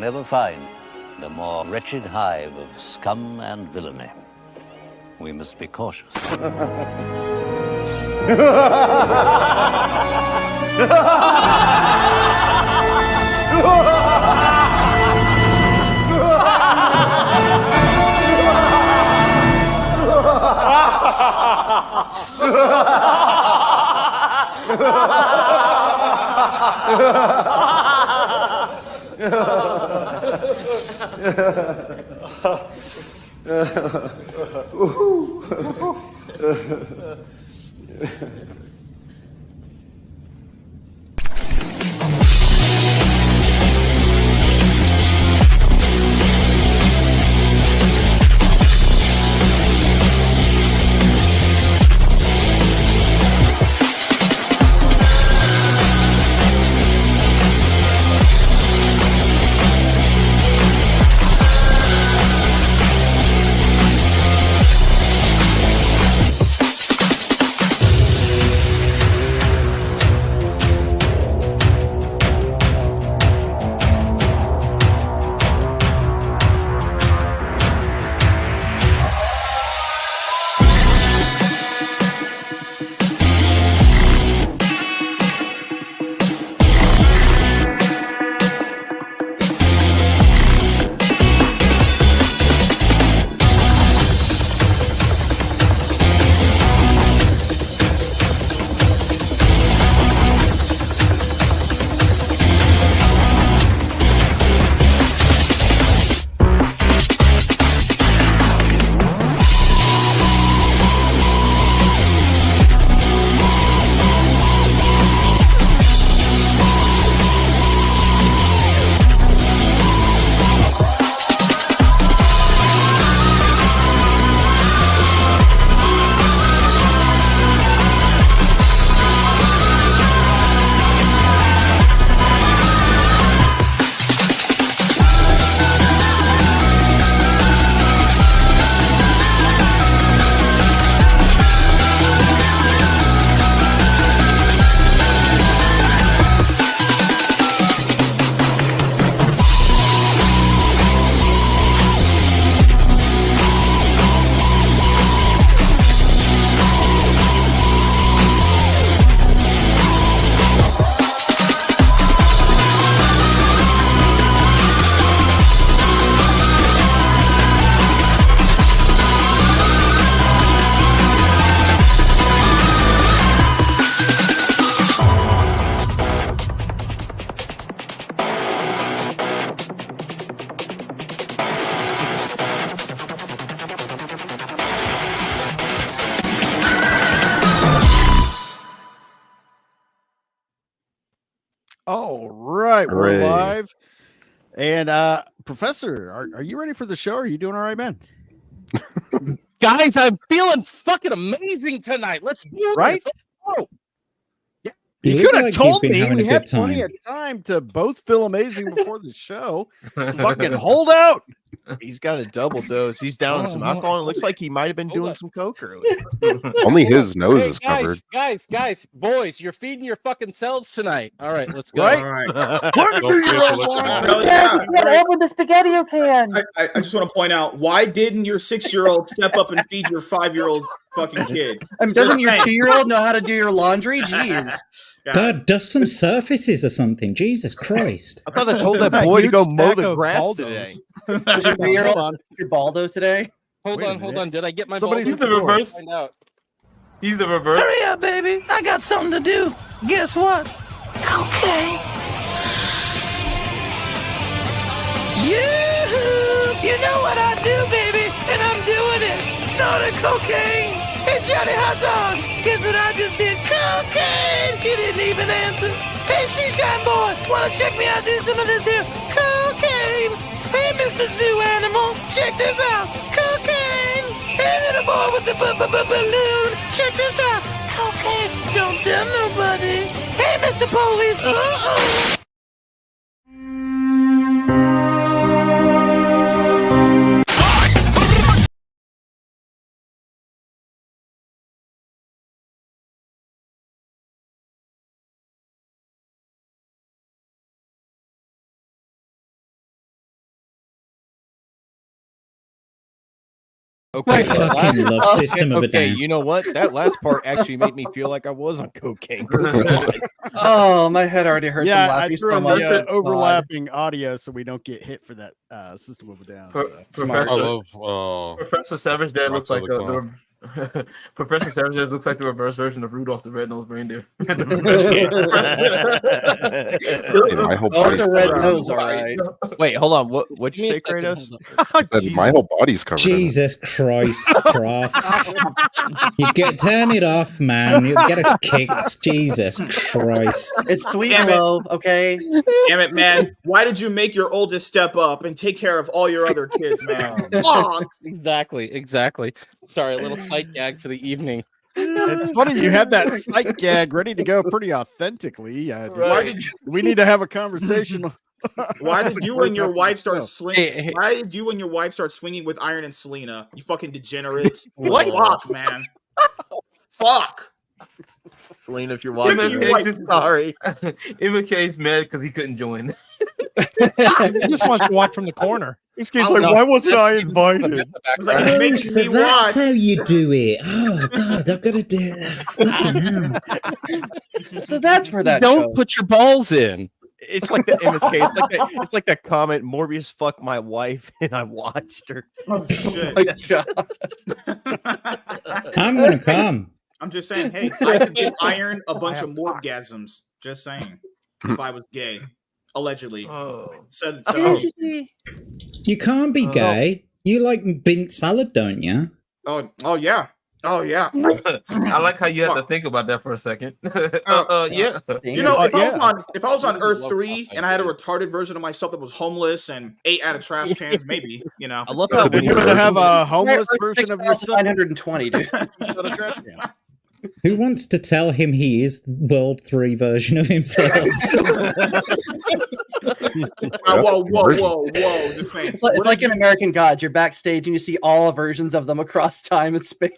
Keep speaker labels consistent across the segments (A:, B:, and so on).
A: never find a more wretched hive of scum and villainy. We must be cautious.
B: All right, we're live. And Professor, are you ready for the show? Are you doing all right, man?
C: Guys, I'm feeling fucking amazing tonight. Let's do this.
B: Right?
C: Let's go.
B: Yeah. You could have told me we had plenty of time to both feel amazing before the show. Fucking hold out. He's got a double dose. He's down on some alcohol. It looks like he might have been doing some coke earlier.
D: Only his nose is covered.
C: Guys, boys, you're feeding your fucking selves tonight. All right, let's go.
B: Right?
C: All right.
E: Open
F: the spaghetti can.
E: I just want to point out, why didn't your 6-year-old step up and feed your 5-year-old fucking kid?
F: I mean, doesn't your 2-year-old know how to do your laundry? Jeez.
G: God, dust some surfaces or something. Jesus Christ.
B: I thought I told that boy to go mow the grass today.
F: Is your 3-year-old your Baldo today?
C: Hold on. Did I get my
B: Somebody's
C: balls?
B: in the reverse.
C: Find out.
H: He's the reverse.
I: Hurry up, baby. I got something to do. Guess what? Okay. You know what I do, baby, and I'm doing it. Snorting cocaine. Hey, Johnny Hot Dog, guess what I just did? Cocaine. He didn't even answer. Hey, Shine Boy, wanna check me out do some of this here? Cocaine. Hey, Mr. Zoo Animal, check this out. Cocaine. Hey, little boy with the balloon, check this out. Cocaine. Don't tell nobody. Hey, Mr. Police. Uh-oh.
B: Okay,
G: fucking love System of a
B: okay,
G: Down.
B: you know what? That last part actually made me feel like I was on cocaine.
F: Oh, my head already hurts. I'm
H: Yeah, I
F: laughing
H: threw
F: so
H: in
F: much.
H: the overlapping audio so we don't get hit for that System of a Down.
F: Smart.
J: I love
E: Professor Savage Dad looks like
J: Roxanne
E: Professor Savage Dad looks like the reverse version of Rudolph the Red-Nosed Reindeer.
D: My whole
F: Oh,
D: body's
F: it's a red
D: covered.
F: nose, all right.
B: Wait, hold on. What'd you say, Kratos?
D: Said my whole body's covered.
G: Jesus Christ, Croft. You turn it off, man. You get us kicked. Jesus Christ.
F: It's sweet
E: Damn
F: and
E: it.
F: low, okay?
E: Damn it, man! Why did you make your oldest step up and take care of all your other kids, man? Fuck!
C: Exactly. Sorry, a little sight gag for the evening.
H: It's funny you had that sight gag ready to go pretty authentically. We need to have a conversation.
E: Why did you and your wife start swinging?
C: Hey.
E: Why did you and your wife start swinging with Iron and Selena? You fucking degenerates!
C: What?
E: Fuck, man! Fuck!
B: Selena, if you're
E: Sick
B: watching,
E: of you, like-
B: sorry.
E: McKay's mad because he couldn't join.
K: He just wants to watch from the corner.
H: This guy's like, why wasn't I invited?
E: I was like, make
G: So
E: me
G: that's
E: watch.
G: how you do it. Oh God, I've got to do that. Fucking hell.
F: So that's where that
C: Don't
F: goes.
C: put your balls in.
B: It's like the MSK. It's like that comment. Morbius fucked my wife, and I watched her.
E: Oh shit!
F: My God.
G: I'm gonna come.
E: I'm just saying, hey, I could give Iron a bunch of morgasms. Just saying, if I was gay, allegedly. Said
G: You can't be gay. You like mint salad, don't you?
E: oh yeah.
L: I like how you had to think about that for a second. Yeah.
E: You know, if I was on Earth 3 and I had a retarded version of myself that was homeless and ate out of trash cans, maybe, you know.
B: I love how
H: You're going to have a homeless version of yourself.
F: 920, dude.
H: Out of trash can.
G: Who wants to tell him he is World 3 version of himself?
E: Whoa.
F: It's like in American Gods. You're backstage and you see all versions of them across time and space.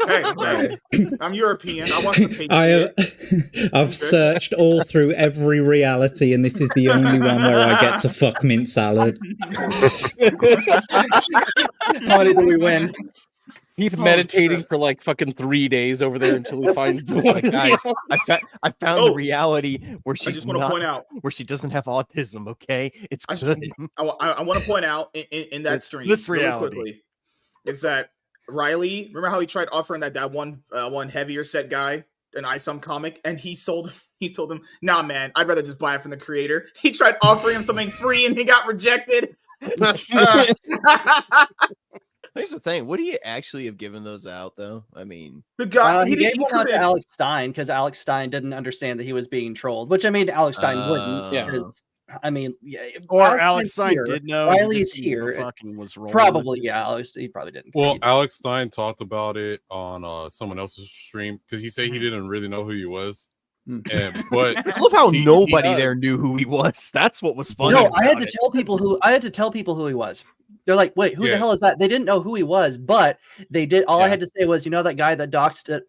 E: Hey, I'm European. I watch the
G: I've searched all through every reality, and this is the only one where I get to fuck mint salad.
F: How many do we win?
C: He's meditating for like fucking 3 days over there until he finds the
B: Like, guys, I found the reality where she's
E: just want to
B: not,
E: point out
B: where she doesn't have autism. Okay, it's good.
E: I want to point out in that stream
H: this
E: really
H: reality
E: quickly, is that Riley. Remember how he tried offering that one heavier set guy an ISOM comic, and he told him, "Nah, man, I'd rather just buy it from the creator." He tried offering him something free, and he got rejected.
B: Here's the thing. Would he actually have given those out, though? I mean,
E: the guy
F: he gave one out to Alex Stein because Alex Stein didn't understand that he was being trolled, which I mean, Alex Stein wouldn't. Because I mean, yeah,
H: or Alex Stein
F: here,
H: did know.
F: Riley's here.
H: Fucking was rolling
F: Probably, yeah. Alex, he probably didn't.
J: Well, Alex Stein talked about it on someone else's stream because he said he didn't really know who he was. But
B: I love how nobody there knew who he was. That's what was funny.
F: No, I had to tell people who he was. They're like, wait, who the hell is that? They didn't know who he was, but they did. All I had to say was, you know, that guy that doxed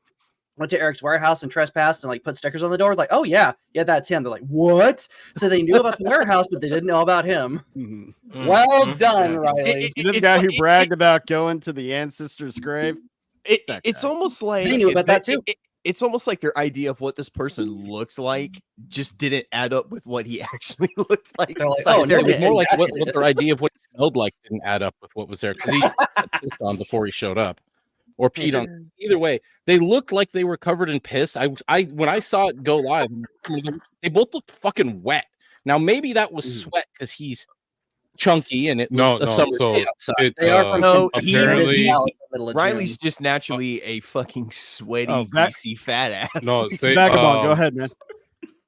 F: went to Eric's warehouse and trespassed and like put stickers on the door. Like, oh yeah, that's him. They're like, what? So they knew about the warehouse, but they didn't know about him. Well done, Riley.
H: The guy who bragged about going to the ancestor's grave.
B: It's almost like
F: They knew about that too.
B: It's almost like their idea of what this person looks like just didn't add up with what he actually looked like.
F: They're like,
B: inside
F: oh,
B: their
C: It was
B: head.
C: more like what their idea of what he smelled like didn't add up with what was there because he pissed on before he showed up or peed on. Either way, they looked like they were covered in piss. I when I saw it go live, they both looked fucking wet. Now maybe that was sweat because he's chunky and it was a summer day outside.
F: They are from
J: apparently
B: Riley's just naturally a fucking sweaty, greasy, fat ass.
J: No,
H: Vagabond, go ahead, man.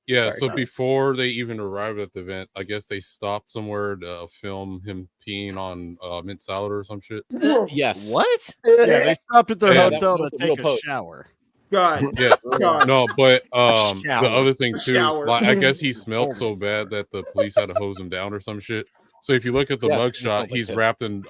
J: Yeah,
B: Sorry,
J: so before they even arrived at the event, I guess they stopped somewhere to film him peeing on mint salad or some shit.
C: Yes.
B: What?
H: Yeah, they stopped at their
J: Yeah,
H: hotel
C: that
H: to
C: was a real
H: take a
C: post.
H: shower.
E: God.
J: Yeah,
E: God.
J: no, but
B: shower.
J: the other thing too,
E: shower.
J: like I guess he smelled so bad that the police had to hose him down or some shit. So if you look at the
C: Yeah,
J: mugshot,
C: like
J: he's
C: that.
J: wrapped in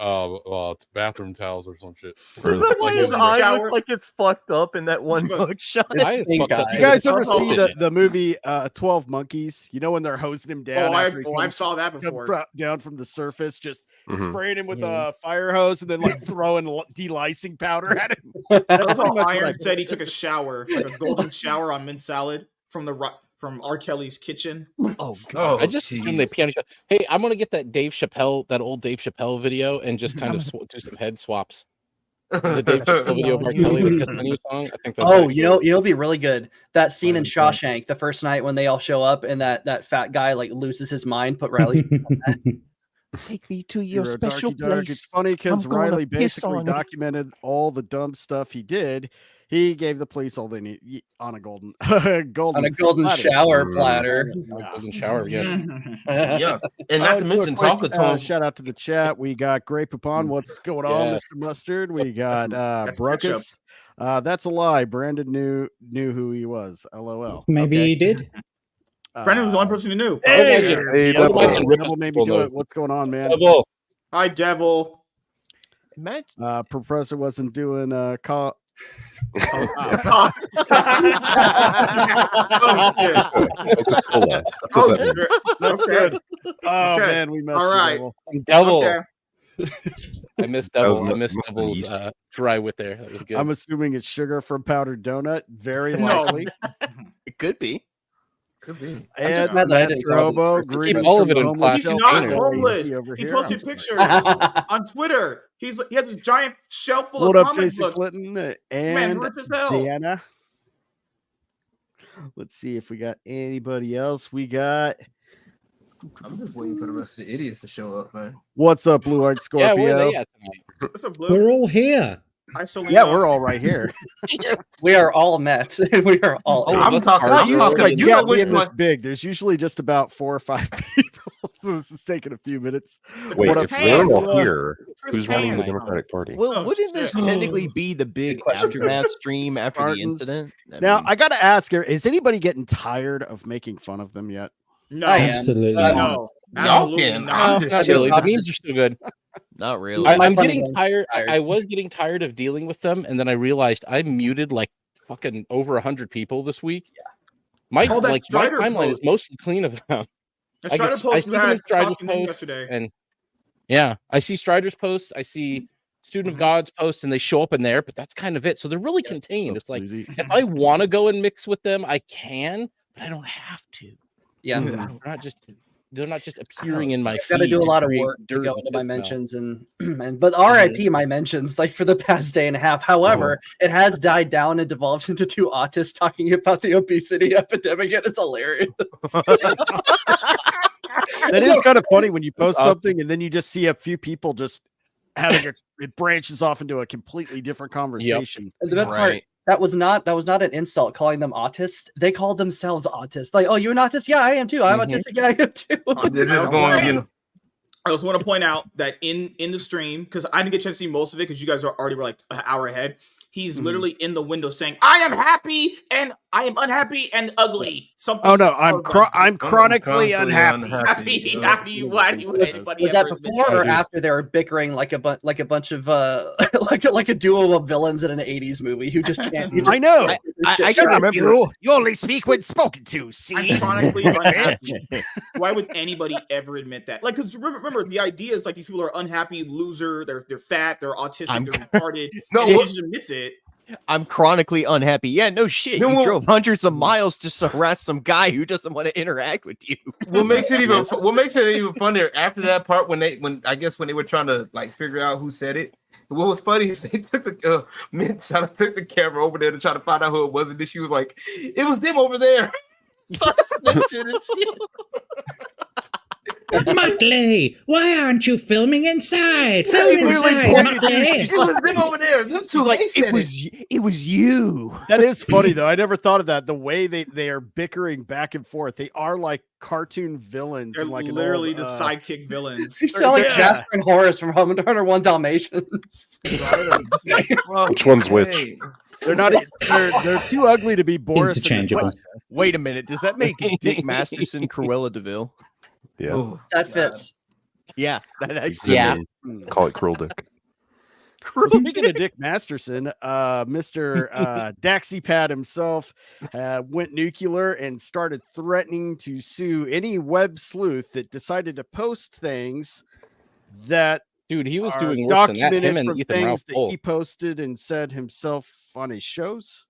J: bathroom towels or some shit.
B: Is that why his eye looks like it's fucked up in that one mugshot? You guys ever see the movie 12 Monkeys? You know when they're hosing him down?
E: I saw that before.
B: Down from the surface, just spraying him with a fire hose and then like throwing delicing powder at him.
E: That's how Iron said he took a shower, like a golden shower on mint salad from R. Kelly's kitchen.
B: Oh god!
C: I just assumed they piano shop. Hey, I'm gonna get that old Dave Chappelle video, and just kind of do some head swaps. The Dave Chappelle video of R. Kelly, the Kiss Me song. I think that's
F: it'll be really good. That scene in Shawshank, the first night when they all show up, and that fat guy like loses his mind, put Riley's.
B: Take me to your special place. It's funny because Riley basically documented all the dumb stuff he did. He gave the police all they need on a golden
F: shower platter.
C: Golden shower, yes.
L: Yeah, and not to mention Talker Tone.
B: Shout out to the chat. We got Grey Poupon. What's going on, Mr. Mustard? We got Bruckus. That's a lie. Brandon knew who he was. LOL.
G: Maybe he did.
E: Brandon was the one person who knew.
B: Hey, Devil made me do it. What's going on, man?
C: Devil.
E: Hi, Devil.
B: Professor wasn't doing call.
E: Oh,
B: That's good. Oh man, we messed.
E: All right,
C: Devil.
E: Okay.
C: I missed Devil. I missed Devil's dry wit there. That was good.
B: I'm assuming it's sugar from powdered donut. Very likely.
M: It could be.
B: And
F: I'm just mad that I didn't
B: Hobo,
C: keep all of it in class.
E: He's not homeless. He posted pictures on Twitter. He has a giant shelf full of comic books.
B: Clinton and
E: Man's rich as hell.
B: Deanna. Let's see if we got anybody else. We got.
L: I'm just waiting for the rest of the idiots to show up, man.
B: What's up, Blue-Eyed Scorpio?
C: Yeah, where are they at tonight?
E: What's up, Blue?
G: We're all here.
B: Yeah, we're all right here.
F: We are all met. We are all.
L: I'm talking. You know which one?
B: Big. There's usually just about 4 or 5 people. So this is taking a few minutes.
D: Wait, if we're all here, who's running the Democratic Party?
M: Well, wouldn't this technically be the big aftermath stream after the incident?
B: Now, I got to ask here: is anybody getting tired of making fun of them yet?
E: No,
G: absolutely
E: no.
L: Absolutely not.
C: Not really. The memes are still good.
M: Not really.
C: I'm getting tired. I was getting tired of dealing with them, and then I realized I muted like fucking over 100 people this week. Yeah. My timeline is mostly clean of them.
E: I see them Strider's post yesterday.
C: And yeah, I see Strider's posts. I see Student of God's posts, and they show up in there, but that's kind of it. So they're really contained. It's like if I want to go and mix with them, I can, but I don't have to.
F: Yeah,
C: they're not just appearing in my feed.
F: Got to do a lot of work to go into my mentions but RIP my mentions like for the past day and a half. However, it has died down and devolved into 2 autists talking about the obesity epidemic. And it's hilarious.
B: That is kind of funny when you post something and then you just see a few people just having it branches off into a completely different conversation.
F: Yep. And the best part. That was not an insult calling them autists. They called themselves autists. Like, oh, you're an autist? Yeah, I am too. I'm autistic. Yeah, I am too.
E: I just want to point out that in the stream, because I didn't get a chance to see most of it because you guys already were like an hour ahead. He's literally in the window saying, "I am happy and I am unhappy and ugly." Something.
B: Oh no, I'm chronically unhappy.
E: Happy. Why do anybody
F: was that before or after they were bickering like a bunch of like a duo of villains in an 80s movie who just can't?
B: I know.
M: I can remember.
B: You only speak when spoken to. See,
E: I'm chronically unhappy. Why would anybody ever admit that? Like, because remember, the idea is like these people are unhappy, loser. They're fat. They're autistic. They're retarded. No, he just admits it.
M: I'm chronically unhappy. Yeah, no shit. You drove hundreds of miles just to harass some guy who doesn't want to interact with you.
L: What makes it even funnier after that part when they were trying to like figure out who said it. What was funny is they took the took the camera over there to try to find out who it was, and then she was like, "It was them over there." Started snitching and shit.
G: Muttley, why aren't you filming inside? Film inside, Muttley.
L: Them over there. Them two.
M: Like, it was you.
B: That is funny though. I never thought of that. The way they are bickering back and forth. They are like cartoon villains.
E: They're
B: like
E: literally the sidekick villains.
F: They sound like Jasper and Horace from Hunter 1 Dalmatians.
D: Which one's which?
B: They're not. They're too ugly to be Boris.
G: Interchangeable.
M: Wait a minute. Does that make Dick Masterson Cruella DeVille?
D: Yeah.
F: That fits.
M: Yeah, that actually.
C: Yeah.
D: Call it cruel dick.
H: Speaking of Dick Masterson, Mr. DaxiePad himself went nuclear and started threatening to sue any web sleuth that decided to post things that
C: Dude, he was
H: are
C: doing worse than that.
H: documented
C: Him and
H: from
C: Ethan Ralph
H: things that
C: both.
H: he posted and said himself on his shows.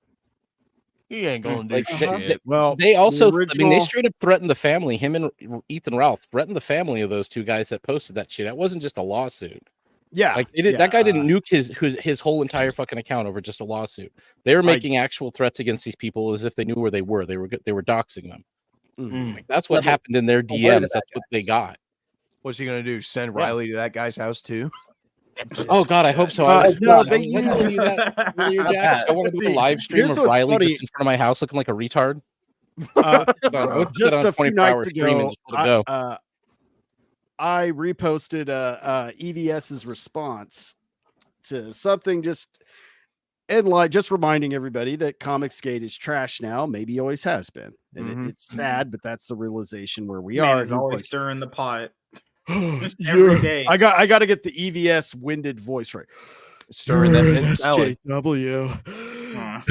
M: He ain't gonna do
C: Like,
M: shit.
H: Well,
C: they also,
H: the
C: I mean, they
H: original-
C: straight up threatened the family. Him and Ethan Ralph threatened the family of those two guys that posted that shit. That wasn't just a lawsuit.
H: Yeah,
C: Like they did,
H: yeah,
C: that guy didn't nuke his whole entire fucking account over just a lawsuit. They were making actual threats against these people as if they knew where they were. They were doxing them. Like, that's what happened in their DMs. That's what they got.
M: What's he gonna do? Send Riley to that guy's house too?
C: Oh God, I hope so.
H: No, they
C: I told you that earlier, Jack. I want to do a live stream
H: Here's
C: of
H: what's
C: Riley
H: funny.
C: just in front of my house looking like a retard.
H: Just a few nights ago,
C: go.
H: I reposted EVS's response to something just in like just reminding everybody that Comicsgate is trash now. Maybe he always has been, and it's sad, but that's the realization where we are.
E: He's always stirring the pot. Just
H: Yeah,
E: every day.
H: I got to get the EVS winded voice right.
M: Stirring that in salad.
H: SJW.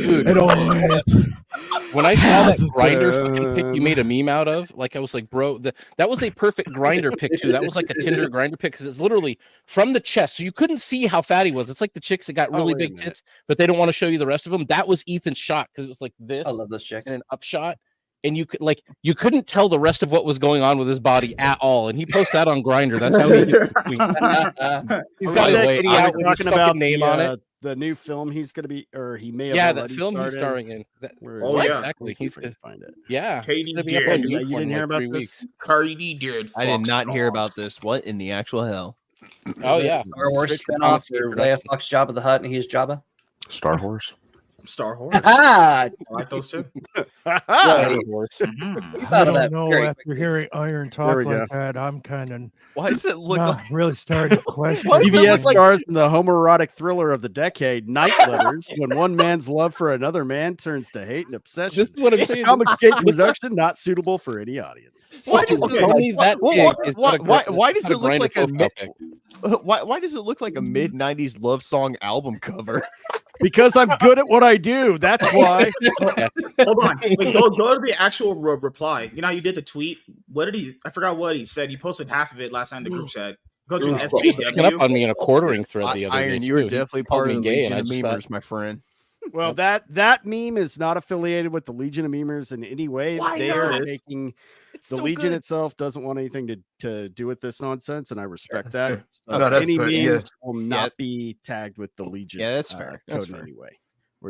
C: Dude, when I saw that grinder fucking pic you made a meme out of, like I was like, bro, that was a perfect grinder pic too. That was like a Tinder grinder pic because it's literally from the chest, so you couldn't see how fat he was. It's like the chicks that got really big tits, but they don't want to show you the rest of them. That was Ethan's shot because it was like this.
F: I love those chicks.
C: And an upshot. And you couldn't tell the rest of what was going on with his body at all. And he posts that on Grinder. That's how he gets the tweets. He's got that video out with his fucking name on it.
H: The new film he's going to be, or he may have.
C: Yeah, that
H: already
C: film he's
H: started.
C: starring in.
E: Oh, yeah.
C: Exactly. He's
H: going to find it.
C: Yeah.
E: Katie
C: It's gonna be up
E: did.
C: on
H: You
C: YouTube
H: didn't
C: in
H: hear
C: like
H: about
C: 3
H: this?
C: weeks.
E: Cardi did.
M: I did not hear about this. What in the actual hell?
C: Oh yeah.
F: Star Wars spinoff where Leia fucks Jabba the Hutt and he's Jabba.
D: Star Horse.
E: Star Horse.
F: I
E: like those two.
K: I don't know. After hearing Iron talk
H: we go.
K: like that, I'm kind of
M: Why does it look
K: not
M: like
K: really starting to question?
H: EVS stars in the homoerotic thriller of the decade, Night Letters, when one man's love for another man turns to hate and obsession.
C: This is what I'm saying.
H: Comicsgate production not suitable for any audience.
M: Why does
C: Why
M: does it look like a why does it look like a mid 90s love song album cover?
H: Because I'm good at what I do. That's why.
E: Hold on. Wait, go to the actual reply. You know how you did the tweet? What did he? I forgot what he said. He posted half of it last night in the group chat. Go to
C: He was picking up on me in a quartering thread the other day.
M: Iron, you were
C: too. He
M: definitely
C: called
M: part
C: me
M: of the
C: gay,
M: Legion
C: and I
M: of
C: just
M: Memers,
C: thought-
M: my friend.
H: Well, that meme is not affiliated with the Legion of Memers in any way.
M: Why
H: They
M: not?
H: are making
M: It's
H: the
M: so
H: Legion
M: good.
H: itself doesn't want anything to do with this nonsense, and I respect
L: that's
H: that.
L: fair.
H: So
L: No, that's
H: any
L: fair,
H: memes
L: yeah.
H: will not be tagged with the Legion.
M: Yeah, that's fair. That's
H: code in
M: fair.
H: any way.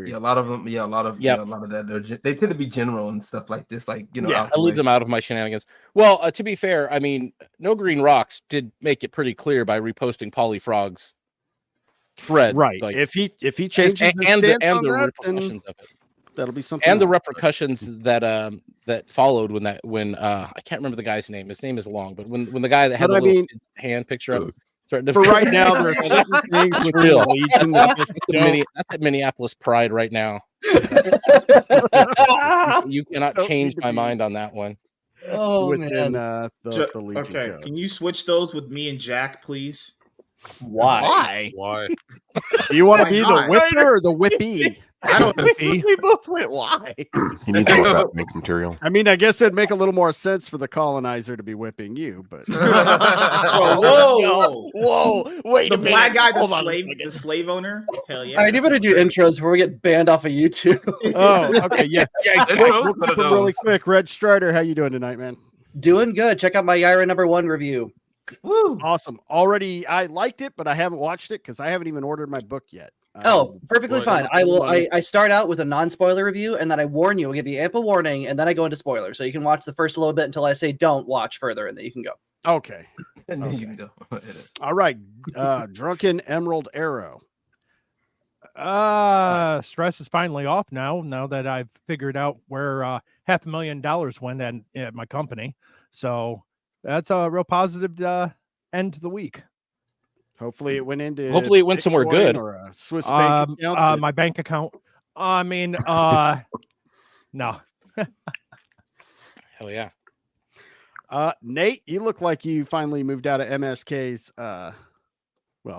L: Yeah, a lot of them. Yeah, a lot of that. They tend to be general and stuff like this. Like
C: I leave them out of my shenanigans. Well, to be fair, I mean, No Green Rocks did make it pretty clear by reposting Polyfrog's thread,
H: Right.
C: Like,
H: If he changes his
C: and
H: stance
C: the
H: on that,
C: repercussions
H: then
C: of it,
H: that'll be something.
C: and the
H: else.
C: repercussions that followed when I can't remember the guy's name. His name is long, but when the guy that had
H: But
C: the
H: I
C: little
H: mean,
C: hand picture up. threatened to-
H: for right now, there are certain things
C: It's
H: with
C: real.
H: the Legion that just don't.
C: That's at Minneapolis Pride right now. You cannot
H: Don't
C: change
H: need to
C: my
H: be
C: mind on that one.
F: Oh
H: within
F: man.
H: the Legion
E: Okay,
H: code.
E: can you switch those with me and Jack, please?
F: Why?
J: Why?
H: Do you want to
E: Why
H: be the
E: not?
H: whipper or the whippy?
E: I don't know.
M: We both went why?
D: He needs more backmake material.
H: I mean, I guess it'd make a little more sense for the colonizer to be whipping you, but
E: Whoa!
M: Wait,
E: The
M: a minute.
E: black guy,
M: Hold on a second.
E: the slave owner. Hell yeah!
F: All right, you better do intros before we get banned off of YouTube.
H: oh, okay, yeah.
L: intros,
H: We'll keep them really quick. RedStrider, how you doing tonight, man?
F: Doing good. Check out my Yaira #1 review.
E: Woo!
H: Awesome. Already, I liked it, but I haven't watched it because I haven't even ordered my book yet.
F: Oh, perfectly
J: What?
F: fine. I start out with a non-spoiler review, and then I warn you. I give you ample warning, and then I go into spoilers. So you can watch the first little bit until I say don't watch further, and then you can go.
H: Okay.
L: And then you can go. It is.
H: All right. Drunken Emerald Arrow.
K: Stress is finally off now that I've figured out where $500,000 went at my company. So that's a real positive end to the week.
H: Hopefully it went into.
C: Hopefully it went somewhere
H: Bitcoin
C: good.
H: Or a Swiss bank account. that-
K: My bank account. I mean, no.
C: Hell yeah.
H: Nate, you look like you finally moved out of MSK's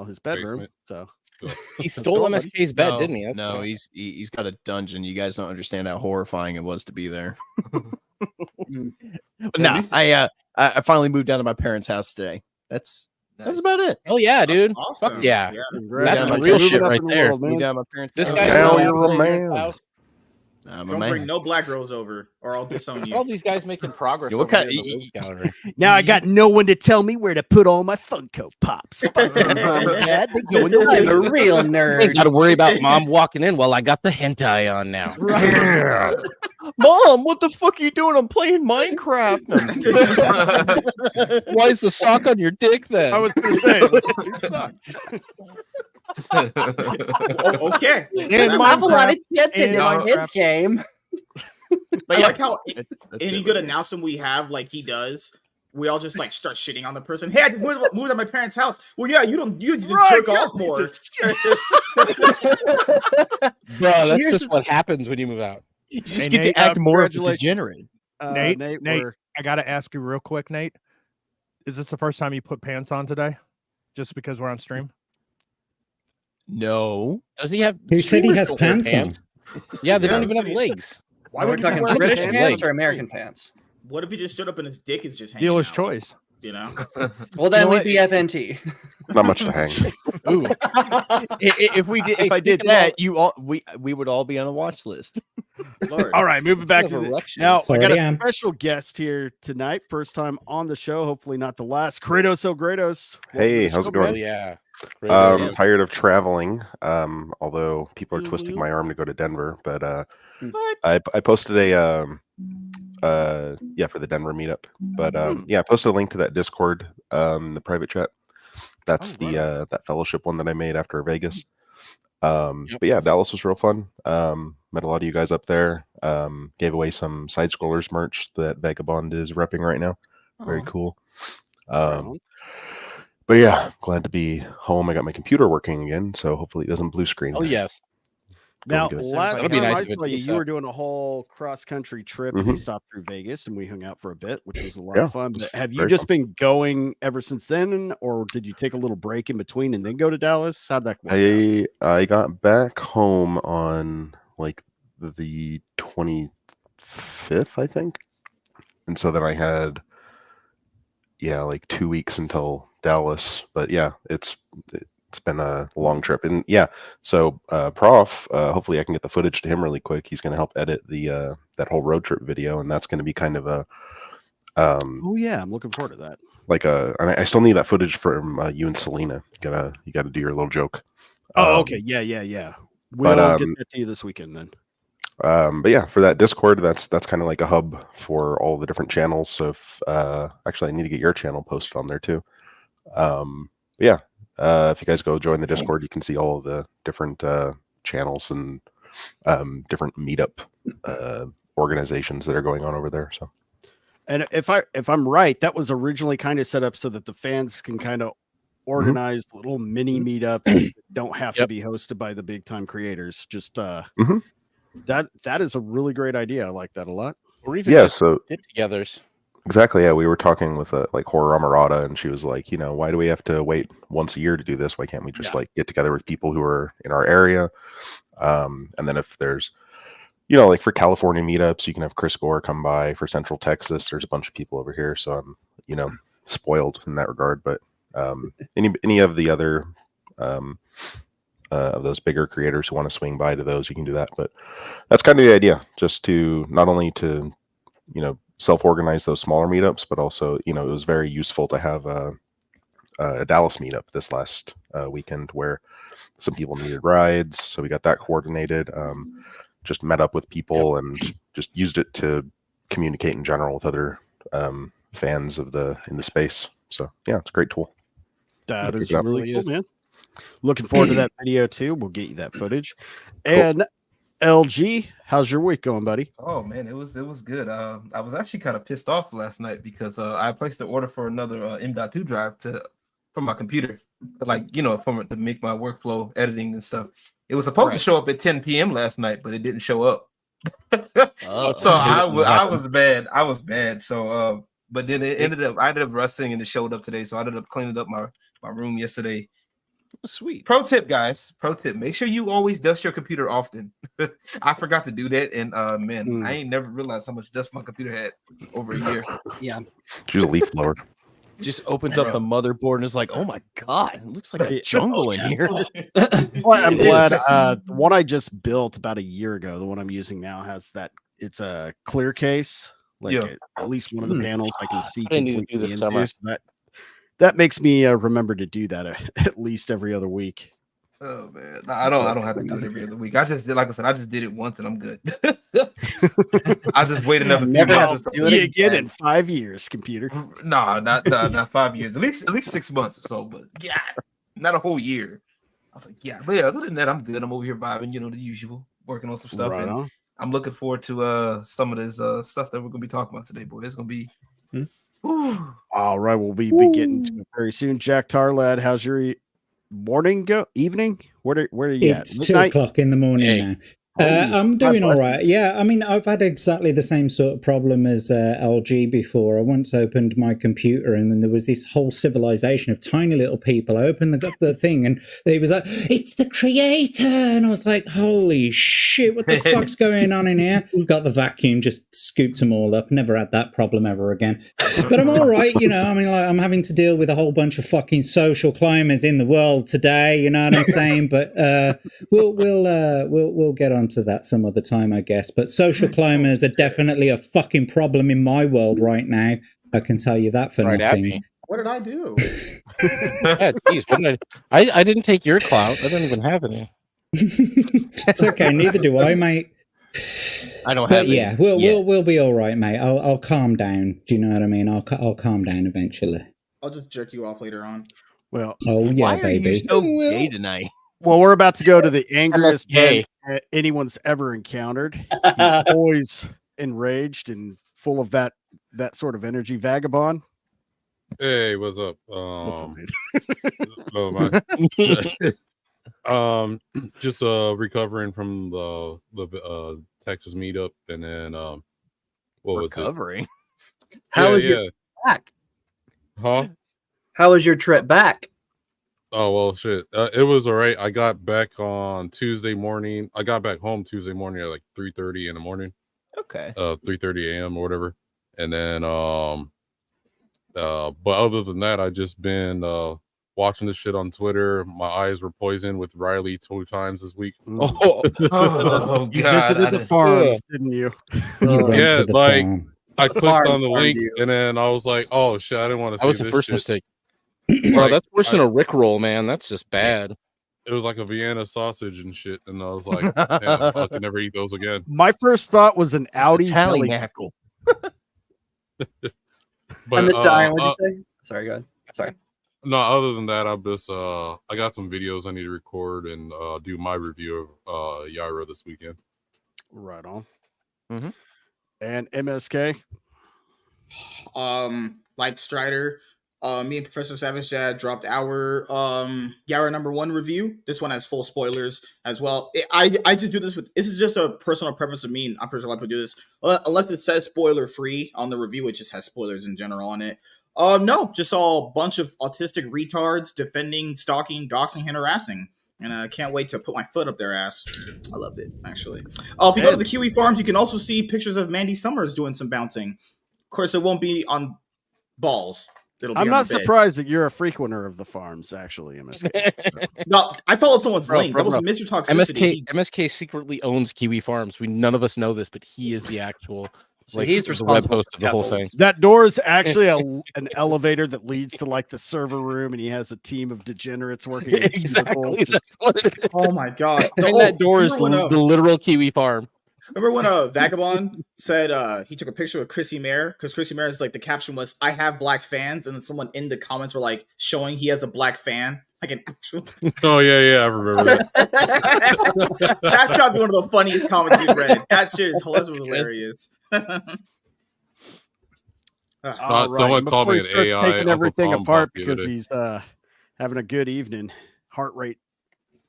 H: his bedroom.
J: Basement.
H: So
C: He stole MSK's bed, didn't he?
M: No, he's got a dungeon. You guys don't understand how horrifying it was to be there. No, I finally moved down to my parents' house today. That's about it.
C: Oh yeah, dude.
E: Awesome.
C: Fuck yeah.
H: Congrats.
C: That's real shit right
H: in the
C: there.
H: world, man.
M: Moved down to my parents'
C: This
M: house.
C: guy
D: Now you're a man.
E: Don't bring no black girls over, or I'll disown you.
C: All these guys making progress.
M: Yeah, what
C: over
M: kind-
C: here in the Loot gallery.
H: Now I got no one to tell me where to put all my Funko Pops. Fuck them, Dad. They go in the
F: I'm a
H: living
F: real
C: Ain't
F: nerd.
C: got to worry about mom walking in while I got the hentai on now.
M: Mom, what the fuck are you doing? I'm playing Minecraft. No, I'm just kidding.
C: Why is the sock on your dick then?
H: I was gonna say.
E: Okay.
H: And
F: An awful lot of kids in
H: and
F: his game.
E: But
M: yeah,
E: like how
M: that's
E: any
M: it,
E: good
M: man.
E: announcement we have, like he does, we all just like start shitting on the person. Hey, I just moved at my parents' house. Well, yeah, you just jerk off more.
C: Bro, that's just what happens when you move out.
M: You just
K: Hey,
M: get
K: Nate,
M: to act more of a
H: congratulations.
M: degenerate.
K: Nate,
H: Nate,
K: I gotta ask you real quick, Nate. Is this the first time you put pants on today? Just because we're on stream?
M: No.
C: Does he have?
G: Who said he
C: streamers
G: has
C: don't wear
G: pants on?
C: Yeah, they don't
E: Yeah,
C: even have legs.
E: Why
F: We're
E: would you
F: talking
E: wear
F: British
E: pants?
F: pants or American pants?
E: What if he just stood up and his dick is just hanging
K: Dealer's
E: out,
K: choice.
E: You know?
F: Well, then
M: know
F: we'd
M: what?
F: be FNT.
D: Not much to hang.
C: Ooh,
M: If we did,
C: Hey,
M: if I did
C: speaking
M: that, we would all be on a watch list.
E: Lord.
H: all right, moving back to
C: of
H: the,
C: erection.
H: now. I got
G: Already
H: a
G: am.
H: special guest here tonight. First time on the show. Hopefully not the last. KratosElGreatos.
D: Hey, how's it
C: oh
D: going?
C: yeah.
D: Tired of traveling. Although people are twisting my arm to go to Denver, but I posted a for the Denver meetup. But I posted a link to that Discord, the private chat. That's the that fellowship one that I made after Vegas. But yeah, Dallas was real fun. Met a lot of you guys up there. Gave away some side scrollers merch that Vagabond is repping right now. Very cool. But yeah, glad to be home. I got my computer working again, so hopefully it doesn't blue screen.
C: Oh yes.
H: Now,
D: Good.
H: last
C: That'll be
H: time
C: nice
H: I
C: if it
H: saw you,
C: keeps
H: you
C: up.
H: were doing a whole cross-country trip, and we stopped through Vegas, and we hung out for a bit, which was a lot of fun. But have you
D: very
H: just
D: fun.
H: been going ever since then, or did you take a little break in between and then go to Dallas? How'd that work out?
D: I got back home on like the 25th, I think, and so then I had like 2 weeks until Dallas. But yeah, it's been a long trip, and so Prof, hopefully I can get the footage to him really quick. He's going to help edit the that whole road trip video, and that's going to be kind of a
H: Oh yeah, I'm looking forward to that.
D: and I still need that footage from you and Selena. You gotta do your little joke.
H: Oh, okay, yeah. We'll get that to you this weekend then.
D: But yeah, for that Discord, that's kind of like a hub for all the different channels. So if actually I need to get your channel posted on there too. If you guys go join the Discord, you can see all of the different channels and different meetup organizations that are going on over there. So,
H: and if I'm right, that was originally kind of set up so that the fans can kind of organize little mini meetups that don't have to be hosted by the big time creators. Just that is a really great idea. I like that a lot.
C: Or even just
D: so
C: get-togethers.
D: exactly. Yeah, we were talking with like Horror Amarada, and she was like, why do we have to wait once a year to do this? Why can't we just like get together with people who are in our area? And then if there's, like for California meetups, you can have Chris Gore come by. For Central Texas, there's a bunch of people over here, so I'm, spoiled in that regard. But any of the other of those bigger creators who want to swing by to those, you can do that. But that's kind of the idea, just to not only to self-organize those smaller meetups, but also it was very useful to have a Dallas meetup this last weekend where some people needed rides, so we got that coordinated. Just met up with people and just used it to communicate in general with other fans in the space. So yeah, it's a great tool.
H: That is really cool, man. Looking forward to that video too. We'll get you that footage. And LG, how's your week going, buddy?
L: Oh man, it was good. I was actually kind of pissed off last night because I placed an order for another M.2 drive for my computer, to make my workflow editing and stuff. It was supposed to show up at 10 p.m. last night, but it didn't show up. So I was bad. So But then I ended up resting and it showed up today. So I ended up cleaning up my room yesterday.
B: Sweet.
L: Pro tip, guys. Pro tip. Make sure you always dust your computer often. I forgot to do that. And man, I ain't never realized how much dust my computer had over a year.
F: Yeah.
D: Use a leaf blower.
B: Just opens up the motherboard and is like, oh my god, it looks like a jungle in here.
H: Well, I'm glad the one I just built about a year ago, the one I'm using now, has that. It's a clear case, like at least one of the panels I can see completely into. So that makes me remember to do that at least every other week.
L: Oh man, no, I don't have to do it every other week. I just did, like I said, I just did it once and I'm good. I just wait another few months.
H: Do it again in 5 years, computer.
L: No, not 5 years. At least 6 months or so. But yeah, not a whole year. I was like, yeah, but yeah. Other than that, I'm good. I'm over here vibing, the usual, working on some stuff.
H: Right
L: and
H: on.
L: I'm looking forward to some of this stuff that we're gonna be talking about today, boy. It's gonna be.
H: All right, we'll be getting to it very soon. JackTarLad, how's your morning go? Evening? Where are you at?
G: It's 2 o'clock in the morning now. I'm doing all right. Yeah, I mean, I've had exactly the same sort of problem as LG before. I once opened my computer and then there was this whole civilization of tiny little people. I opened the thing and they was like, it's the creator. And I was like, holy shit, what the fuck's going on in here? Got the vacuum, just scooped them all up. Never had that problem ever again. But I'm all right, I mean, like, I'm having to deal with a whole bunch of fucking social climbers in the world today, you know what I'm saying? But we'll get on to that some other time, I guess. But social climbers are definitely a fucking problem in my world right now. I can tell you that for nothing.
E: What did I do?
C: Yeah, geez, I didn't take your clout. I don't even have any.
G: It's okay. Neither do I, mate.
B: I don't have.
G: But yeah, we'll be all right, mate. I'll calm down. Do you know what I mean? I'll calm down eventually.
E: I'll just jerk you off later on.
H: Well,
G: oh yeah,
B: why
G: baby.
B: are you so gay tonight?
H: Well, we're about to go to the angriest man anyone's ever encountered. He's always enraged and full of that sort of energy. Vagabond.
J: Hey, what's up?
H: What's up,
J: man? Just recovering from the Texas meetup, and then what was
B: recovering?
F: How was your back?
J: Huh?
F: How was your trip back?
J: Oh well, shit. It was all right. I got back on Tuesday morning. I got back home Tuesday morning at like 3:30 in the morning.
B: Okay.
J: 3:30 a.m. or whatever. And then but other than that, I just been watching this shit on Twitter. My eyes were poisoned with Riley 2 times this week.
H: Oh you visited the farms, didn't you?
J: Yeah, like I clicked on the link and then I was like, oh shit, I didn't want to see
C: that was
J: this
C: the first
J: shit.
C: mistake. Bro, that's worse than a Rickroll, man. That's just bad.
J: It was like a Vienna sausage and shit, and I was like, damn, I can never eat those again.
H: My first thought was an Audi belly
B: tackle.
J: But
F: I missed Iron. What'd you say? Sorry, go ahead. Sorry.
J: No, other than that, I'm just I got some videos I need to record and do my review of Yaira this weekend.
H: Right on. And MSK.
E: Like Strider. Me and Professor Savage Dad dropped our Yaira #1 review. This one has full spoilers as well. I just do this this is just a personal preference of me, and I'm pretty sure I would do this. Unless it says spoiler free on the review, it just has spoilers in general on it. No, just a bunch of autistic retards defending, stalking, doxing, and harassing. And I can't wait to put my foot up their ass. I loved it, actually. If you go to the Kiwi Farms, you can also see pictures of Mandy Summers doing some bouncing. Of course, it won't be on balls.
H: I'm not surprised that you're a frequenter of the farms, actually, MSK. So.
E: No, I followed someone's link. That was Mr. Toxicity.
C: MSK secretly owns Kiwi Farms. None of us know this, but he is the actual.
F: So he's responsible
C: web host of the whole thing.
H: That door is actually an elevator that leads to like the server room, and he has a team of degenerates working.
C: Exactly, that's what it is.
E: Oh my god!
C: And that door is the literal Kiwi Farm.
E: Remember when Vagabond said he took a picture of Chrissy Mayer, because Chrissy Mayer is like, the caption was "I have black fans," and then someone in the comments were like showing he has a black fan, like an actual.
J: Oh yeah, I remember
E: that. That's probably one of the funniest comments we've read. That shit is hilarious.
J: Someone called me an AI.
H: Taking everything apart because he's having a good evening. Heart rate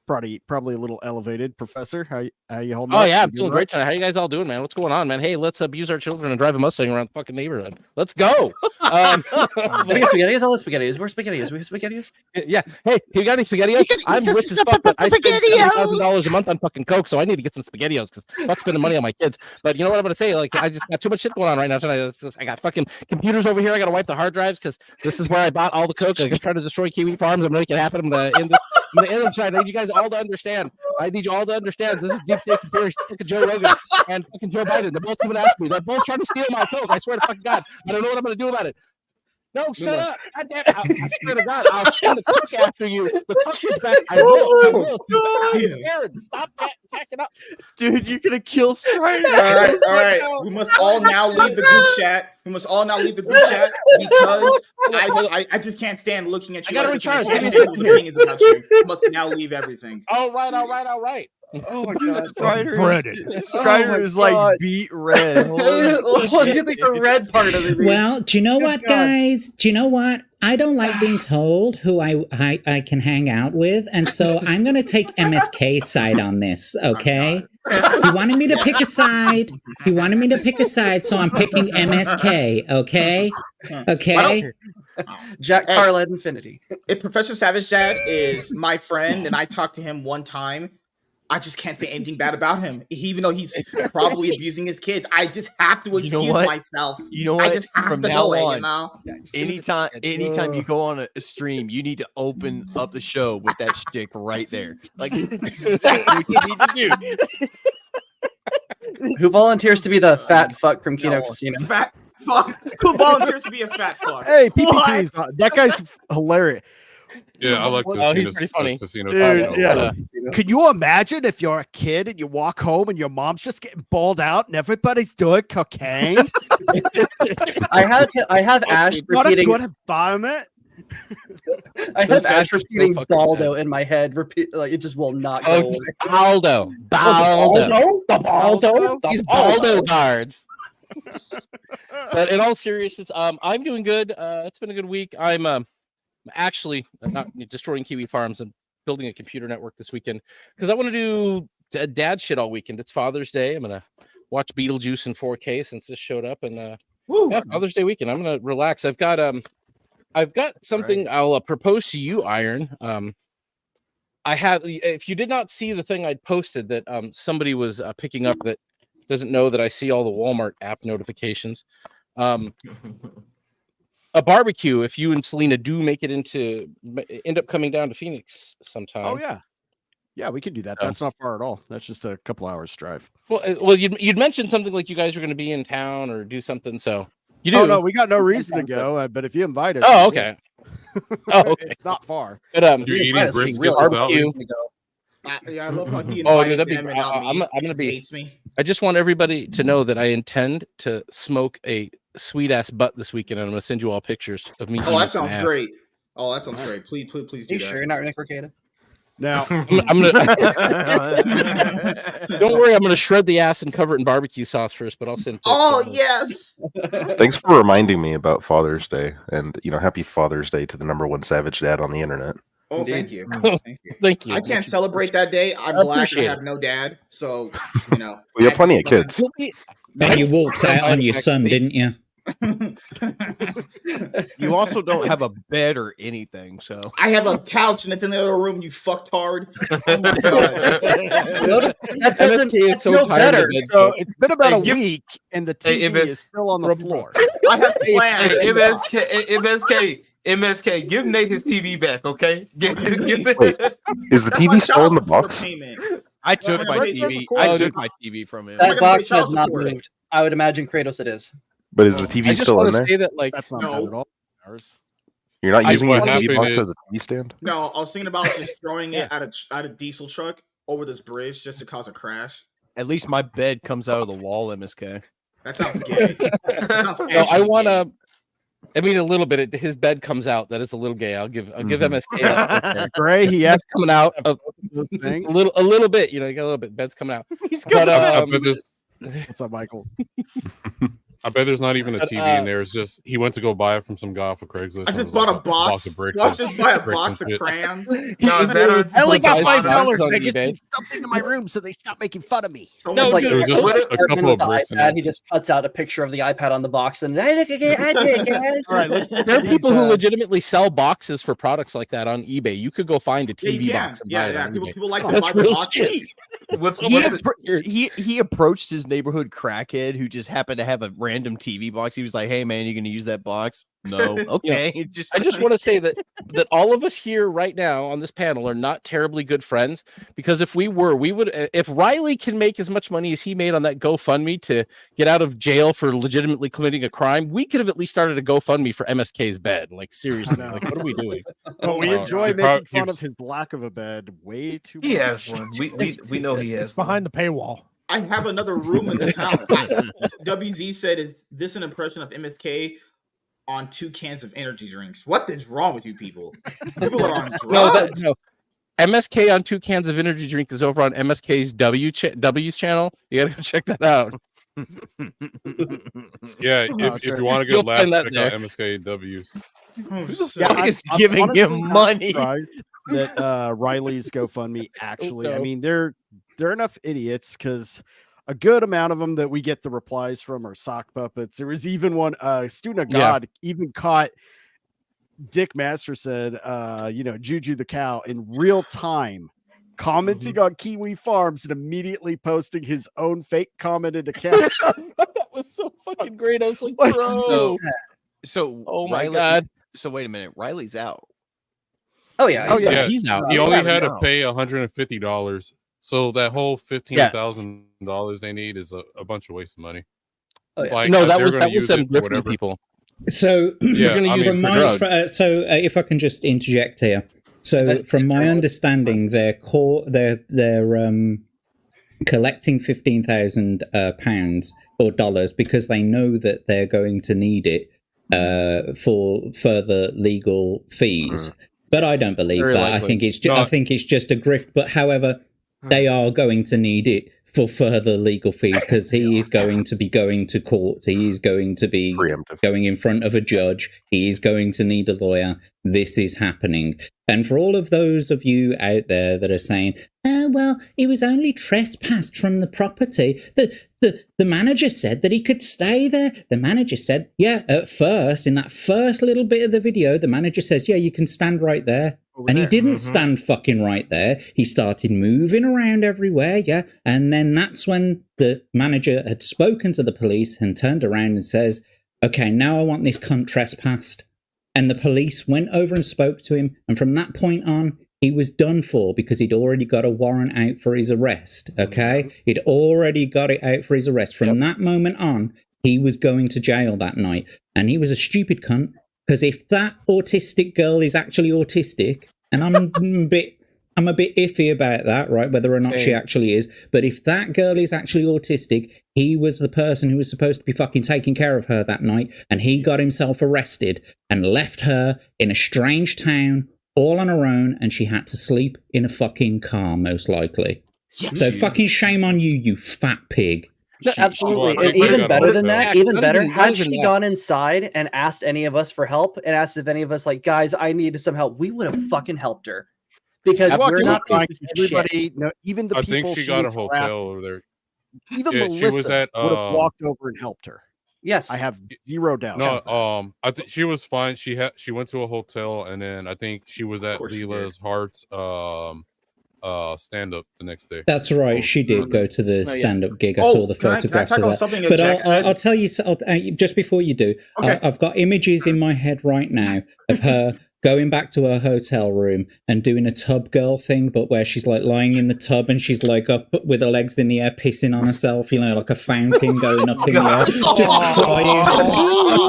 H: probably a little elevated. Professor, how you holding?
C: Oh
H: up?
C: yeah, I'm
H: You
C: feeling
H: right?
C: great tonight. How you guys all doing, man? What's going on, man? Hey, let's abuse our children and drive a Mustang around the fucking neighborhood. Let's go.
F: Spaghettios, all the spaghettios. Where's spaghettios? Where's spaghettios?
C: Yeah. Hey, you got any spaghettios? I'm rich as fuck, but I spend $70,000 a month on fucking coke, so I need to get some spaghettios because fuck spending money on my kids. But you know what I'm gonna say? Like, I just got too much shit going on right now tonight. I got fucking computers over here. I gotta wipe the hard drives because this is where I bought all the coke. I'm trying to destroy Kiwi Farms. I'm gonna make it happen. I'm gonna end this. I'm gonna end this. I need you guys all to understand. I need you all to understand. This is deep state conspiracy. Fucking Joe Rogan and fucking Joe Biden. They're both coming after me. They're both trying to steal my coke. I swear to fucking God. I don't know what I'm gonna do about it. No, shut up. God damn it. I swear to God, I'll send the cook after you. The cook is back. I will. Stop tacking up.
H: Dude, you're going to kill Strider.
E: All right. We must all now leave the group chat. Because I just can't stand looking at you.
C: I gotta
E: like
C: recharge.
E: this and opinions about you. You must now leave everything.
C: All right.
H: Oh my God,
M: Strider is like beat red.
F: What do you think the red part of it means?
G: Well, do you know what, guys? Do you know what? I don't like being told who I can hang out with, and so I'm going to take MSK's side on this, okay? He wanted me to pick a side. So I'm picking MSK, okay? Okay?
F: JackTarLad Infinity.
E: If Professor Savage Dad is my friend and I talked to him one time, I just can't say anything bad about him, even though he's probably abusing his kids. I just have to excuse myself.
M: You know what?
E: I just have
M: From
E: to
M: now
E: do it,
M: on,
E: you know?
M: anytime you go on a stream, you need to open up the show with that shtick right there. Like, that's exactly what you need to do.
F: Who volunteers to be the fat fuck from Kino Casino?
E: Fat fuck. Who volunteers to be a fat fuck?
H: Hey, PPP, that guy's hilarious.
J: Yeah, I like
C: Oh, he's pretty funny.
J: Casino.
H: Dude, yeah. Can you imagine if you're a kid and you walk home and your mom's just getting balled out and everybody's doing cocaine?
F: I have Ash
H: Not a
F: repeating.
H: good environment.
F: I have Ash repeating Baldo in my head. Like it just will not go away.
C: Baldo. These Baldo guards. But in all seriousness, I'm doing good. It's been a good week. I'm actually not destroying Kiwi Farms and building a computer network this weekend because I want to do dad shit all weekend. It's Father's Day. I'm gonna watch Beetlejuice in 4K since this showed up, and Father's Day weekend. I'm gonna relax. I've got something I'll propose to you, Iron. I have. If you did not see the thing I'd posted that somebody was picking up that doesn't know that I see all the Walmart app notifications. A barbecue, if you and Selena do make it end up coming down to Phoenix sometime.
H: Oh yeah, we can do that. That's not far at all. That's just a couple hours drive.
C: Well, you'd mentioned something like you guys are going to be in town or do something. So you do.
H: Oh no, we got no reason to go. But if you invite us,
C: oh okay.
H: It's not far.
C: But
J: you're eating briskets without me?
E: Yeah, I love how he
C: invited
E: them and not me.
C: I'm gonna be.
E: Hates me.
C: I just want everybody to know that I intend to smoke a sweet ass butt this weekend, and I'm gonna send you all pictures of me.
E: Oh, that sounds great. Oh, that sounds great. Please do that.
F: Sure you're not Nick Ricada?
H: Now,
C: I'm gonna. Don't worry, I'm gonna shred the ass and cover it in barbecue sauce first, but I'll send.
E: Oh yes.
D: Thanks for reminding me about Father's Day, and happy Father's Day to the #1 savage dad on the internet.
E: Oh, thank you.
C: Thank you.
E: I can't celebrate that day. I'm black and I have no dad, so
D: Well, you have plenty of kids.
G: And you walked out on your son, didn't you?
M: You also don't have a bed or anything, so
E: I have a couch and it's in the other room. You fucktard.
F: That doesn't. It's
C: so
F: no better.
H: So it's been about a week, and the TV is still on the floor.
E: I have plans.
L: MSK, give Nate his TV back, okay? Give
D: Wait, is the TV still in the box?
M: I took my TV. I took my TV from him.
F: That box has not moved. I would imagine Kratos it is.
D: But is the TV still in there?
C: Say that, like,
H: That's not bad at all.
D: You're not using your
J: what
D: TV box
J: happened
D: as a TV stand?
E: No, I was thinking about just throwing it at a diesel truck over this bridge just to cause a crash.
M: At least my bed comes out of the wall, MSK.
E: That sounds gay. That sounds
C: no, I want to. I mean, a little bit. His bed comes out. That is a little gay. I'll give MSK that.
H: Gray, he has
C: coming out of
H: those things.
C: a little bit. You got a little bit. Bed's coming out.
H: He's
C: but
H: What's up, Michael?
J: I bet there's not even a TV in there. It's just he went to go buy it from some guy off of Craigslist.
E: I just bought a box.
J: Of bricks.
E: Watch just buy a box of crayons.
H: No, I only got $5. I just need something in my room so they stop making fun of me.
F: No, like,
J: it was just a couple of bricks.
F: iPad, he just cuts out a picture of the iPad on the box and I look again.
H: All right,
C: there are people who legitimately sell boxes for products like that on eBay. You could go find a TV box and buy it on eBay.
E: People like to buy the boxes.
M: He approached his neighborhood crackhead who just happened to have a random TV box. He was like, "Hey man, you gonna use that box?" No, okay.
C: I just want to say that all of us here right now on this panel are not terribly good friends, because if we were, we would. If Riley can make as much money as he made on that GoFundMe to get out of jail for legitimately committing a crime, we could have at least started a GoFundMe for MSK's bed. Like seriously, like what are we doing?
H: Oh, we enjoy making fun of his lack of a bed way too much.
L: He has one. We know he has.
K: It's behind the paywall.
E: I have another room in this house. WZ said, "Is this an impression of MSK on 2 cans of energy drinks?" What is wrong with you people? People are on drugs.
C: No. MSK on 2 cans of energy drink is over on MSK's W's channel. You gotta go check that out.
J: Yeah, if you want to go laugh, check out MSK W's.
M: He's giving him money.
H: That Riley's GoFundMe actually, I mean, they're enough idiots because a good amount of them that we get the replies from are sock puppets. There was even one student of God even caught Dick Masterson, Juju the cow in real time, commenting on Kiwi Farms and immediately posting his own fake commented account.
C: That was so fucking great. I was like, bro.
M: So
C: oh my
M: Riley,
C: God.
M: So wait a minute, Riley's out.
F: Oh yeah,
C: he's out.
J: He only had to pay $150. So that whole $15,000 they need is a bunch of waste of money.
F: Oh, yeah.
C: Like, no, that was them grifting people.
G: So,
C: so
G: if I can just interject here. So, from my understanding, they're collecting £15,000 or dollars because they know that they're going to need it for further legal fees. But I don't believe
C: Very
G: that.
C: likely.
G: I think it's just a grift. But however, they are going to need it for further legal fees because he is going to be going to court. He is going to be going in front of a judge. He is going to need a lawyer. This is happening. And for all of those of you out there that are saying, "Oh well, it was only trespassed from the property. The manager said that he could stay there." The manager said, yeah, at first, in that first little bit of the video, the manager says, yeah, you can stand right there. And he didn't stand fucking right there. He started moving around everywhere, yeah. And then that's when the manager had spoken to the police and turned around and says, okay, now I want this cunt trespassed. And the police went over and spoke to him. And from that point on, he was done for because he'd already got a warrant out for his arrest, okay? He'd already got it out for his arrest. From that moment on, he was going to jail that night. And he was a stupid cunt. Because if that autistic girl is actually autistic, and I'm a bit iffy about that, right? Whether or not she actually is, but if that girl is actually autistic, he was the person who was supposed to be fucking taking care of her that night, and he got himself arrested and left her in a strange town all on her own, and she had to sleep in a fucking car, most likely. So fucking shame on you, you fat pig.
F: No, absolutely. And even better than that, had she gone inside and asked any of us for help and asked if any of us, like, guys, I needed some help, we would have fucking helped her. Because we're not
H: everybody, no, even the people.
J: I think she got a hotel over there.
H: Even Melissa would have walked over and helped her.
F: Yes,
H: I have zero doubt.
J: No, I think she was fine. She went to a hotel, and then I think she was at Leela's Heart's stand up the next day.
G: That's right. She did go to the stand up gig. I saw the photographs of that. But I'll tell you, just before you do, I've got images in my head right now of her going back to her hotel room and doing a tub girl thing, but where she's like lying in the tub and she's like up with her legs in the air, pissing on herself, like a fountain going up in the air, just crying.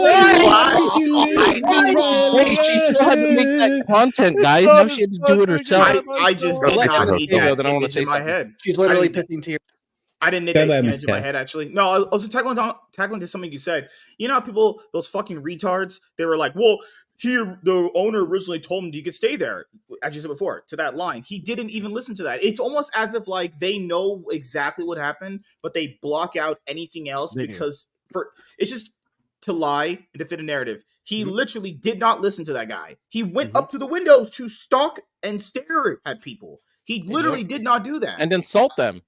G: Why did you leave me, Riley?
C: She still had to make that content, guys. Now she had to do it herself.
E: I just did not need that image in my head.
F: She's literally pissing tears.
E: I didn't need that image in my head, actually. No, I was tackling to something you said. You know how people, those fucking retards, they were like, well, the owner originally told him you could stay there, as you said before, to that line. He didn't even listen to that. It's almost as if, like, they know exactly what happened, but they block out anything else because it's just to lie and to fit a narrative. He literally did not listen to that guy. He went up to the windows to stalk and stare at people. He literally did not do that.
C: And insult them.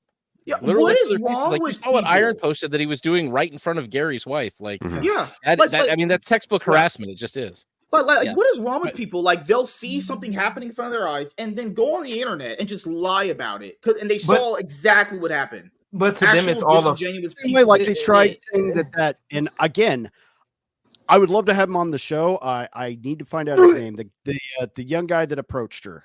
E: Yeah,
C: literally
E: what
C: to their
E: is
C: faces.
E: wrong
C: Like,
E: with
C: you saw what Iron
E: people?
C: posted that he was doing right in front of Gary's wife. Like,
E: Yeah,
C: I mean, that's textbook harassment. It just is.
E: But what is wrong with people? Like, they'll see something happening in front of their eyes and then go on the internet and just lie about it. And they saw exactly what happened.
L: But to them, it's all of
H: like they tried saying that. And again, I would love to have him on the show. I need to find out his name. The young guy that approached her.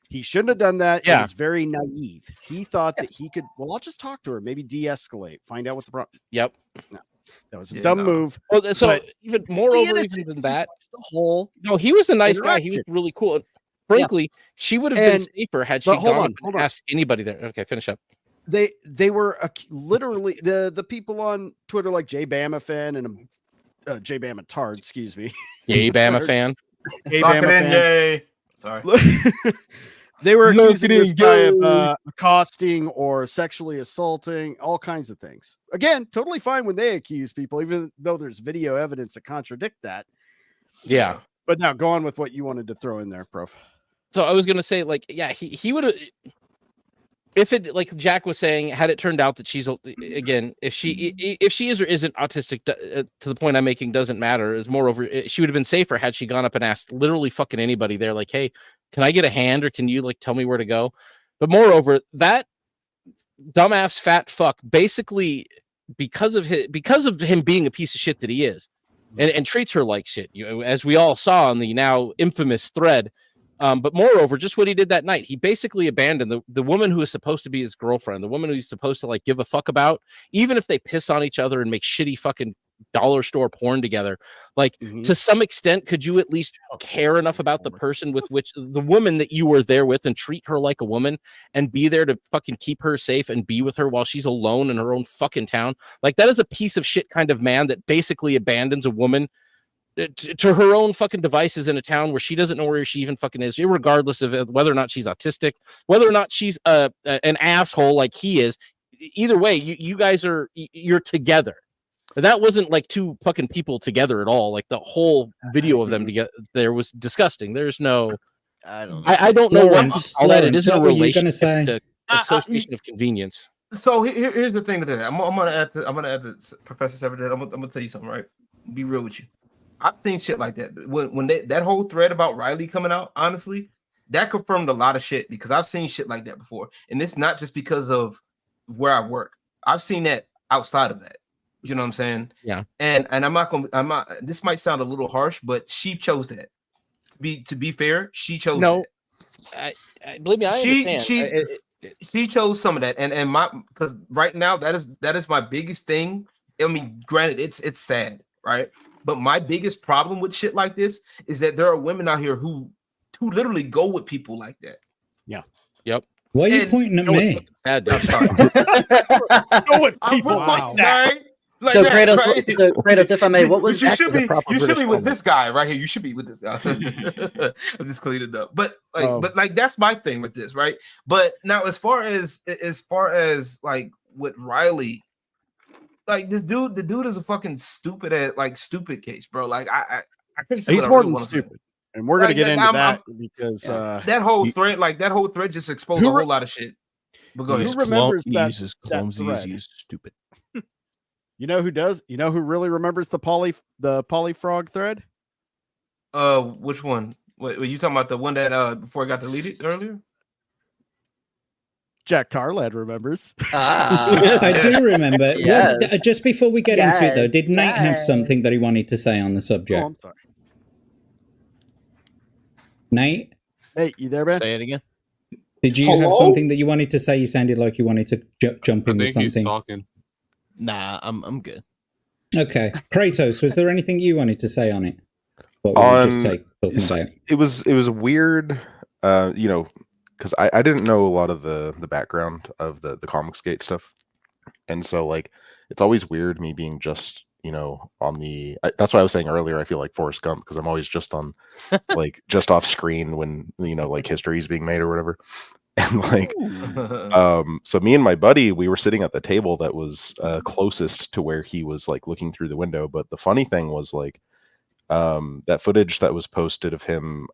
H: He shouldn't have done that.
C: Yeah.
H: He was very naive. He thought that he could. Well, I'll just talk to her. Maybe de-escalate. Find out what the problem.
C: Yep.
H: No, that was a dumb move.
C: Well, so
H: but
C: even moreover even than that,
H: the whole.
C: No, he was a nice guy. He was really cool. And frankly, she would have been safer had she gone and asked anybody there. Okay, finish up.
H: They were literally the people on Twitter like J Bama fan and J Bama Tard, excuse me.
C: Yay Bama fan.
H: Yay Bama fan.
L: Yay. Sorry.
H: They were accusing this guy of accosting or sexually assaulting, all kinds of things. Again, totally fine when they accuse people, even though there's video evidence that contradict that.
C: Yeah.
H: But now go on with what you wanted to throw in there, Prof.
C: So I was gonna say, like, yeah, he would have, if it, like Jack was saying, had it turned out that she's, again, if she is or isn't autistic, to the point I'm making doesn't matter. Is moreover, she would have been safer had she gone up and asked literally fucking anybody there, like, hey, can I get a hand, or can you like tell me where to go? But moreover, that dumbass fat fuck, basically because of him being a piece of shit that he is, and treats her like shit, as we all saw in the now infamous thread. But moreover, just what he did that night, he basically abandoned the woman who is supposed to be his girlfriend, the woman who he's supposed to like give a fuck about, even if they piss on each other and make shitty fucking dollar store porn together. Like, to some extent, could you at least care enough about the person with which the woman that you were there with and treat her like a woman and be there to fucking keep her safe and be with her while she's alone in her own fucking town? Like, that is a piece of shit kind of man that basically abandons a woman to her own fucking devices in a town where she doesn't know where she even fucking is, regardless of whether or not she's autistic, whether or not she's an asshole like he is. Either way, you guys you're together. That wasn't like two fucking people together at all. Like, the whole video of them together there was disgusting. There's no, I don't know what all that. It isn't a relationship to association of convenience.
L: So here's the thing to that. I'm gonna add to Professor Severin. I'm gonna tell you something, right? Be real with you. I've seen shit like that. When that whole thread about Riley coming out, honestly, that confirmed a lot of shit, because I've seen shit like that before. And it's not just because of where I work. I've seen that outside of that. You know what I'm saying?
C: Yeah.
L: And I'm not, this might sound a little harsh, but she chose that. To be fair, she chose that.
C: I believe me, I understand.
L: She chose some of that. And because right now that is my biggest thing. I mean, granted, it's sad, right? But my biggest problem with shit like this is that there are women out here who literally go with people like that.
H: Yeah.
C: Yep.
G: Why are you pointing at me?
L: I'm sorry. Go with people like that. Like
F: so,
L: that,
F: Kratos,
L: right?
F: Kratos, if I may, what was
L: you should be
F: British
L: with this guy right here. You should be with this guy. I'm just cleaning it up. But that's my thing with this, right? But now as far as like with Riley, like the dude is a fucking stupid case, bro. Like I couldn't say
H: he's more than stupid. And we're gonna get into that because
L: that whole thread just exposed a whole lot of shit. But go ahead.
H: Who remembers that?
M: He's as clumsy as he is stupid.
H: You know who does? You know who really remembers the polyfrog thread?
L: Which one? Were you talking about the one that before it got deleted earlier?
H: JackTarLad remembers.
G: I do remember. Yes. Just before we get into it, though, did Nate have something that he wanted to say on the subject?
H: Oh, I'm sorry.
G: Nate,
H: you there, man?
M: Say it again.
G: Did you have something that you wanted to say? You sounded like you wanted to jump in with something.
J: He's talking.
M: Nah, I'm good.
G: Okay, Kratos, was there anything you wanted to say on it? What were you just talking about?
D: It was weird, because I didn't know a lot of the background of the comicgate stuff, and so like it's always weird me being just on the. That's why I was saying earlier. I feel like Forrest Gump because I'm always just on like just off screen when like history is being made or whatever. And like, so me and my buddy, we were sitting at the table that was closest to where he was like looking through the window. But the funny thing was like, that footage that was posted of him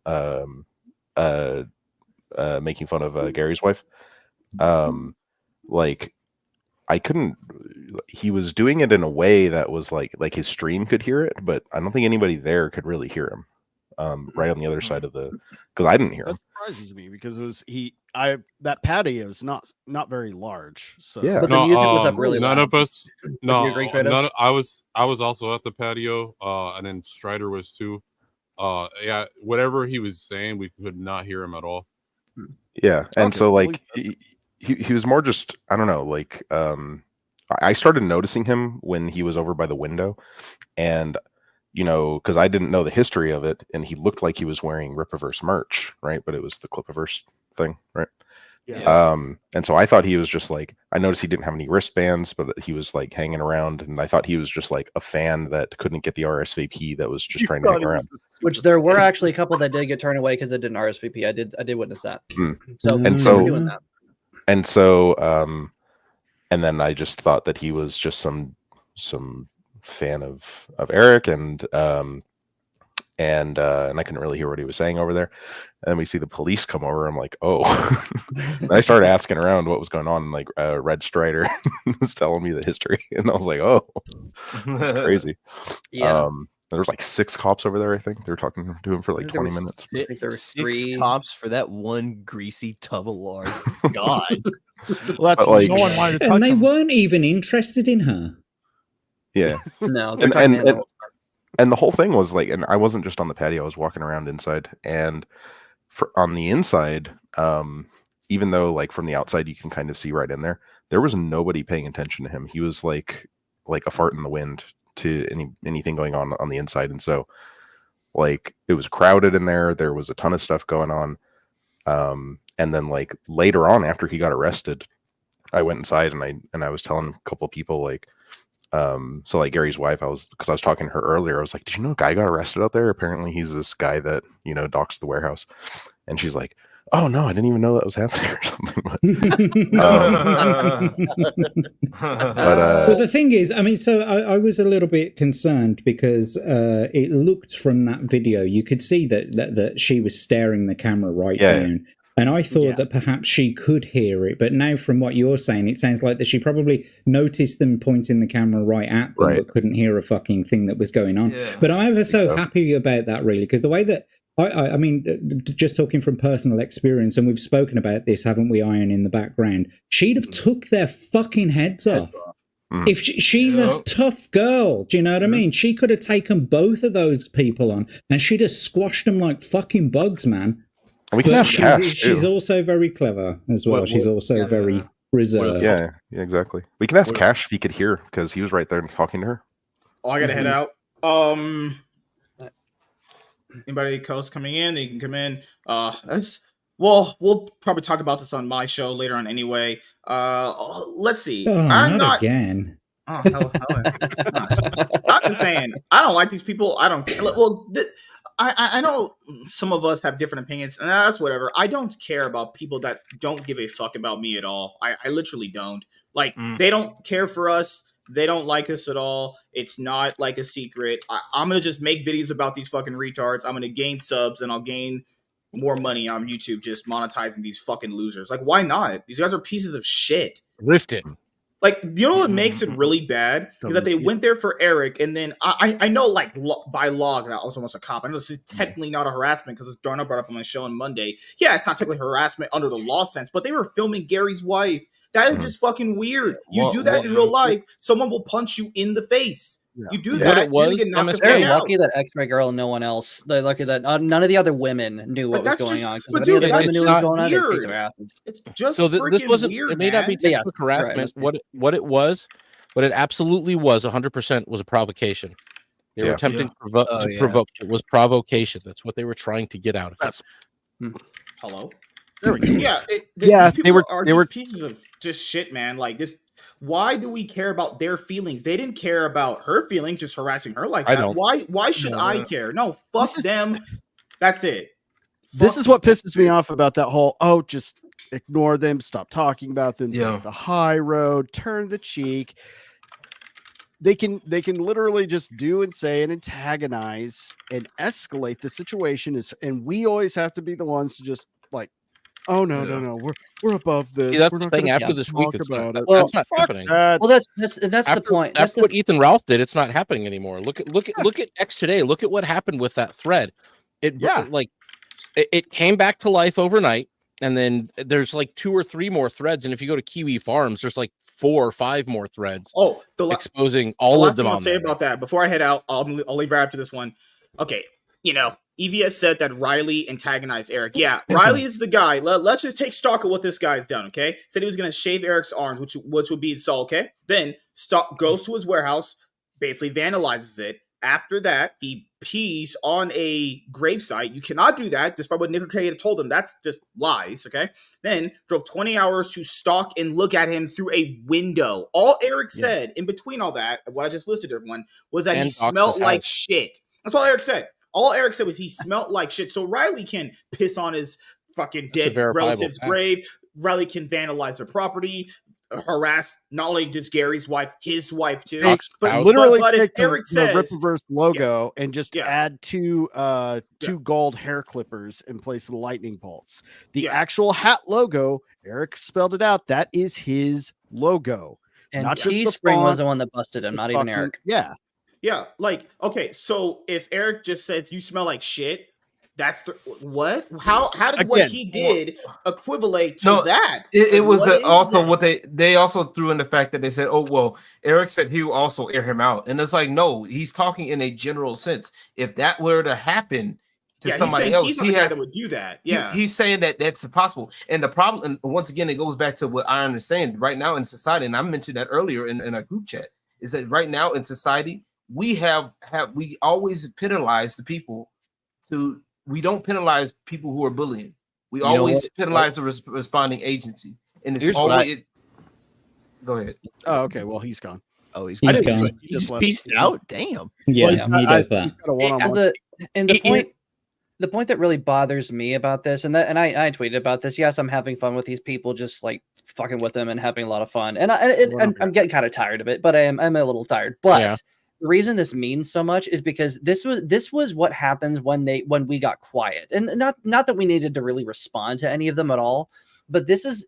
D: making fun of Gary's wife, like I couldn't. He was doing it in a way that was like his stream could hear it, but I don't think anybody there could really hear him. Right on the other side of the, because I didn't hear him.
H: That surprises me because it was that patio is not very large. So
D: yeah,
F: but the music was up really
J: none
F: loud.
J: of us. No,
F: agree, Kratos?
J: none. I was also at the patio, and then Strider was too. Yeah, whatever he was saying, we could not hear him at all.
D: Yeah, and
H: Okay,
D: so
H: well,
D: like he was more just, I don't know, like I started noticing him when he was over by the window, and because I didn't know the history of it, and he looked like he was wearing Rippaverse merch, right? But it was the Clippiverse thing, right?
H: Yeah.
D: And so I thought he was just like, I noticed he didn't have any wristbands, but he was like hanging around, and I thought he was just like a fan that couldn't get the RSVP that was just trying to hang around.
F: Which there were actually a couple that did get turned away because they didn't RSVP. I did witness that. So
D: And
F: they were doing that.
D: And so and then I just thought that he was just some fan of Eric, and I couldn't really hear what he was saying over there. And then we see the police come over. I'm like, oh. And I started asking around what was going on. And like RedStrider was telling me the history, and I was like, oh, that's crazy.
F: Yeah.
D: There was like 6 cops over there. I think they were talking to him for like 20 minutes.
F: I think there were
M: 6 cops for that one greasy tub of lard. God.
H: Well, that's
D: like,
K: no one wanted to
G: And
K: touch
G: they
K: him.
G: weren't even interested in her.
D: Yeah.
F: No,
D: and the whole thing was like, and I wasn't just on the patio, I was walking around inside, and on the inside, even though like from the outside you can kind of see right in there was nobody paying attention to him. He was like a fart in the wind to anything going on the inside. And so like it was crowded in there was a ton of stuff going on. And then like later on, after he got arrested, I went inside and I was telling a couple of people like, so like Gary's wife, because I was talking to her earlier, I was like, did you know a guy got arrested out there? Apparently he's this guy that, doxed the warehouse. And she's like, oh no, I didn't even know that was happening or something.
G: But the thing is, I mean, so I was a little bit concerned because it looked from that video, you could see that she was staring the camera right down. And I thought that perhaps she could hear it, but now from what you're saying, it sounds like that she probably noticed them pointing the camera right at them, but couldn't hear a fucking thing that was going on. Yeah. But I was so happy about that, really, because the way that I mean, just talking from personal experience, and we've spoken about this, haven't we, Iron, in the background, she'd have took their fucking heads off. If she's a tough girl, do you know what I mean? She could have taken both of those people on, and she'd have squashed them like fucking bugs, man.
D: And we can ask Cash,
G: she's also very clever as well. She's also very reserved.
D: Yeah, exactly. We can ask Cash if he could hear, because he was right there talking to her.
E: Oh, I gotta head out. Anybody else coming in? They can come in. We'll probably talk about this on my show later on anyway. Let's see.
G: Oh,
E: I'm
G: not again.
E: Oh, hell. I've been saying I don't like these people. I don't. Well, I know some of us have different opinions, and that's whatever. I don't care about people that don't give a fuck about me at all. I literally don't. Like, they don't care for us. They don't like us at all. It's not like a secret. I'm going to just make videos about these fucking retards. I'm going to gain subs, and I'll gain more money on YouTube just monetizing these fucking losers. Like, why not? These guys are pieces of shit.
C: Lift it.
E: Like, you know what makes it really bad is that they went there for Eric, and then I know, like, by law, that I was almost a cop. I know this is technically not a harassment because it's Darna brought up on my show on Monday. Yeah, it's not technically harassment under the law sense, but they were filming Gary's wife. That is just fucking weird. You do that in real life, someone will punch you in the face. Yeah. You do that.
F: They're lucky that X-Ray Girl and no one else. They're lucky that none of the other women knew what was going on.
E: But dude, that's just weird. It's just
C: so this wasn't.
E: Weird,
C: it may not be technical harassment. What it was, what it absolutely was, 100% was a provocation. They were attempting to provoke. It was provocation. That's what they were trying to get out of it.
E: Hello.
C: There we go.
E: Yeah, they were pieces of just shit, man. Like this. Why do we care about their feelings? They didn't care about her feelings, just harassing her like that. Why should I care? No, fuck them. That's it.
H: This is what pisses me off about that whole ignore them, stop talking about them, take the high road, turn the cheek. They can literally just do and say and antagonize and escalate the situation, and we always have to be the ones to just like, oh no, we're above this.
C: See, that's
H: we're
C: the
H: not
C: thing.
H: going
C: After
H: to
C: this week,
H: talk
C: it's
H: about
C: not,
H: it.
C: that's not happening.
H: That.
F: Well, that's the point.
C: After what Ethan Ralph did, it's not happening anymore. Look at X today. Look at what happened with that thread. It came back to life overnight, and then there's like 2 or 3 more threads. And if you go to Kiwi Farms, there's like 4 or 5 more threads.
E: Oh,
C: exposing all of them.
E: I'll say about that before I head out. I'll leave right after this one. Okay, EVS said that Riley antagonized Eric. Yeah, Riley is the guy. Let's just take stock of what this guy's done, okay? Said he was going to shave Eric's arms, which would be Saul, okay? Then goes to his warehouse, basically vandalizes it. After that, he pees on a gravesite. You cannot do that, despite what Nick Cage told him. That's just lies, okay? Then drove 20 hours to stalk and look at him through a window. All Eric said in between all that, what I just listed to everyone, was that he smelled like shit. That's all Eric said. All Eric said was he smelled like shit. So Riley can piss on his fucking dead relative's grave. Riley can vandalize their property, harass not only just Gary's wife, his wife too.
H: But literally take
E: Eric
H: the Rippaverse logo and just add 2 gold hair clippers in place of the lightning bolts. The actual hat logo, Eric spelled it out. That is his logo.
F: And
H: not just the
F: Teespring was
H: font,
F: the one that busted him, not even Eric.
H: Yeah.
E: Yeah, like, okay, so if Eric just says you smell like shit, that's what? How did what he did equivalate to that?
L: It was also what they also threw in the fact that they said, oh, well, Eric said he will also air him out. And it's like, no, he's talking in a general sense. If that were to happen to somebody else,
E: he's not the guy that would do that. Yeah.
L: He's saying that that's possible. And the problem, and once again, it goes back to what Iron is saying right now in society, and I mentioned that earlier in a group chat, is that right now in society, we always penalize the people we don't penalize people who are bullying. We always penalize the responding agency. And it's always go ahead.
H: Oh, okay. Well, he's gone.
M: Oh, he's
G: gone.
M: He just peaced out. Damn.
G: Yeah, he does that.
F: The point that really bothers me about this, and I tweeted about this. Yes, I'm having fun with these people, just like fucking with them and having a lot of fun. And I'm getting kind of tired of it, but I'm a little tired. But the reason this means so much is because this was what happens when we got quiet, and not that we needed to really respond to any of them at all, but this is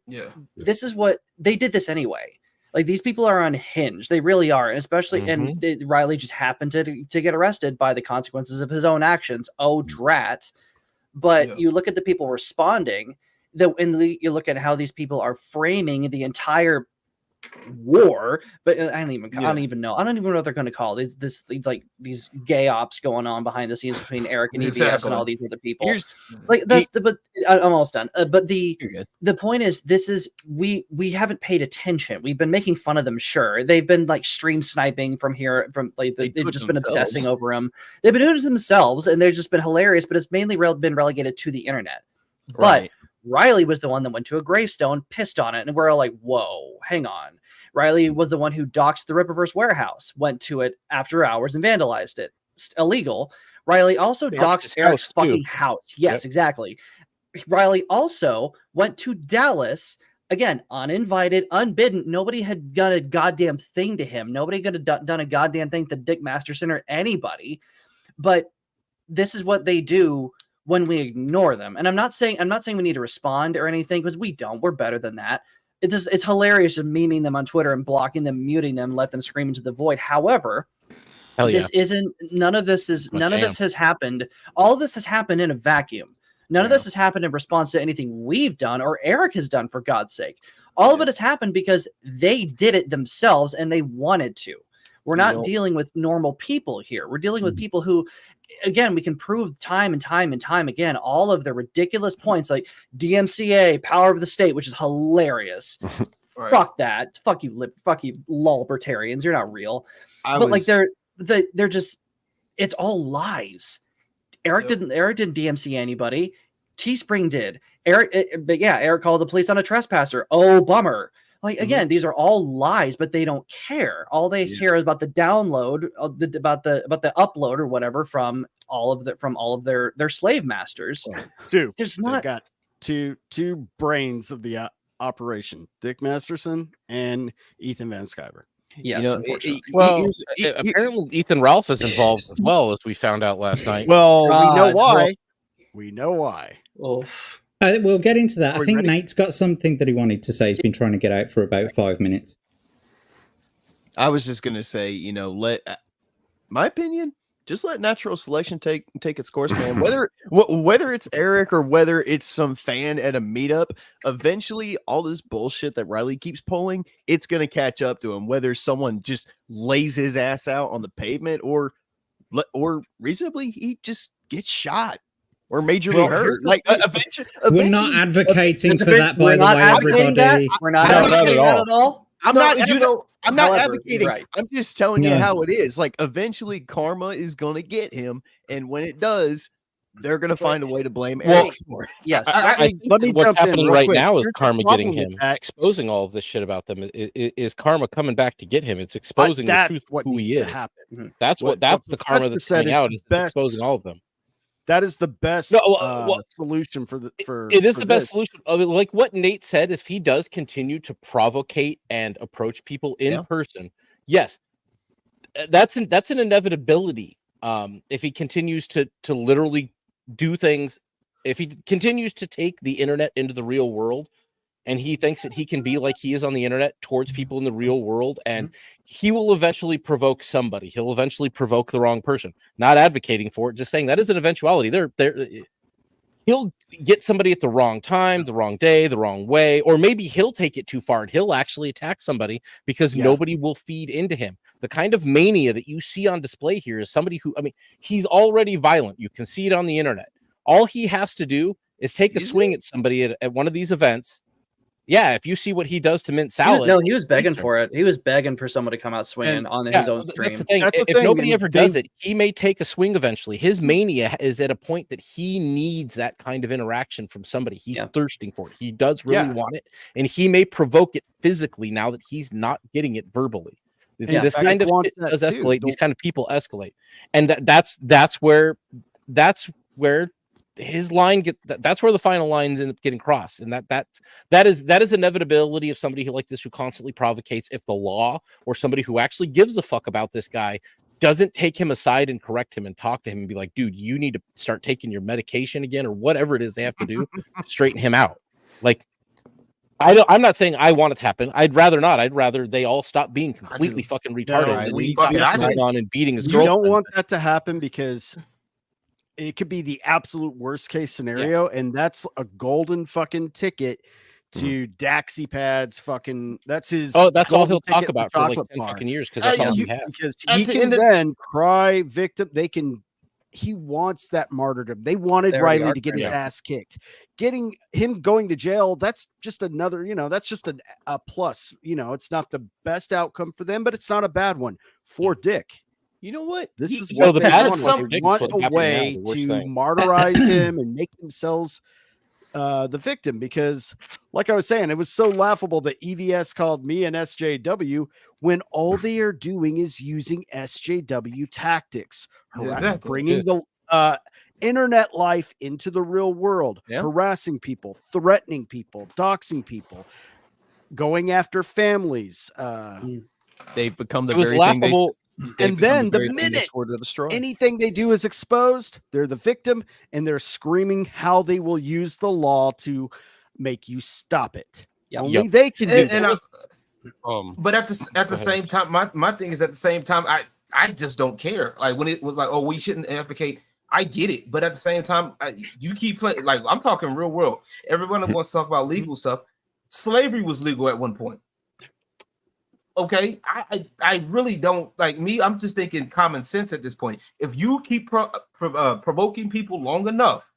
F: what they did this anyway. Like, these people are unhinged, they really are, and especially and Riley just happened to get arrested by the consequences of his own actions. Oh drat! But you look at the people responding, you look at how these people are framing the entire war, but I don't even know what they're going to call these gay ops going on behind the scenes between Eric and EVS and all these other people. But I'm almost done. But the point is, this is we haven't paid attention. We've been making fun of them. Sure, they've been like stream sniping from here, they've just been obsessing over them. They've been doing it themselves, and they've just been hilarious. But it's mainly been relegated to the internet. But Riley was the one that went to a gravestone, pissed on it, and we're all like, whoa, hang on. Riley was the one who doxed the Rippaverse warehouse, went to it after hours and vandalized it. It's illegal. Riley also doxed Eric's fucking house. Yes, exactly. Riley also went to Dallas, again, uninvited, unbidden. Nobody had done a goddamn thing to him. Nobody could have done a goddamn thing to Dick Masterson or anybody. But this is what they do when we ignore them. And I'm not saying we need to respond or anything, because we don't. We're better than that. It's hilarious just memeing them on Twitter and blocking them, muting them, let them scream into the void. However, this has happened. All of this has happened in a vacuum. None of this has happened in response to anything we've done or Eric has done, for God's sake. All of it has happened because they did it themselves and they wanted to. We're not dealing with normal people here. We're dealing with people who, again, we can prove time and time and time again all of the ridiculous points, like DMCA, power of the state, which is hilarious. Fuck that. Fuck you, libertarians. You're not real. They're just, it's all lies. Eric didn't DMCA anybody. Teespring did. Eric called the police on a trespasser. Oh, bummer. Like, again, these are all lies, but they don't care. All they care is about the download, about the upload or whatever from all of their slave masters.
H: There's not. two brains of the operation, Dick Masterson and Ethan Van Sciver.
F: Yes,
M: You know,
F: unfortunately.
C: Well, apparently Ethan Ralph is involved as well, as we found out last night.
H: Well, we know
F: God,
H: why. We know why.
F: Oof.
G: We'll get into that.
H: Are
G: I
H: we
G: think
H: ready?
G: Nate's got something that he wanted to say. He's been trying to get out for about 5 minutes.
M: I was just gonna say, you know, my opinion, just let natural selection take its course, man. Whether it's Eric or whether it's some fan at a meetup, eventually all this bullshit that Riley keeps pulling, it's gonna catch up to him. Whether someone just lays his ass out on the pavement or reasonably he just gets shot or majorly hurt. Like eventually,
G: We're not advocating for that, by
F: We're
G: the
F: not
G: way,
F: advocating that.
G: everybody.
F: We're not
C: No, not
F: advocating
C: at
F: that
C: all.
F: at all.
M: I'm
F: No,
M: not,
F: you know,
M: I'm not
F: however,
M: advocating.
F: right.
M: I'm just telling you
G: No.
M: how it is. Like eventually karma is gonna get him, and when it does, they're gonna find a way to blame
C: Well,
M: Eric for it.
F: Yes.
C: I think
H: let me
C: what's
H: jump in
C: happening
H: real
C: right
H: quick.
C: now is
H: Here's the
C: karma getting
H: problem with
C: him,
H: that.
C: exposing all of this shit about them. Is karma coming back to get him? It's exposing the
H: That's
C: truth
H: what
C: of who he
H: needs to
C: is.
H: happen.
C: That's
H: What
C: that's the karma
H: Professor
C: that's
H: said
C: coming
H: is
C: out.
H: the
C: Is
H: best.
C: exposing all of them.
H: That is the best
C: No,
H: solution for the for.
C: It is
H: for
C: the best
H: this.
C: solution. Like what Nate said, if he does continue to provocate and approach people in person, yes, that's an inevitability. If he continues to literally do things, if he continues to take the internet into the real world, and he thinks that he can be like he is on the internet towards people in the real world, and he will eventually provoke somebody. He'll eventually provoke the wrong person. Not advocating for it, just saying that is an eventuality. He'll get somebody at the wrong time, the wrong day, the wrong way, or maybe he'll take it too far and he'll actually attack somebody because nobody will feed into him. The kind of mania that you see on display here is somebody who, I mean, he's already violent. You can see it on the internet. All he has to do is take a swing at somebody at one of these events. Yeah, if you see what he does to mint salad.
F: No, he was begging for it. He was begging for someone to come out swinging on his own stream.
C: That's the thing. If nobody ever does it, he may take a swing eventually. His mania is at a point that he needs that kind of interaction from somebody. He's thirsting for it. He does really want it, and he may provoke it physically now that he's not getting it verbally. This kind of shit does escalate. These kind of people escalate, and that's where his line that's where the final lines end up getting crossed, and that is inevitability of somebody who like this, who constantly provocates. If the law or somebody who actually gives a fuck about this guy doesn't take him aside and correct him and talk to him and be like, dude, you need to start taking your medication again, or whatever it is they have to do to straighten him out. Like, I'm not saying I want it to happen. I'd rather not. I'd rather they all stop being completely fucking retarded and stop going on and beating his girlfriend.
H: You don't want that to happen because it could be the absolute worst case scenario, and that's a golden fucking ticket to DaxiePad's fucking. That's his.
C: Oh, that's all he'll
H: ticket
C: talk about for like 10 fucking years, because that's all you have.
H: Because he can then cry victim. They can. He wants that martyrdom. They wanted Riley to get his ass kicked. Getting him going to jail, that's just another, that's just a plus. It's not the best outcome for them, but it's not a bad one for Dick.
M: You know what?
H: This is what they want. They want a way to
C: thing.
H: martyrize him and make themselves the victim, because like I was saying, it was so laughable that EVS called me an SJW when all they are doing is using SJW tactics, bringing the internet life into the real world, harassing people, threatening people, doxing people, going after families.
M: They've become the
C: it was
M: very
C: laughable.
M: thing
H: and then the minute
M: destroy.
H: Anything they do is exposed, they're the victim, and they're screaming how they will use the law to make you stop it. Only they can do that.
L: But at the same time, my thing is, at the same time, I just don't care. Like when it was like, oh, we shouldn't advocate. I get it, but at the same time, you keep playing. Like, I'm talking real world. Everyone wants to talk about legal stuff. Slavery was legal at one point. Okay, I really don't like me. I'm just thinking common sense at this point. If you keep provoking people long enough,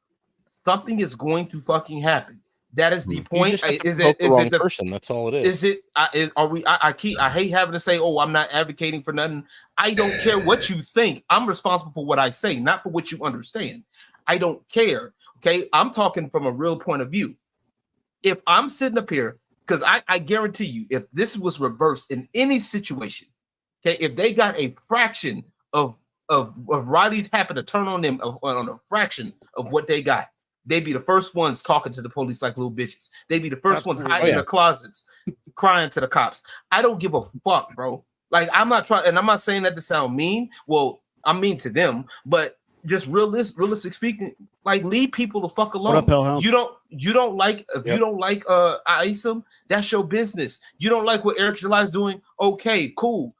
L: something is going to fucking happen. That is the point. Is it the
C: person? That's all it is.
L: Is it? Are we? I hate having to say, oh, I'm not advocating for nothing. I don't care what you think. I'm responsible for what I say, not for what you understand. I don't care. Okay, I'm talking from a real point of view. If I'm sitting up here, because I guarantee you, if this was reversed in any situation, okay, if they got a fraction of Riley happened to turn on them on a fraction of what they got, They be the first ones talking to the police like little bitches. They be the first ones hiding
C: Oh,
L: in their closets, crying to the cops. I don't give a fuck, bro. Like, I'm not trying, and I'm not saying that to sound mean. Well, I'm mean to them, but just realistic speaking, like, leave people the fuck alone.
H: What up, Hellhound?
L: You don't like, if you don't like Isom, that's your business. You don't like what Eric July's doing, okay, cool.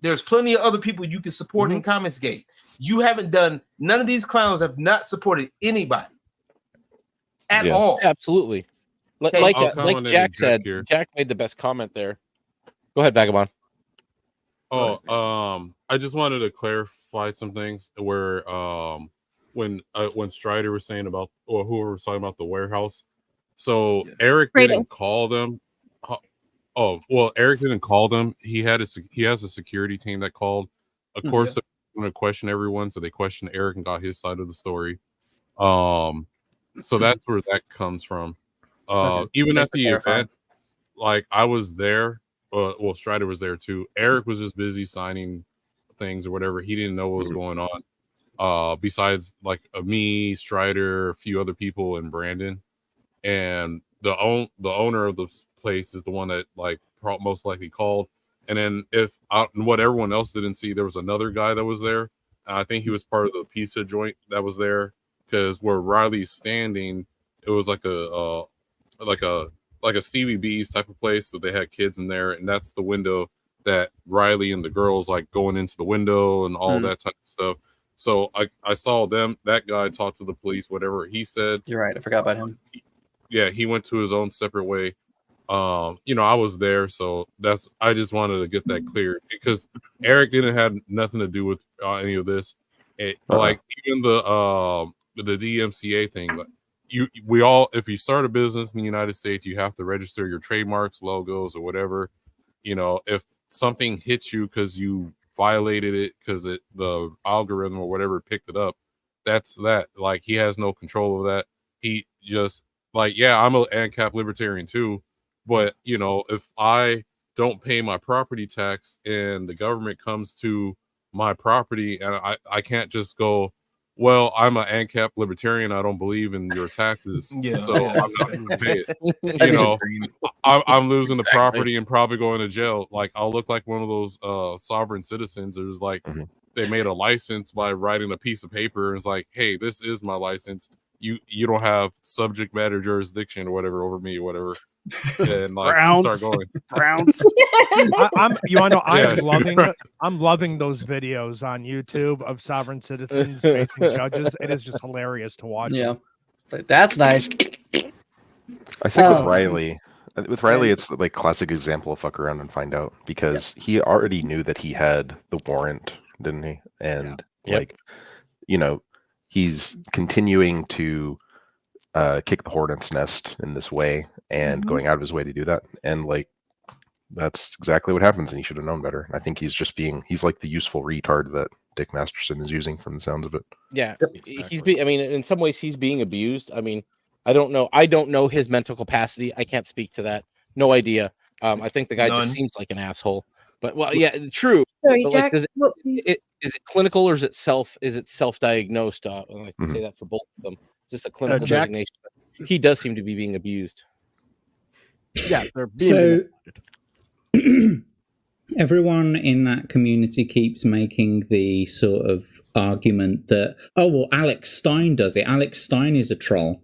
L: There's plenty of other people you can support in ComicsGate. You haven't done, none of these clowns have not supported anybody at all.
C: Absolutely. Like Jack said, Jack made the best comment there. Go ahead, Vagabond.
J: I just wanted to clarify some things where when Strider was saying about, or whoever was talking about the warehouse. So Eric didn't call them. Eric didn't call them. He has a security team that called. Of course, they're going to question everyone, so they questioned Eric and got his side of the story. So that's where that comes from. Even at the event, like, I was there. Strider was there too. Eric was just busy signing things or whatever. He didn't know what was going on. Besides, like, me, Strider, a few other people, and Brandon, and the owner of the place is the one that, like, most likely called. And then what everyone else didn't see, there was another guy that was there. And I think he was part of the pizza joint that was there, because where Riley's standing, it was like a Stevie B's type of place, so they had kids in there, and that's the window that Riley and the girls, like, going into the window and all that type of stuff. So I saw that guy talk to the police, whatever he said.
F: You're right, I forgot about him.
J: Yeah, he went to his own separate way. I was there, so I just wanted to get that clear, because Eric didn't have nothing to do with any of this. Like, even the DMCA thing, like, if you start a business in the United States, you have to register your trademarks, logos, or whatever. If something hits you because you violated it, because the algorithm or whatever picked it up, that's that. Like, he has no control of that. He just, like, I'm an ANCAP libertarian too, but if I don't pay my property tax and the government comes to my property, and I can't just go, well, I'm an ANCAP libertarian, I don't believe in your taxes, so I'm not going to pay it. I'm losing the property and probably going to jail. Like, I'll look like one of those sovereign citizens. It was like they made a license by writing a piece of paper, and it's like, hey, this is my license. You don't have subject matter jurisdiction or whatever over me or whatever. And, like, start going
K: Browns. I'm loving those videos on YouTube of sovereign citizens facing judges. It is just hilarious to watch.
F: Yeah, that's nice.
D: I think with Riley, it's like classic example of fuck around and find out, because he already knew that he had the warrant, didn't he? And he's continuing to kick the hornet's nest in this way, and going out of his way to do that, and, like, that's exactly what happens, and he should have known better. I think he's like the useful retard that Dick Masterson is using, from the sounds of it.
C: Yeah, exactly. In some ways he's being abused. I don't know his mental capacity. I can't speak to that. No idea. I think the guy just seems like an asshole. But true.
N: Sorry,
C: but,
N: Jack,
C: like, is it clinical, or is it self-diagnosed? I like to say that for both of them. Is this a clinical designation? He does seem to be being abused.
H: Yeah, they're being
G: everyone in that community keeps making the sort of argument that, Alex Stein does it. Alex Stein is a troll.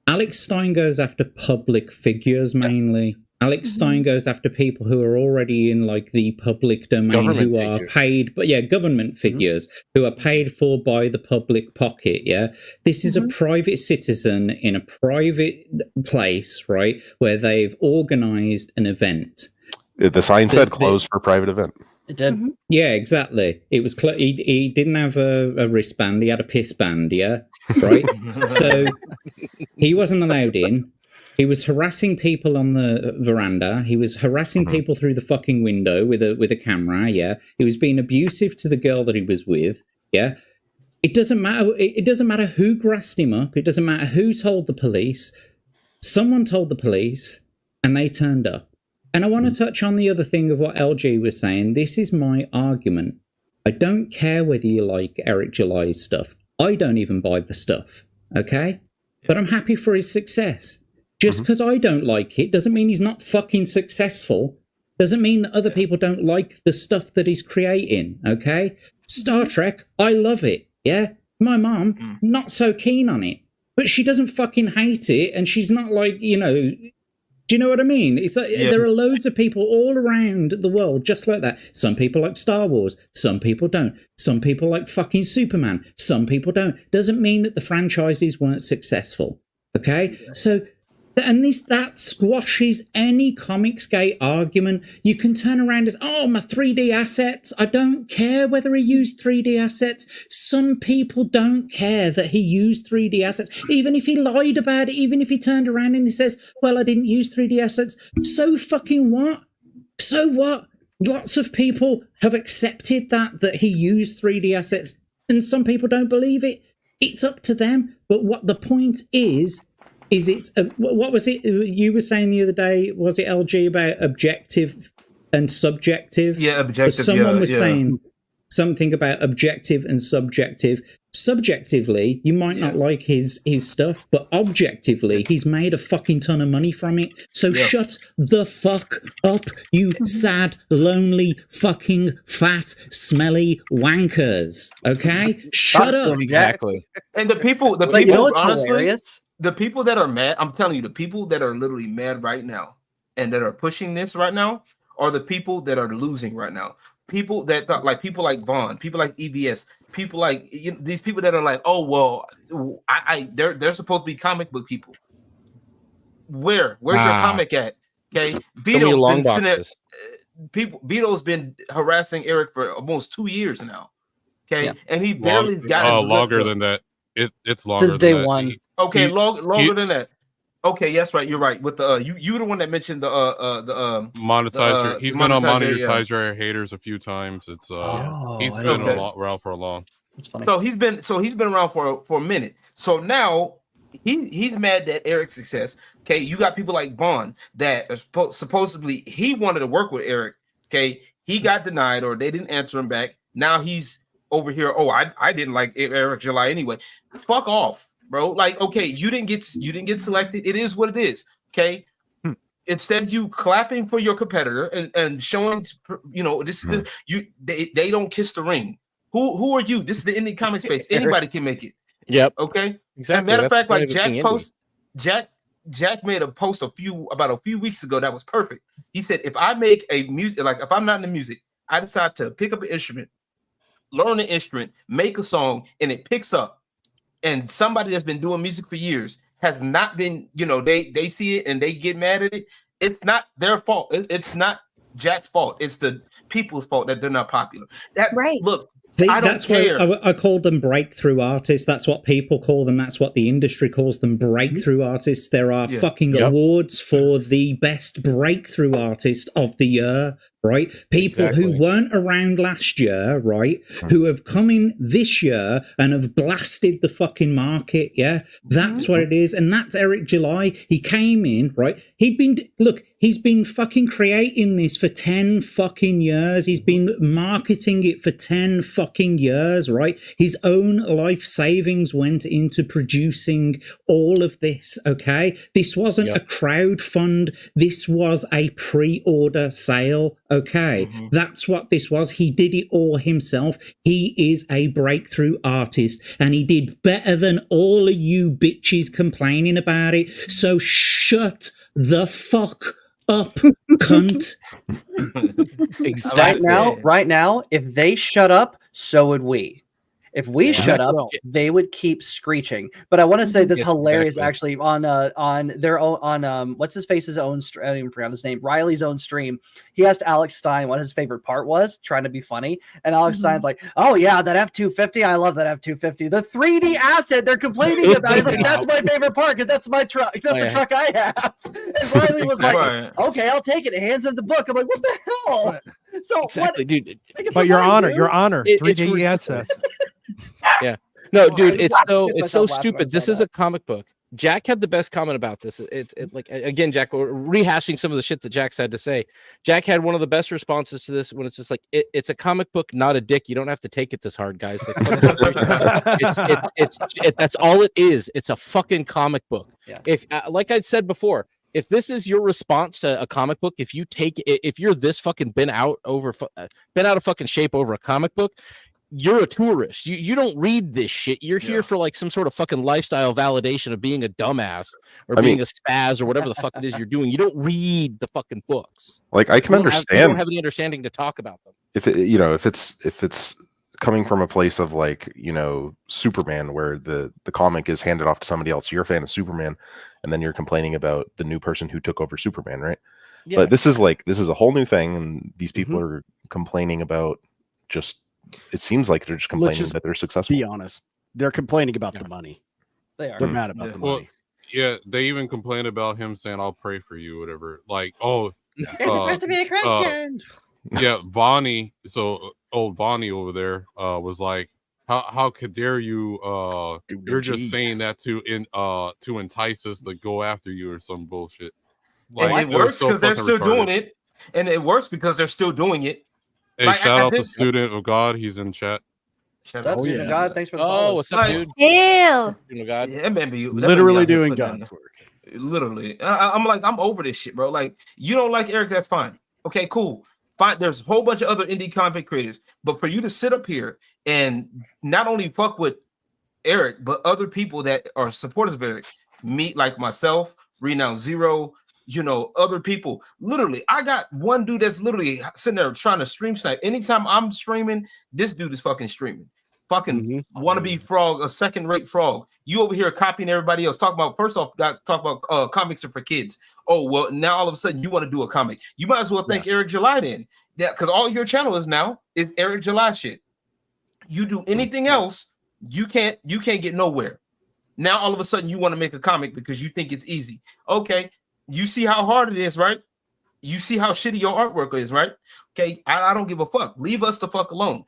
G: Alex Stein goes after public figures mainly. Alex Stein goes after people who are already in, like, the public domain, who are paid, government figures who are paid for by the public pocket. Yeah, this is a private citizen in a private place, right, where they've organized an event.
D: The sign said closed for private event.
F: It did.
G: Yeah, exactly. It was he didn't have a wristband. He had a piss band. Yeah, right. So he wasn't allowed in. He was harassing people on the veranda. He was harassing people through the fucking window with a camera. Yeah, he was being abusive to the girl that he was with. Yeah, it doesn't matter. It doesn't matter who grassed him up. It doesn't matter who told the police. Someone told the police, and they turned up. And I want to touch on the other thing of what LG was saying. This is my argument. I don't care whether you like Eric July's stuff. I don't even buy the stuff. Okay. but I'm happy for his success. Just because I don't like it doesn't mean he's not fucking successful. Doesn't mean that other people don't like the stuff that he's creating, okay? Star Trek, I love it, yeah? My mom, not so keen on it. But she doesn't fucking hate it, and she's not like, you know... Do you know what I mean? It's like there are loads of people all around the world just like that. Some people like Star Wars, some people don't. Some people like fucking Superman, some people don't. Doesn't mean that the franchises weren't successful, okay? So... And that squashes any Comicsgate argument. You can turn around as, oh, my 3D assets. I don't care whether he used 3D assets. Some people don't care that he used 3D assets. Even if he lied about it, even if he turned around and he says, well, I didn't use 3D assets. So fucking what? So what? Lots of people have accepted that he used 3D assets, and some people don't believe it. It's up to them. But what the point is it's what was it you were saying the other day? Was it LG about objective and subjective?
L: Yeah, objective.
G: Someone was saying something about objective and subjective. Subjectively, you might not like his stuff, but objectively, he's made a fucking ton of money from it. So shut the fuck up, you sad, lonely, fucking fat, smelly wankers. Okay, shut up.
L: Exactly. And the people, honestly. Hilarious? The people that are mad, I'm telling you, the people that are literally mad right now and that are pushing this right now are the people that are losing right now. People that thought, like people like Vaughn, people like EVS, people like these people that are like, oh well, they're supposed to be comic book people. Where's your comic at? Okay, Vito's been harassing Eric for almost 2 years now. Okay, and he barely got
J: longer than that. It's longer
F: since day one.
L: Okay, longer than that. Okay, yes, right. You're right. With the you the one that mentioned the
J: monetizer. He's been on monetizer haters a few times. It's he's been around for a long.
F: That's funny.
L: So he's been around for a minute. So now he's mad that Eric's success. Okay, you got people like Vaughn that are supposedly he wanted to work with Eric. Okay, he got denied or they didn't answer him back. Now he's over here. Oh, I didn't like Eric July anyway. Fuck off, bro. Like, okay, you didn't get selected. It is what it is. Okay. Instead of you clapping for your competitor and showing, this is they don't kiss the ring. Who are you? This is the indie comic space. Anybody can make it.
C: Yep.
L: Okay.
C: Exactly.
L: As a matter of fact, like Jack's post, Jack made a post about a few weeks ago that was perfect. He said, if I make a music, like if I'm not in the music, I decide to pick up an instrument, learn an instrument, make a song, and it picks up. And somebody that's been doing music for years has not been, they see it and they get mad at it. It's not their fault. It's not Jack's fault. It's the people's fault that they're not popular. Look, I don't care.
G: Why I called them breakthrough artists. That's what people call them. That's what the industry calls them, breakthrough artists. There are fucking awards for the best breakthrough artist of the year, right? People who weren't around last year, right? Who have come in this year and have blasted the fucking market, yeah? That's what it is. And that's Eric July. He came in, right? He's been fucking creating this for 10 fucking years. He's been marketing it for 10 fucking years, right? His own life savings went into producing all of this, okay? This wasn't a crowd fund. This was a pre-order sale, okay? That's what this was. He did it all himself. He is a breakthrough artist, and he did better than all of you bitches complaining about it. So shut the fuck up, cunt.
F: Exactly. Right now, if they shut up, so would we. If we shut up, they would keep screeching. But I want to say this hilarious actually on their own what's his face's own I don't even forget his name, Riley's own stream. He asked Alex Stein what his favorite part was, trying to be funny, and Alex Stein's like, "Oh yeah, that F-250, I love that F-250. The 3D asset they're complaining about." He's like, "That's my favorite part because that's my truck. That's the truck I have." And Riley was like, "Okay, I'll take it." It hands him the book. I'm like, "What the hell?" So
C: dude.
K: But your honor, 3D assets.
C: Yeah. No, dude, it's so stupid. This is a comic book. Jack had the best comment about this. It's like, again, Jack, rehashing some of the shit that Jack's had to say. Jack had one of the best responses to this when it's just like, it's a comic book, not a dick. You don't have to take it this hard, guys. Like, that's all it is. It's a fucking comic book.
F: Yeah.
C: If, like I said before, if this is your response to a comic book, if you're this fucking bent out of fucking shape over a comic book, you're a tourist. You don't read this shit. You're here for like some sort of fucking lifestyle validation of being a dumbass or being a spaz or whatever the fuck it is you're doing. You don't read the fucking books.
D: Like, I can understand.
C: You don't have any understanding to talk about them.
D: If it's coming from a place of like, Superman, where the comic is handed off to somebody else. You're a fan of Superman, and then you're complaining about the new person who took over Superman, right?
C: Yeah.
D: But this is a whole new thing, and these people are complaining about just. It seems like they're just complaining that they're successful.
H: Be honest, they're complaining about the money.
F: They are.
H: They're mad about the money.
J: Yeah, they even complain about him saying, "I'll pray for you," whatever. Like, you're
F: supposed to be a Christian.
J: Yeah, Vonnie. So old Vonnie over there was like, "How could dare you? You're just saying that to entice us to go after you or some bullshit."
L: Like, and it works because they're still doing it, and it works because they're still doing it.
J: Hey, like, shout out to Student of God. He's in chat.
F: Shout out to Student of God. Thanks for the follow.
C: What's up, dude?
N: Ew.
C: Student of God.
L: Yeah, man,
H: literally doing God's work.
L: Literally. I'm over this shit, bro. Like, you don't like Eric, that's fine. Okay, cool. Fine. There's a whole bunch of other indie content creators. But for you to sit up here and not only fuck with Eric, but other people that are supporters of Eric, me, like myself, Renown Zero, other people. Literally, I got one dude that's literally sitting there trying to stream snipe. Anytime I'm streaming, this dude is fucking streaming. Fucking wannabe frog, a second-rate frog. You over here copying everybody else. Talk about, first off, talk about comics are for kids. Oh, well, now all of a sudden you want to do a comic. You might as well thank Eric July then. Yeah, because all your channel is now is Eric July shit. You do anything else, you can't get nowhere. Now all of a sudden you want to make a comic because you think it's easy. Okay. You see how hard it is, right? You see how shitty your artwork is, right? Okay, I don't give a fuck. Leave us the fuck alone.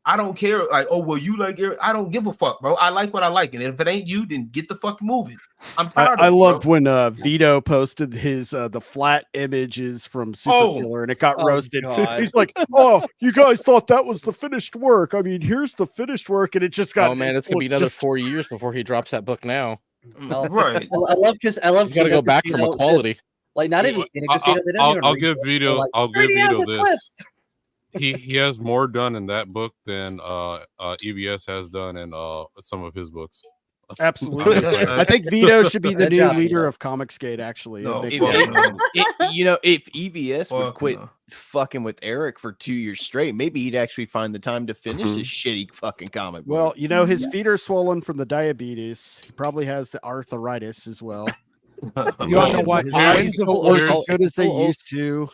L: I don't care. Like, oh, well, you like Eric. I don't give a fuck, bro. I like what I like. And if it ain't you, then get the fuck moving. I'm tired
H: I loved when Vito posted his the flat images from Superkiller and it got roasted.
F: God.
H: He's like, "Oh, you guys thought that was the finished work. I mean, here's the finished work," and it just got.
C: Oh man, it's gonna be another 4 years before he drops that book now.
L: Right.
F: I love
C: He's got to go back from equality.
F: Like, not even
J: I'll give Vito. I'll give Vito this. He has more done in that book than EVS has done in some of his books.
H: Absolutely. I think Vito should be the new leader of Comicsgate, actually.
M: If EVS would quit fucking with Eric for 2 years straight, maybe he'd actually find the time to finish this shitty fucking comic book.
H: Well, his feet are swollen from the diabetes. He probably has the arthritis as well.
K: You don't know what?
H: His eyes don't work as good as they used to.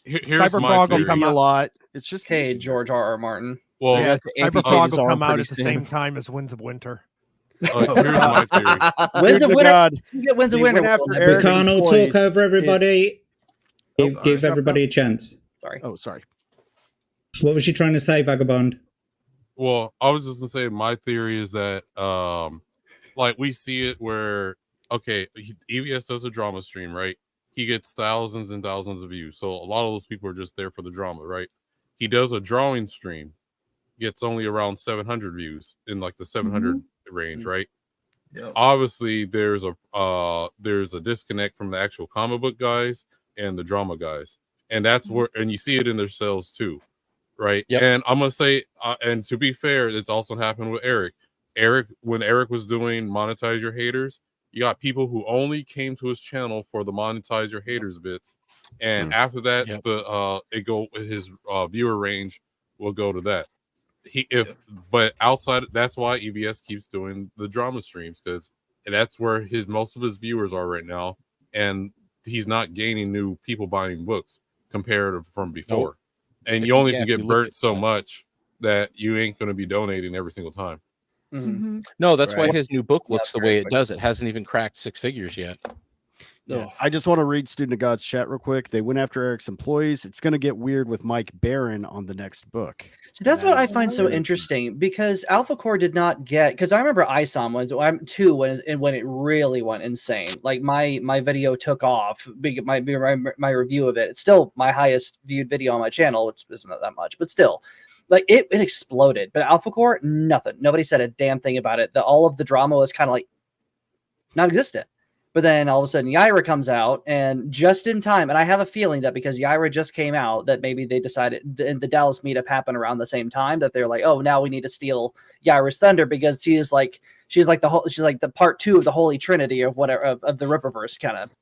J: Here's my theory.
H: Come a lot. It's just
F: George R.R. Martin.
J: Well,
K: Cyberpunk will come out at the same time as Winds of Winter.
J: Here's my theory.
F: Winds of Winter. You get Winds of Winter.
G: We can't all talk over everybody. Give everybody a chance.
F: Sorry.
H: Oh, sorry.
G: What was you trying to say, Vagabond?
J: Well, I was just gonna say my theory is that like we see it where EVS does a drama stream, right? He gets thousands and thousands of views. So a lot of those people are just there for the drama, right? He does a drawing stream, gets only around 700 views in like the 700 range, right?
L: Yep.
J: Obviously, there's a disconnect from the actual comic book guys and the drama guys, and that's where, and you see it in their sales too, right?
C: Yep.
J: And I'm gonna say, and to be fair, it's also happened with Eric. When Eric was doing Monetize Your Haters, you got people who only came to his channel for the Monetize Your Haters bits, and after that, his viewer range will go to that. But outside, that's why EVS keeps doing the drama streams, because that's where most of his viewers are right now, and he's not gaining new people buying books compared to from before. Nope. And you only can get burnt so much that you ain't going to be donating every single time.
C: No, that's why his new book looks the way it does. It hasn't even cracked 6 figures yet.
H: Yeah. I just want to read Student of God's chat real quick. They went after Eric's employees. It's going to get weird with Mike Barron on the next book.
F: So that's what I find so interesting, because Alpha Core did not get, because I remember ISOM was when it really went insane. Like my video took off. My review of it. It's still my highest viewed video on my channel, which isn't that much, but still. Like it exploded. But Alpha Core, nothing. Nobody said a damn thing about it. All of the drama was kind of like non-existent. But then all of a sudden Yaira comes out, and just in time, and I have a feeling that because Yaira just came out, that maybe they decided the Dallas meetup happened around the same time, that they're like, oh, now we need to steal Yaira's thunder, because she's like the part 2 of the Holy Trinity of whatever of the Ripperverse, kind of.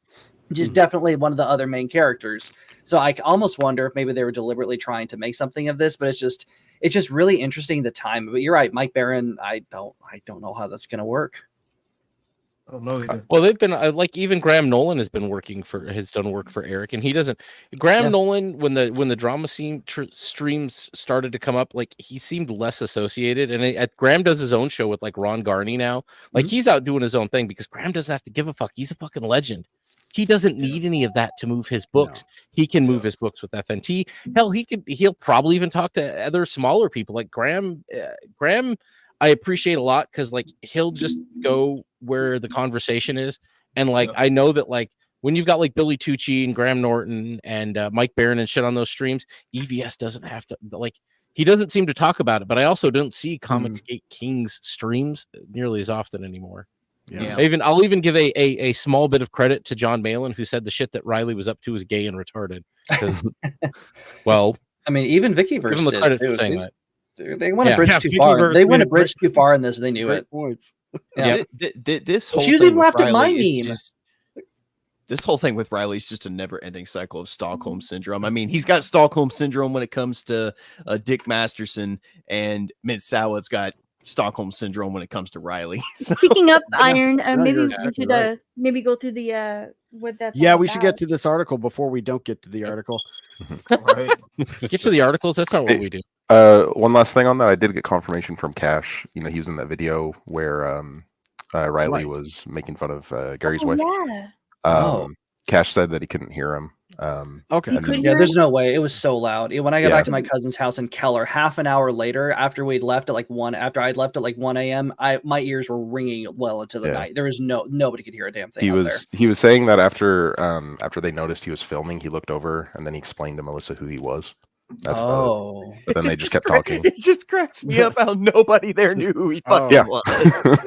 F: She's definitely one of the other main characters. So I almost wonder if maybe they were deliberately trying to make something of this, but it's just really interesting, the time. But you're right, Mike Barron, I don't know how that's gonna work.
L: I don't know either.
C: Well, they've been like, even Graham Nolan has done work for Eric, and he doesn't. Nolan, when the drama scene streams started to come up, like he seemed less associated. And Graham does his own show with like Ron Garney now. Like he's out doing his own thing, because Graham doesn't have to give a fuck. He's a fucking legend. He doesn't need any of that to move his books. No. He can move his books with FNT. Hell, he'll probably even talk to other smaller people like Graham. Graham, I appreciate a lot, because like he'll just go where the conversation is. And like I know that like when you've got like Billy Tucci and Graham Norton and Mike Barron and shit on those streams, EVS doesn't have to, like, he doesn't seem to talk about it. But I also don't see Comicsgate King's streams nearly as often anymore. Yeah. I'll even give a small bit of credit to John Malin, who said the shit that Riley was up to was gay and retarded. Because, well,
F: I mean, even Vickyverse
C: give him the credit for saying that.
F: They went a bridge too far. They went a bridge too far in this. They knew it.
M: Points. Yeah. This whole
F: she was even laughed at my meme.
M: This whole thing with Riley is just a never-ending cycle of Stockholm syndrome. I mean, he's got Stockholm syndrome when it comes to Dick Masterson, and Mitsawa's got Stockholm syndrome when it comes to Riley. So,
N: speaking of Iron, maybe we should maybe go through the what that's.
H: Yeah, we should get to this article before we don't get to the article.
C: Right. Get to the articles. That's not what we do.
D: One last thing on that, I did get confirmation from Cash. You know, he was in that video where Riley was making fun of Gary's wife.
N: Yeah.
D: Cash said that he couldn't hear him.
H: Okay.
F: Yeah, there's no way. It was so loud. When I got back to my cousin's house in Keller, half an hour later, after we'd left at like 1 a.m., my ears were ringing well into the night. There was nobody could hear a damn thing.
D: He was saying that after they noticed he was filming, he looked over and then he explained to Melissa who he was. That's about it. But then they just kept talking.
M: It just cracks me up how nobody there knew who he fucking was.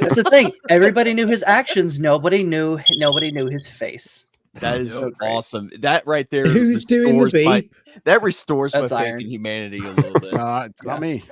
F: That's the thing. Everybody knew his actions. Nobody knew his face.
M: That is so awesome. That right there.
G: Who's doing the beep?
M: That restores my faith in humanity a little bit.
H: It's not me.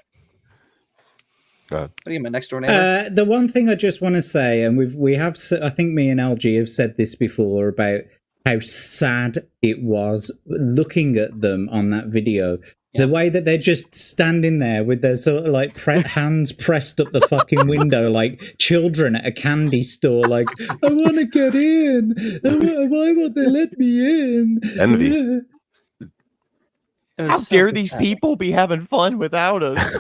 F: What do you mean, next door neighbor?
G: The one thing I just want to say, and we have, I think me and LG have said this before about how sad it was looking at them on that video. The way that they're just standing there with their sort of like hands pressed up the fucking window like children at a candy store, like, I want to get in. Why won't they let me in?
D: Envy.
M: How dare these people be having fun without us?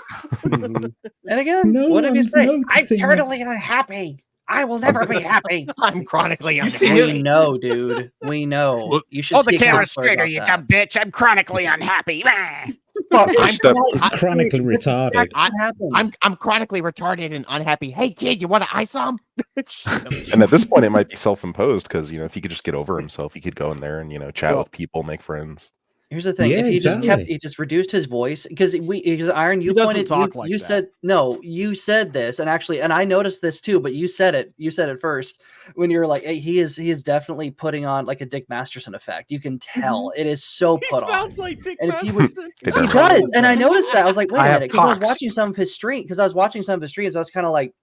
F: And again, what did you say?
I: I'm totally unhappy. I will never be happy.
M: I'm chronically unhappy.
F: We know, dude. We know. You should
I: hold the camera straighter, you dumb bitch. I'm chronically unhappy.
G: I'm chronically retarded.
M: I'm chronically retarded and unhappy. Hey, kid, you want to ice some?
D: And at this point, it might be self-imposed because, you know, if he could just get over himself, he could go in there and, you know, chat with people, make friends.
F: Here's the thing: if he just reduced his voice, because Iron, you said this, and actually, and I noticed this too, but you said it first when you're like, hey, he is definitely putting on like a Dick Masterson effect. You can tell it is so put on.
E: He sounds like Dick
F: Masterson. He does, and I noticed that. I was like, wait a minute, because I was watching some of his streams. I was kind of like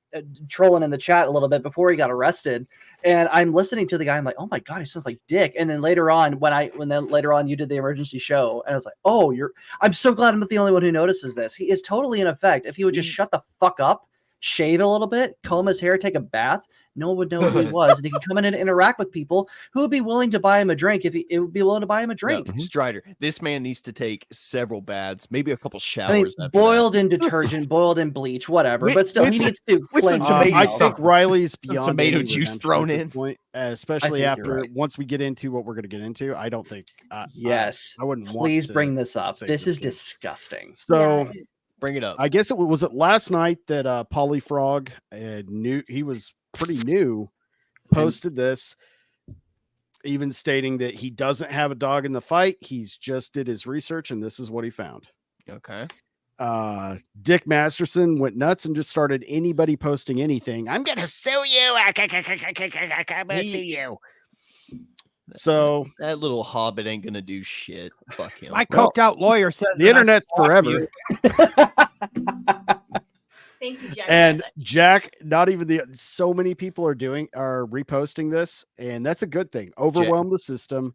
F: trolling in the chat a little bit before he got arrested, and I'm listening to the guy. I'm like, oh my god, he sounds like Dick. And then later on, later on you did the emergency show, and I was like, oh, I'm so glad I'm not the only one who notices this. He is totally in effect. If he would just shut the fuck up shave a little bit, comb his hair, take a bath, no one would know who he was, and he could come in and interact with people who would be willing to buy him a drink if he would be willing to buy him a drink.
M: No, Strider, this man needs to take several baths, maybe a couple showers.
F: I mean, boiled in detergent, boiled in bleach, whatever. But still, he needs to cleanse.
H: I think Riley's beyond
M: tomato juice thrown in,
H: point, especially after once we get into what we're going to get into. I don't think.
F: Yes,
H: I wouldn't.
F: Please
H: want
F: bring this up. This is disgusting.
H: So.
F: Yeah.
M: Bring it up.
H: I guess it was last night that Polyfrog he was pretty new, posted this, even stating that he doesn't have a dog in the fight. He's just did his research, and this is what he found.
M: Okay.
H: Dick Masterson went nuts and just started anybody posting anything. I'm gonna sue you. I'm gonna sue you. So
M: that little hobbit ain't gonna do shit. Fuck him.
K: My coked out lawyer says
H: the internet's forever.
N: Thank you, Jack.
H: And Jack, not even so many people are reposting this, and that's a good thing. Overwhelm the system.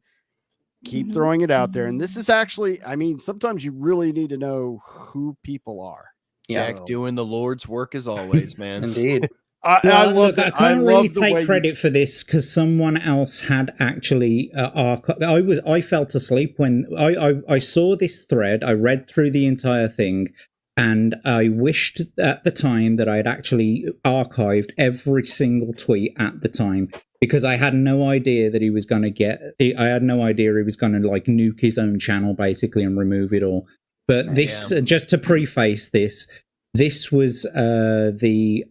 H: Keep throwing it out there. And this is actually, I mean, sometimes you really need to know who people are.
M: Jack doing the Lord's work as always, man.
F: Indeed.
G: I can't really take credit for this because someone else had actually. I fell asleep when I saw this thread. I read through the entire thing, and I wished at the time that I had actually archived every single tweet at the time because I had no idea that he was going to get. I had no idea he was going to like nuke his own channel basically and remove it all. But this, just to preface this, this was the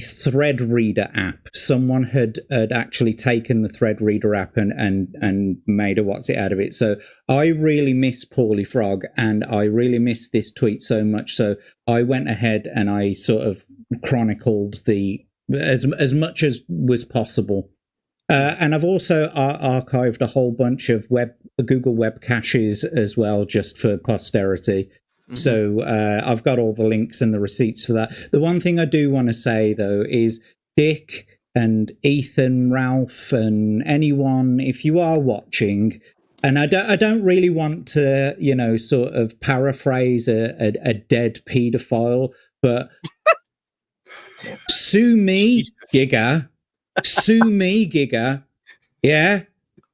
G: thread reader app. Someone had actually taken the thread reader app and made a what's it out of it. So I really miss Paulie Frog and I really miss this tweet so much. So I went ahead and I sort of chronicled as much as was possible. And I've also archived a whole bunch of Google web caches as well, just for posterity. So I've got all the links and the receipts for that. The one thing I do want to say, though, is Dick and Ethan, Ralph, and anyone, if you are watching, and I don't really want to, sort of paraphrase a dead paedophile, but sue me, Giga. Sue me, Giga. Yeah?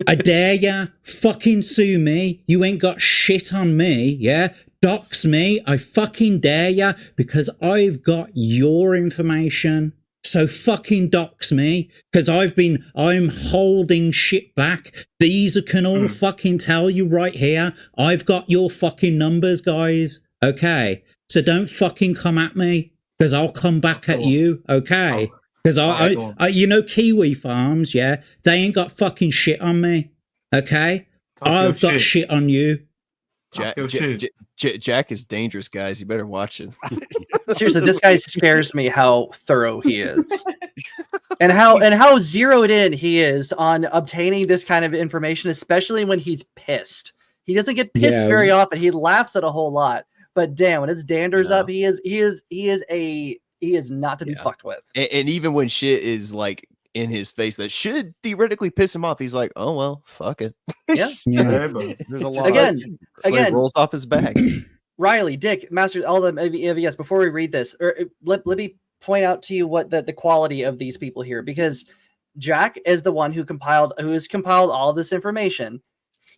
G: I dare ya. Fucking sue me. You ain't got shit on me, yeah? Dox me, I fucking dare ya, because I've got your information. So fucking dox me, because I'm holding shit back. These can all fucking tell you right here. I've got your fucking numbers, guys. Okay, so don't fucking come at me, because I'll come back at you. Okay, because I Kiwi Farms, yeah, they ain't got fucking shit on me. Okay, I've got shit on you.
M: Jack is dangerous, guys. You better watch it.
F: Seriously, this guy scares me how thorough he is. and how zeroed in he is on obtaining this kind of information, especially when he's pissed. He doesn't get pissed very often. He laughs at a whole lot. But damn, when his dander's up, he is not to be fucked with.
M: And even when shit is like in his face that should theoretically piss him off, he's like, oh well, fuck it.
F: Yes.
M: There's a lot
F: again
M: rolls off his back.
F: Riley, Dick, Master, all of them. Yes, before we read this, let me point out to you what the quality of these people here, because Jack is the one who has compiled all this information.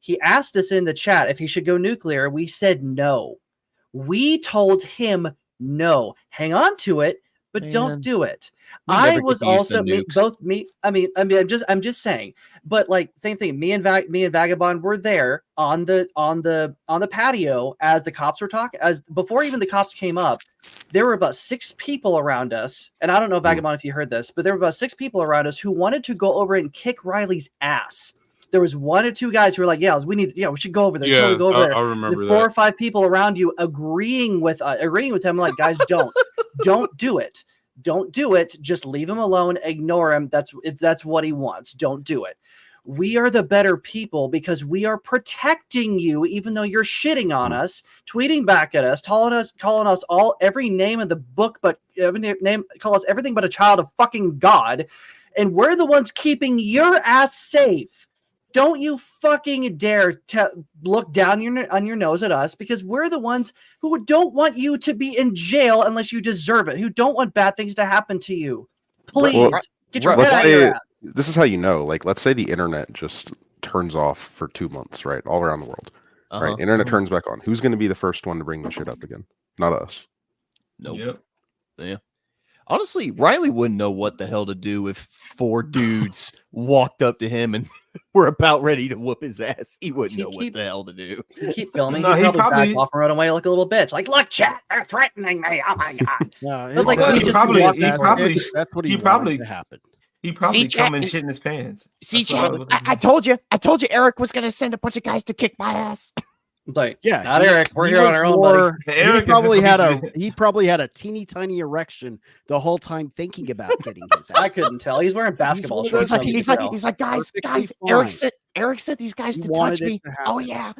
F: He asked us in the chat if he should go nuclear. We said no. We told him no. Hang on to it, but don't do it. I was also I'm just saying, but like same thing. Me and Vagabond were there on the patio as the cops were talking. As before even the cops came up, there were about 6 people around us, and I don't know, Vagabond, if you heard this, but there were about 6 people around us who wanted to go over and kick Riley's ass. There was 1 or 2 guys who were like, we should go over there.
J: Yeah,
F: go over there.
J: I remember that.
F: 4 or 5 people around you agreeing with him, like, guys, don't do it. Don't do it. Just leave him alone. Ignore him. That's what he wants. Don't do it. We are the better people because we are protecting you, even though you're shitting on us, tweeting back at us, calling us every name in the book, but call us everything but a child of fucking God. And we're the ones keeping your ass safe. don't you fucking dare look down on your nose at us, because we're the ones who don't want you to be in jail unless you deserve it, who don't want bad things to happen to you. Please, get your head out of your ass.
D: This is how you know. Like, let's say the internet just turns off for 2 months, right? All around the world. Right? Internet turns back on. Who's going to be the first one to bring the shit up again? Not us.
M: Nope. Yep. Yeah. Honestly, Riley wouldn't know what the hell to do if 4 dudes walked up to him and were about ready to whoop his ass. He wouldn't know what the hell to do.
F: He'd keep filming. He'd probably back off and run away like a little bitch. Like, look, chat, they're threatening me. Oh my god.
H: That's what he
L: probably
H: to happen.
L: He probably come and shit in his pants.
O: See, Chad, I told you Eric was gonna send a bunch of guys to kick my ass.
F: Like,
H: yeah,
F: not Eric. We're here on our own, buddy.
H: He probably had a teeny tiny erection the whole time thinking about getting his ass.
F: I couldn't tell. He's wearing basketball shorts.
O: He's like, guys. Eric said these guys to touch me. Oh yeah.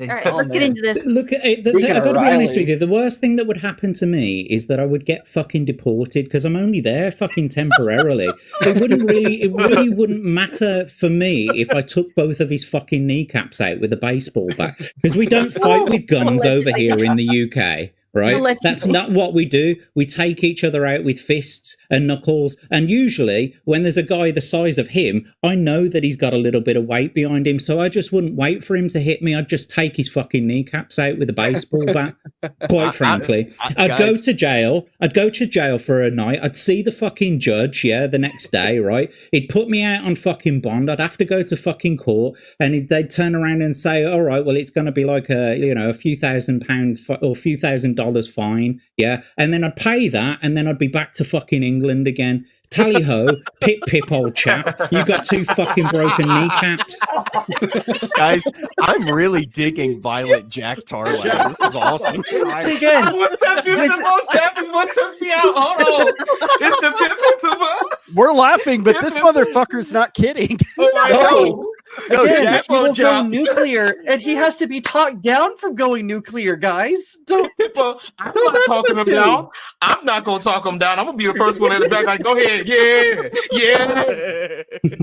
N: All right, let's get into this.
G: Look, I've got to be honest with you. The worst thing that would happen to me is that I would get fucking deported because I'm only there fucking temporarily. It really wouldn't matter for me if I took both of his fucking kneecaps out with a baseball bat, because we don't fight with guns over here in the UK. Right? That's not what we do. We take each other out with fists and knuckles. And usually, when there's a guy the size of him, I know that he's got a little bit of weight behind him, so I just wouldn't wait for him to hit me. I'd just take his fucking kneecaps out with a baseball bat. Quite frankly. I'd go to jail. I'd go to jail for a night. I'd see the fucking judge, the next day, right? He'd put me out on fucking bond. I'd have to go to fucking court, and they'd turn around and say, all right, well, it's going to be like a few £1,000 or a few $1,000 fine, and then I'd pay that, and then I'd be back to fucking England again. Tally ho, pip, old chap. You got 2 fucking broken kneecaps.
M: Guys, I'm really digging violent JackTarLad. This is awesome.
F: Again,
L: what took me out? Hold on. It's the pip.
H: We're laughing, but this motherfucker's not kidding.
F: Again, he will go nuclear, and he has to be talked down from going nuclear, guys.
L: I'm not talking him down. I'm not gonna talk him down. I'm gonna be the first one in the back. Like, go ahead, yeah.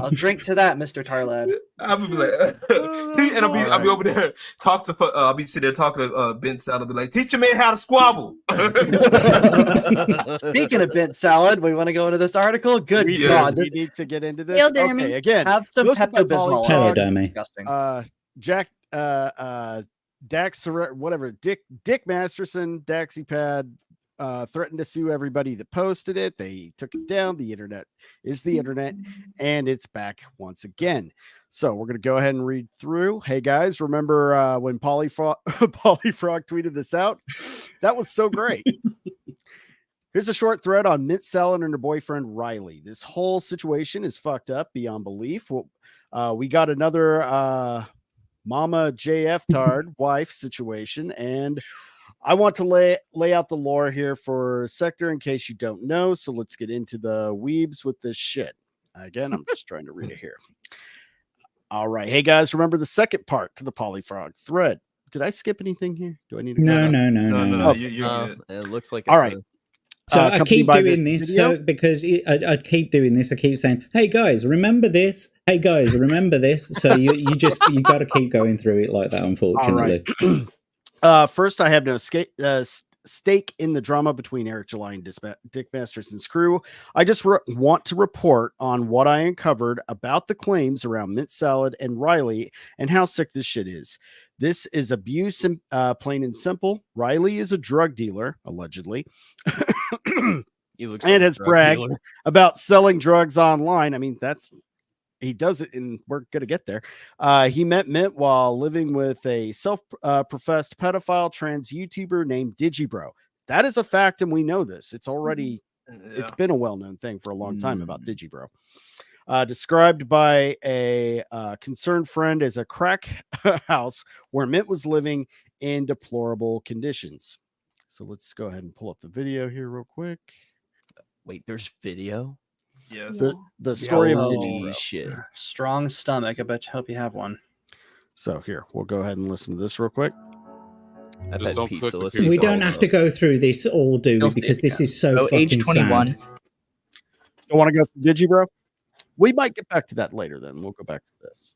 F: I'll drink to that, Mr. Tarlad.
L: I'll be like, and I'll be over there I'll be sitting there talking to Bent Salad. Be like, teach a man how to squabble.
F: Speaking of Bent Salad, we want to go into this article. Good God,
H: we need to get into this. Okay, again,
F: have some Pepto-Bismol.
G: Hello, dummy.
F: Disgusting.
H: Dax, whatever. Dick Masterson, DaxiePad, threatened to sue everybody that posted it. They took it down. The internet is the internet, and it's back once again. So we're going to go ahead and read through. Hey, guys, remember when Polyfrog tweeted this out? That was so great. Here's a short thread on Mint Salad and her boyfriend, Riley. This whole situation is fucked up beyond belief. We got another Mama JF Tard wife situation, and I want to lay out the lore here for Sector in case you don't know. So let's get into the weebs with this shit. Again, I'm just trying to read it here. All right. Hey, guys, remember the second part to the Polyfrog thread. Did I skip anything here? Do I need to
G: No.
H: Oh,
M: you're good. It looks like
H: all right.
G: So I keep doing this because I keep doing this. I keep saying, "Hey guys, remember this? Hey guys, remember this?" So you got to keep going through it like that. Unfortunately.
H: All right. First, I have no stake in the drama between Eric July and Dick Masterson's crew. I just want to report on what I uncovered about the claims around Mint Salad and Riley and how sick this shit is. This is abuse, plain and simple. Riley is a drug dealer, allegedly.
M: He looks
H: and
M: like
H: has bragged about selling drugs online. I mean, he does it, and we're going to get there. He met Mint while living with a self-professed pedophile trans YouTuber named Digibro. That is a fact, and we know this. It's already, it's been a well-known thing for a long time about Digibro. Described by a concerned friend as a crack house where Mint was living in deplorable conditions. So let's go ahead and pull up the video here real quick.
M: Wait, there's video?
L: Yes.
H: The story of
M: Digi shit.
F: Strong stomach. I hope you have one.
H: So here, we'll go ahead and listen to this real quick.
J: Just don't click the
G: We don't have to go through this all, do we? Because this is so fucking
P: age 21.
G: sad.
H: Don't want to go through Digibro? We might get back to that later. Then we'll go back to this.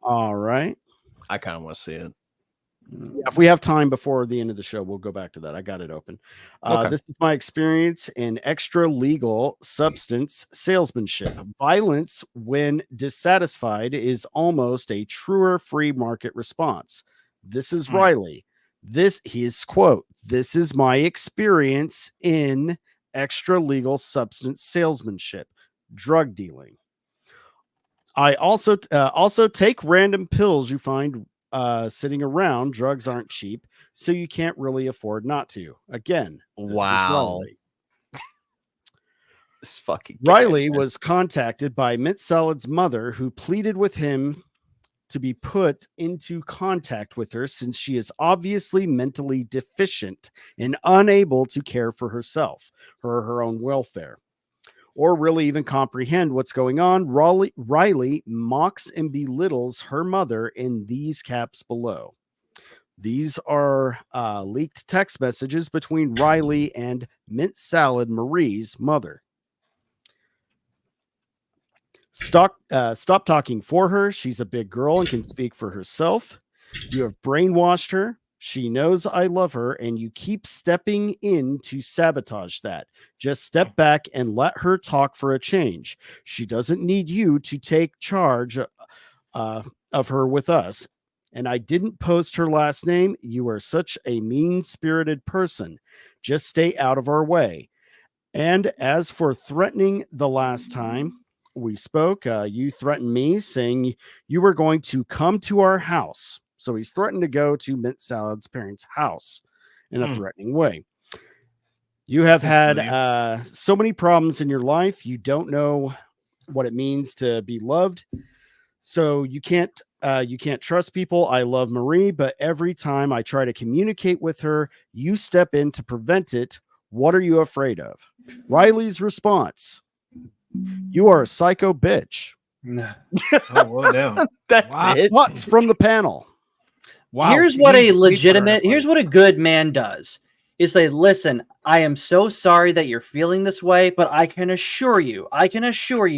H: All right.
M: I kind of want to see it.
H: If we have time before the end of the show, we'll go back to that. I got it open.
M: Okay.
H: This is my experience in extra legal substance salesmanship. Violence, when dissatisfied, is almost a truer free market response. This is Riley. His quote, "This is my experience in extra legal substance salesmanship, drug dealing. I also take random pills you find sitting around. Drugs aren't cheap, so you can't really afford not to." Again,
M: wow. This fucking
H: Riley was contacted by Mint Salad's mother, who pleaded with him to be put into contact with her since she is obviously mentally deficient and unable to care for herself or her own welfare, or really even comprehend what's going on. Riley mocks and belittles her mother in these caps below. These are leaked text messages between Riley and Mint Salad Marie's mother. Stop talking for her. She's a big girl and can speak for herself. You have brainwashed her. She knows I love her, and you keep stepping in to sabotage that. Just step back and let her talk for a change. She doesn't need you to take charge of her with us. And I didn't post her last name. You are such a mean-spirited person. Just stay out of our way. And as for threatening the last time we spoke, you threatened me, saying you were going to come to our house. So he's threatened to go to Mint Salad's parents' house in a threatening way. You have had so many problems in your life. You don't know what it means to be loved. So you can't trust people. I love Marie, but every time I try to communicate with her, you step in to prevent it. What are you afraid of? Riley's response: "You are a psycho bitch."
L: Oh, well, now
M: that's it.
H: What's from the panel?
F: Wow. Here's what a good man does. Is say, "Listen, I am so sorry that you're feeling this way, but I can assure you,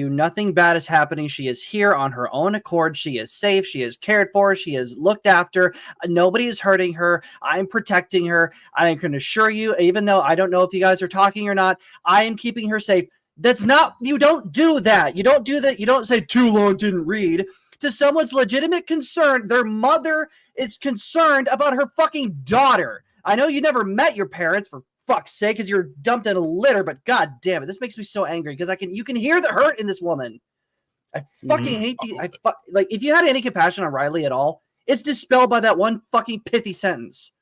F: nothing bad is happening. She is here on her own accord. She is safe. She is cared for. She is looked after. Nobody is hurting her. I'm protecting her. I can assure you, even though I don't know if you guys are talking or not, I am keeping her safe." That's not, you don't do that. You don't do that. You don't say too long didn't read to someone's legitimate concern. Their mother is concerned about her fucking daughter. I know you never met your parents, for fuck's sake, because you're dumped in a litter, but god damn it, this makes me so angry because you can hear the hurt in this woman. I fucking hate these. Like, if you had any compassion on Riley at all, it's dispelled by that one fucking pithy sentence.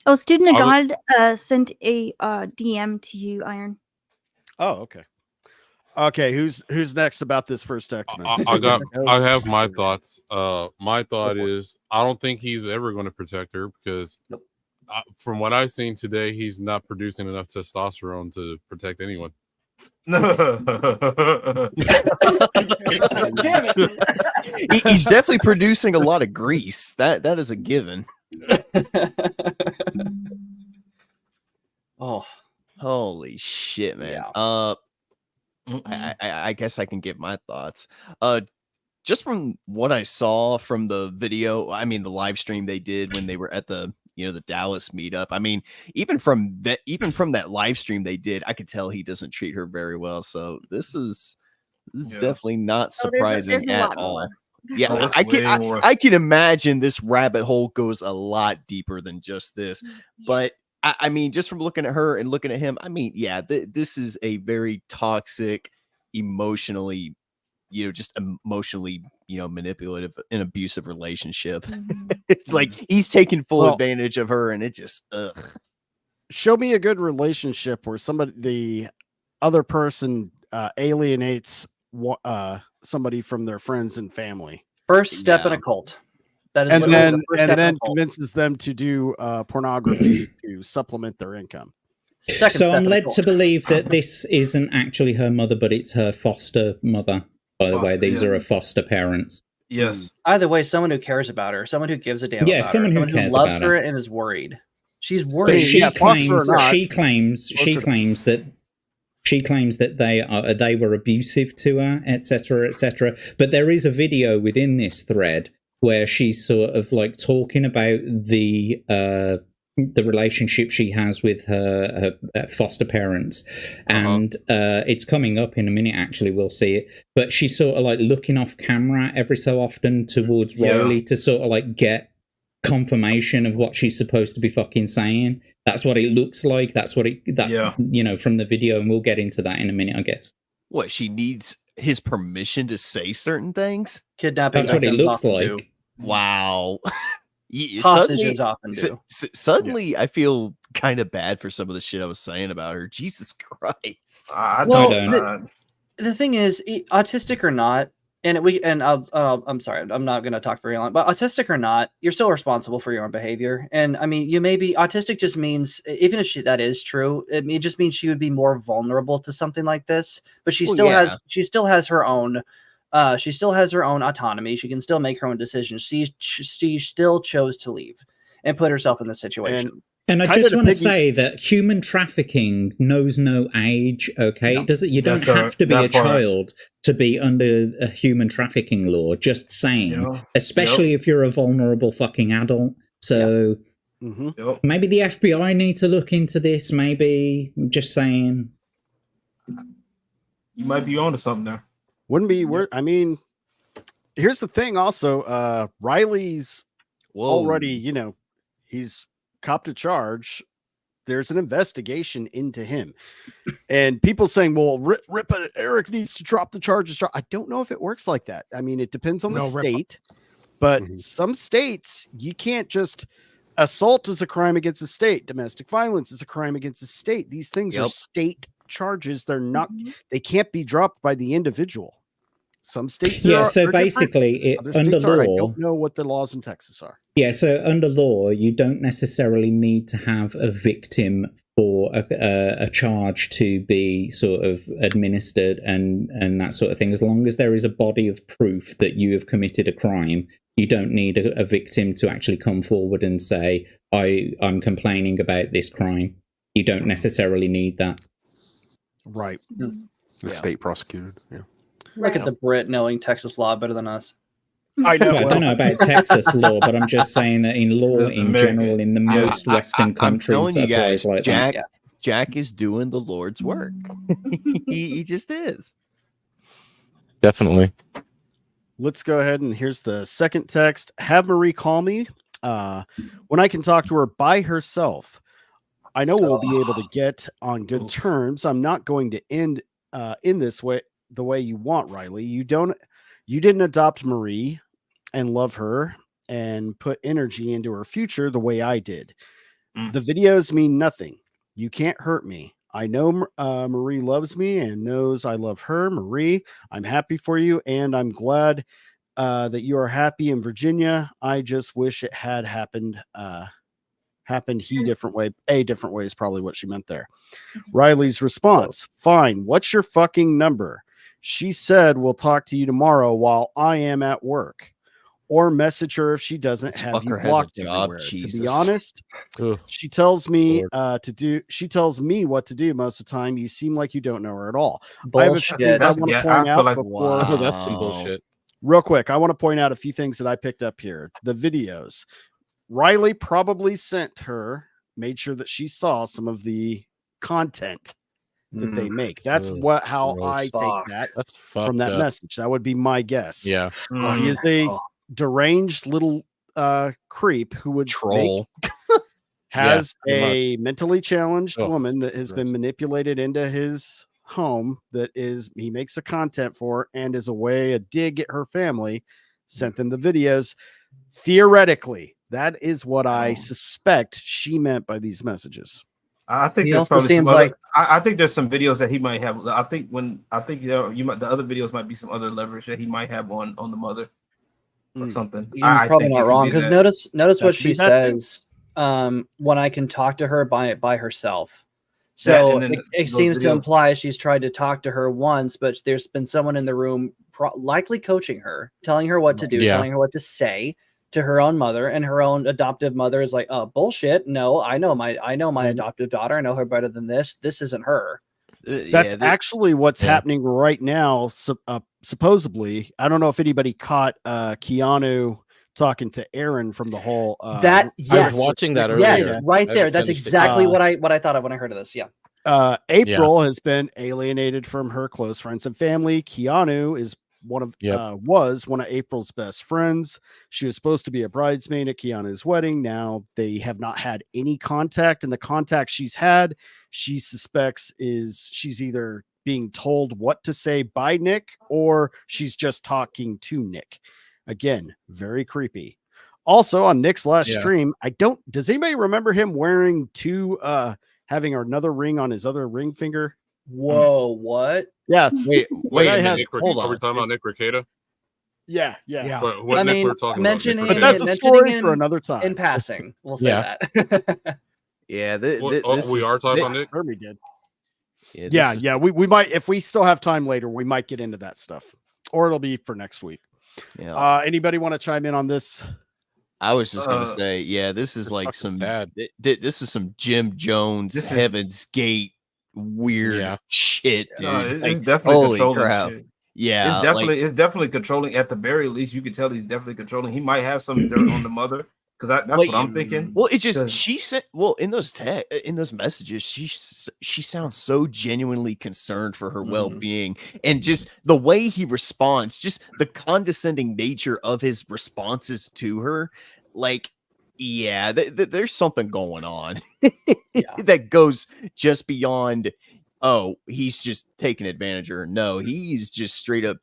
N: Oh, Student of God sent a DM to you, Iron.
H: Oh, okay. Okay, who's next about this first text message?
J: I have my thoughts. My thought is I don't think he's ever going to protect her because from what I've seen today, he's not producing enough testosterone to protect anyone.
M: Damn it. He's definitely producing a lot of grease. That is a given. Oh, holy shit, man. Yeah. I guess I can give my thoughts. Just from what I saw from the video, I mean the live stream they did when they were at the the Dallas meetup. I mean, even from that live stream they did, I could tell he doesn't treat her very well. So this is definitely not surprising at all. Yeah, I can imagine this rabbit hole goes a lot deeper than just this. But I mean, just from looking at her and looking at him, I mean, yeah, this is a very toxic, emotionally, manipulative and abusive relationship. It's like he's taking full advantage of her, and it just
H: show me a good relationship where the other person alienates somebody from their friends and family.
F: First step in a cult. That is
H: and then convinces them to do pornography to supplement their income.
G: So I'm led to believe that this isn't actually her mother, but it's her foster mother. By the way, these are her foster parents.
L: Yes.
F: Either way, someone who cares about her, someone who gives a damn about
G: someone
F: her,
G: who cares
F: loves
G: about
F: her
G: her
F: and is worried. She's worried.
G: She claims that She claims that they were abusive to her, etc., etc. But there is a video within this thread where she's sort of like talking about the relationship she has with her foster parents, and it's coming up in a minute. Actually, we'll see it. But she's sort of like looking off camera every so often towards Riley to sort of like get confirmation of what she's supposed to be fucking saying. That's what it looks like. That's what you know, from the video, and we'll get into that in a minute, I guess.
M: What, she needs his permission to say certain things?
F: Kidnapping.
G: That's what it looks like.
M: Wow.
F: Hostages often do.
M: Suddenly, I feel kind of bad for some of the shit I was saying about her. Jesus Christ!
F: The thing is, autistic or not, I'm sorry, I'm not going to talk very long, but autistic or not, you're still responsible for your own behavior. And I mean, you may be autistic. Just means, even if that is true, it just means she would be more vulnerable to something like this. But she still has her own. She still has her own autonomy. She can still make her own decisions. She still chose to leave and put herself in this situation.
G: And I just want to say that human trafficking knows no age. Okay, you don't have to be a child to be under a human trafficking law. Just saying, especially if you're a vulnerable fucking adult. So maybe the FBI need to look into this. Maybe, just saying.
L: You might be onto something there.
H: Wouldn't be worth. I mean, here's the thing. Also, Riley's already, you know, he's copped a charge. There's an investigation into him, and people saying, "Well, Eric needs to drop the charges." I don't know if it works like that. I mean, it depends on the state, but some states you can't just. Assault is a crime against the state. Domestic violence is a crime against the state. These things are state charges. They're not. They can't be dropped by the individual. Some states,
G: so basically, under law,
H: I don't know what the laws in Texas are.
G: Yeah, so under law, you don't necessarily need to have a victim for a charge to be sort of administered and that sort of thing. As long as there is a body of proof that you have committed a crime, you don't need a victim to actually come forward and say, I'm complaining about this crime. You don't necessarily need that.
H: Right.
D: The state prosecuted,
F: Look at the Brit knowing Texas law better than us.
H: I know.
G: I don't know about Texas law, but I'm just saying that in law in general, in the most Western countries,
M: I'm telling you guys,
G: like
M: Jack is doing the Lord's work. he just is.
C: Definitely.
H: Let's go ahead and here's the second text. Have Marie call me when I can talk to her by herself. I know we'll be able to get on good terms. I'm not going to end in this way, the way you want, Riley. You didn't adopt Marie and love her and put energy into her future the way I did. The videos mean nothing. You can't hurt me. I know Marie loves me and knows I love her. Marie, I'm happy for you, and I'm glad that you are happy in Virginia. I just wish it had happened. Happened a different way is probably what she meant there. Riley's response: fine. What's your fucking number? She said we'll talk to you tomorrow while I am at work. Or message her if she doesn't have you blocked everywhere. To be honest, she tells me She tells me what to do most of the time. You seem like you don't know her at all. I have a few things I want to point out before.
C: That's some bullshit.
H: Real quick, I want to point out a few things that I picked up here. The videos. Riley probably made sure that she saw some of the content that they make. That's how I take that from that message. That would be my guess.
C: Yeah.
H: He is a deranged little creep who would has a mentally challenged woman that has been manipulated into his home he makes the content for, and as a way, a dig at her family, sent them the videos. Theoretically, that is what I suspect she meant by these messages.
L: I think there's probably some other, I think there's some videos that he might have. The other videos might be some other leverage that he might have on the mother or something.
F: You're probably not wrong, because notice what she says. When I can talk to her by herself. So it seems to imply she's tried to talk to her once, but there's been someone in the room likely coaching her, telling her what to do, telling her what to say to her own mother, and her own adoptive mother is like, "Oh, bullshit! No, I know my adoptive daughter. I know her better than this. This isn't her."
H: That's actually what's happening right now. Supposedly, I don't know if anybody caught Keanu talking to Aaron from the whole.
F: Yes.
C: I was watching that earlier.
F: Yes, right there. That's exactly what I thought of when I heard of this. Yeah.
H: April has been alienated from her close friends and family. Keanu is was one of April's best friends. She was supposed to be a bridesmaid at Keanu's wedding. Now they have not had any contact, and the contact she's had, she suspects she's either being told what to say by Nick or she's just talking to Nick. Again, very creepy. Also on Nick's last stream, does anybody remember him wearing having another ring on his other ring finger?
F: Whoa, what?
H: Yeah.
J: Wait,
H: hold on.
J: Are we talking about Nick Rekieta?
H: Yeah.
J: What Nick we're talking about?
H: But that's a story for another time.
F: In passing, we'll say that.
M: Yeah,
J: we are talking about Nick.
H: Hermie did.
M: Yeah,
H: we might, if we still have time later, we might get into that stuff, or it'll be for next week.
M: Yeah.
H: Anybody want to chime in on this?
M: I was just gonna say, this is like some this is some Jim Jones Heaven's Gate weird shit, dude.
L: It's definitely controlling
M: crap.
L: shit.
M: Yeah,
L: it's definitely controlling. At the very least, you can tell he's definitely controlling. He might have some dirt on the mother, because that's what I'm thinking.
M: Well, it just she said, in those messages, she sounds so genuinely concerned for her well-being, and just the way he responds, just the condescending nature of his responses to her, like, there's something going on that goes just beyond. Oh, he's just taking advantage of her. No, he's just straight up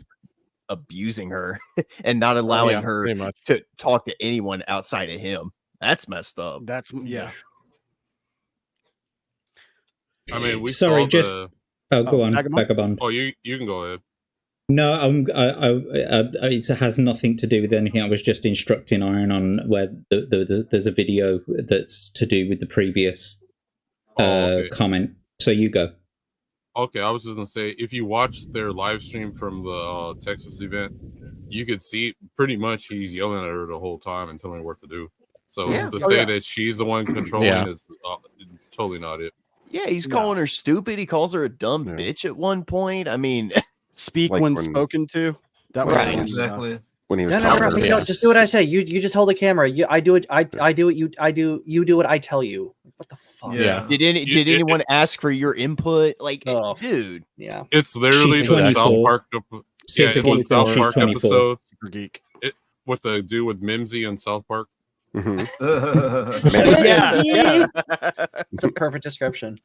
M: abusing her and not allowing her to talk to anyone outside of him. That's messed up.
H: That's
J: I mean, we
G: sorry,
J: saw
G: just
J: the...
G: go on, Vagabond.
J: Oh, you can go ahead.
G: No, it has nothing to do with anything. I was just instructing Iron on where there's a video that's to do with the previous comment. So you go.
J: Okay, I was just gonna say, if you watch their live stream from the Texas event, you could see pretty much he's yelling at her the whole time and telling her what to do. So to say that she's the one controlling is totally not it.
M: Yeah, he's calling her stupid. He calls her a dumb bitch at one point. I mean,
H: speak when spoken to. That was
L: exactly.
D: When he was
F: just do what I say. You just hold the camera. I do it. I do what you do what I tell you. What the fuck?
M: Yeah. Did anyone ask for your input? Like, dude.
F: Yeah.
J: It's literally the South Park. It's the South Park episode.
H: Super geek.
J: With the dude with Mimsy in South Park.
F: It's a perfect description.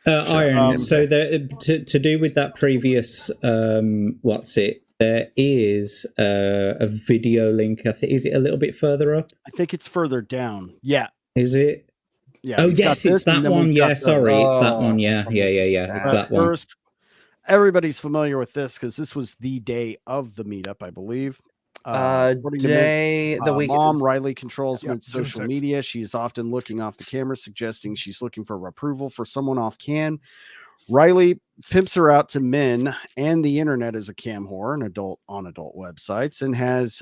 G: Iron. So to do with that previous there is a video link. I think, is it a little bit further up?
H: I think it's further down. Yeah.
G: Is it?
H: Yeah.
G: Oh yes, it's that one. Yeah, sorry, it's that one. Yeah. It's that one.
H: First, everybody's familiar with this because this was the day of the meetup, I believe.
F: The week.
H: Mom Riley controls Mint's social media. She's often looking off the camera, suggesting she's looking for approval for someone off cam. Riley pimps her out to men and the internet as a cam whore and adult websites, and has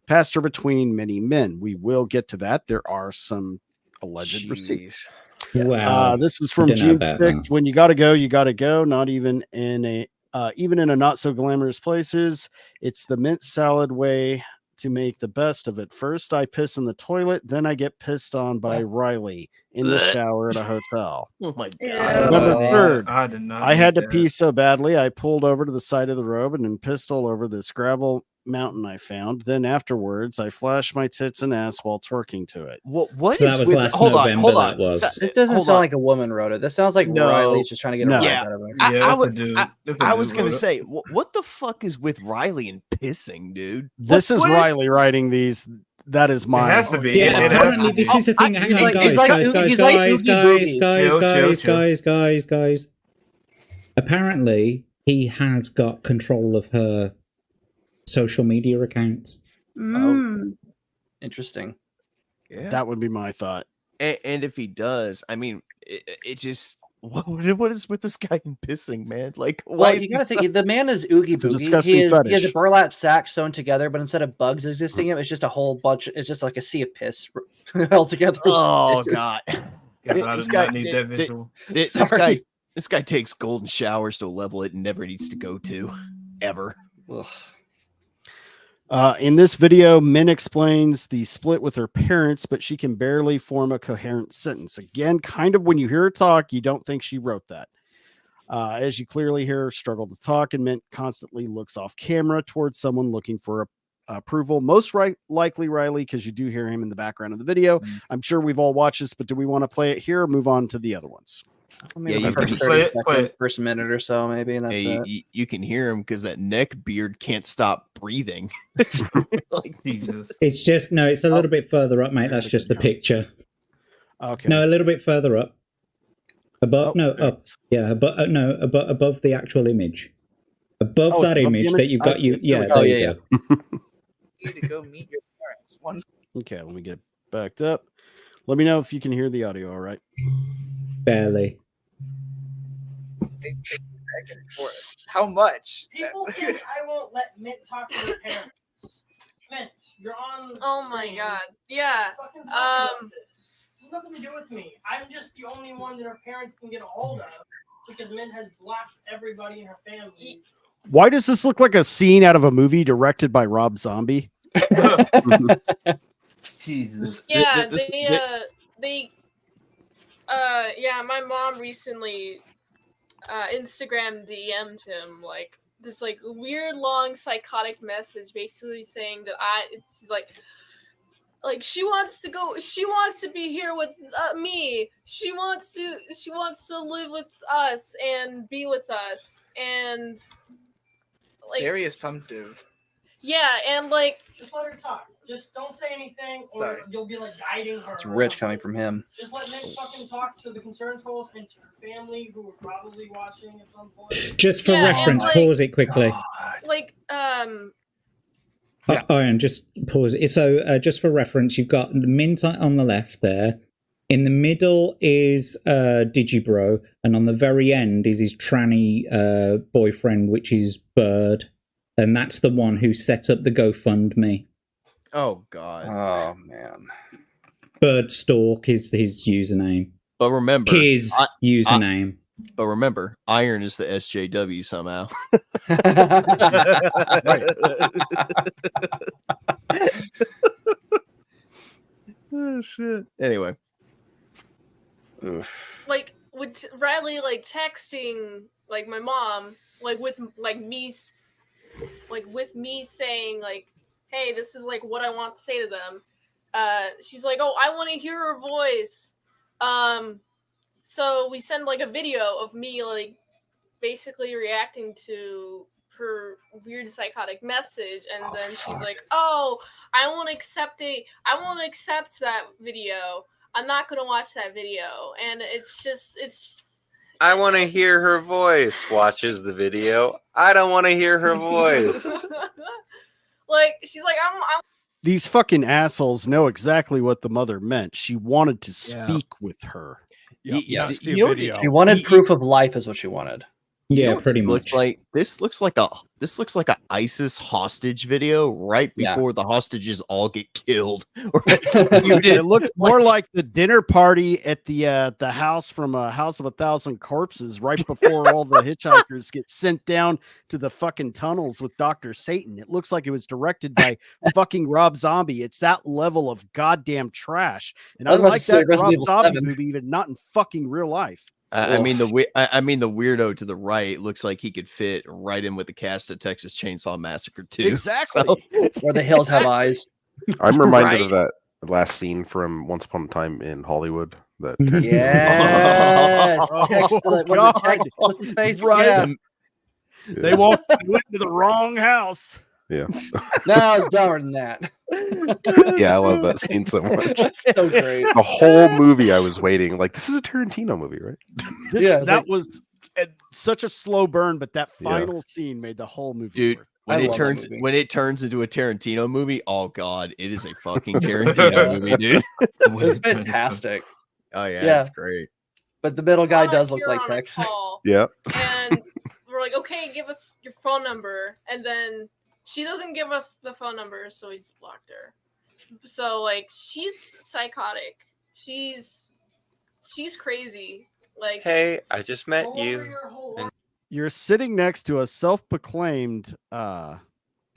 H: passed her between many men. We will get to that. There are some alleged receipts.
G: Wow.
H: This is from June 6th. When you gotta go, you gotta go. Not even in a not so glamorous places. It's the mint salad way to make the best of it. First, I piss in the toilet, then I get pissed on by Riley in the shower at a hotel.
M: Oh my god!
H: November 3rd, I had to pee so badly I pulled over to the side of the road and then pissed all over this gravel mountain I found. Then afterwards, I flashed my tits and ass while twerking to it.
M: What
G: so
M: is
G: that was
M: with,
G: last
M: hold
G: November?
M: On, hold on.
G: That was.
F: This doesn't sound like a woman wrote it. This sounds like Riley's just trying to get a rise out of her.
M: I was gonna say, what the fuck is with Riley and pissing, dude?
H: This is Riley writing these. That is mine.
L: It has to be.
G: Yeah, apparently this is a thing. Hang on, guys. Apparently, he has got control of her social media accounts.
F: Oh, interesting.
M: Yeah,
H: that would be my thought.
M: And if he does, I mean, it just what is with this guy and pissing, man? Like, why?
F: Well, you gotta think the man is oogie boogie. He has a burlap sack sewn together, but instead of bugs existing in it, it's just a whole bunch. It's just like a sea of piss held together.
M: Oh god!
L: I did not need that visual.
M: This guy This guy takes golden showers to a level it never needs to go to, ever.
H: In this video, Min explains the split with her parents, but she can barely form a coherent sentence. Again, kind of when you hear her talk, you don't think she wrote that. As you clearly hear her struggle to talk, and Mint constantly looks off camera towards someone looking for approval. Most likely Riley, because you do hear him in the background of the video. I'm sure we've all watched this, but do we want to play it here or move on to the other ones?
F: I mean, the first 30 seconds, first minute or so, maybe, and that's it.
M: You can hear him because that neck beard can't stop breathing. It's like Jesus.
G: It's just it's a little bit further up, mate. That's just the picture.
H: Okay.
G: No, a little bit further up. Up. Yeah, above the actual image. Above that image that you've got. There you go.
P: You to go meet your parents.
H: Okay, let me get it backed up. Let me know if you can hear the audio. All right.
G: Barely.
P: Back and forth. How much?
Q: People think I won't let Mint talk to their parents. Mint, you're on.
R: Oh my god. Yeah.
Q: This has nothing to do with me. I'm just the only one that her parents can get a hold of because Mint has blocked everybody in her family.
H: Why does this look like a scene out of a movie directed by Rob Zombie?
M: Jesus.
R: Yeah, my mom recently Instagram DM'd him like this like weird long psychotic message basically saying that she's like she wants to be here with me. She wants to live with us and be with us and like
P: very assumptive.
R: Yeah, and like
Q: just let her talk. Just don't say anything, or you'll be like guiding her.
F: It's rich coming from him.
Q: Just let Nick fucking talk to the concern trolls and to her family who are probably watching at some point.
G: Just for reference, pause it quickly. Iron, just pause it. So, just for reference, you've got the Mint on the left there. In the middle is Digibro, and on the very end is his tranny boyfriend, which is Bird, and that's the one who set up the GoFundMe.
M: Oh God!
F: Oh man!
G: Birdstalk is his username.
M: But remember,
G: his username.
M: But remember, Iron is the SJW somehow. Oh shit! Anyway,
R: like with Riley like texting like my mom with me saying like, hey, this is like what I want to say to them. She's like, oh, I want to hear her voice. So we send like a video of me like basically reacting to her weird psychotic message, and then she's like, oh, I won't accept that video. I'm not gonna watch that video. And it's
S: I want to hear her voice. Watches the video. I don't want to hear her voice.
R: like she's like, I'm
H: These fucking assholes know exactly what the mother meant. She wanted to speak with her.
F: Yes, she wanted proof of life, is what she wanted.
G: Yeah, pretty much.
M: This looks like a ISIS hostage video right before the hostages all get killed.
H: It looks more like the dinner party at the house from a House of a Thousand Corpses right before all the hitchhikers get sent down to the fucking tunnels with Dr. Satan. It looks like it was directed by fucking Rob Zombie. It's that level of goddamn trash. And I like that Rob Zombie movie, but not in fucking real life.
M: I mean the weirdo to the right looks like he could fit right in with the cast of Texas Chainsaw Massacre 2.
H: Exactly.
F: Where the hills have eyes.
D: I'm reminded of that last scene from Once Upon a Time in Hollywood. That
F: yes, what's his face?
H: Right.
F: Yeah.
H: They went into the wrong house.
D: Yeah.
F: No, it's dumber than that.
D: Yeah, I love that scene so much.
F: That's so great.
D: The whole movie, I was waiting. Like, this is a Tarantino movie, right?
H: That was such a slow burn, but that final scene made the whole movie.
M: Dude, when it turns into a Tarantino movie, oh god, it is a fucking Tarantino movie, dude.
F: It's fantastic.
M: Oh yeah, it's great.
F: But the middle guy does look like Tex.
D: Yeah.
R: And we're like, okay, give us your phone number, and then she doesn't give us the phone number, so we just blocked her. So like she's psychotic. She's crazy. Like,
S: hey, I just met you.
H: You're sitting next to a self-proclaimed
G: Tranny.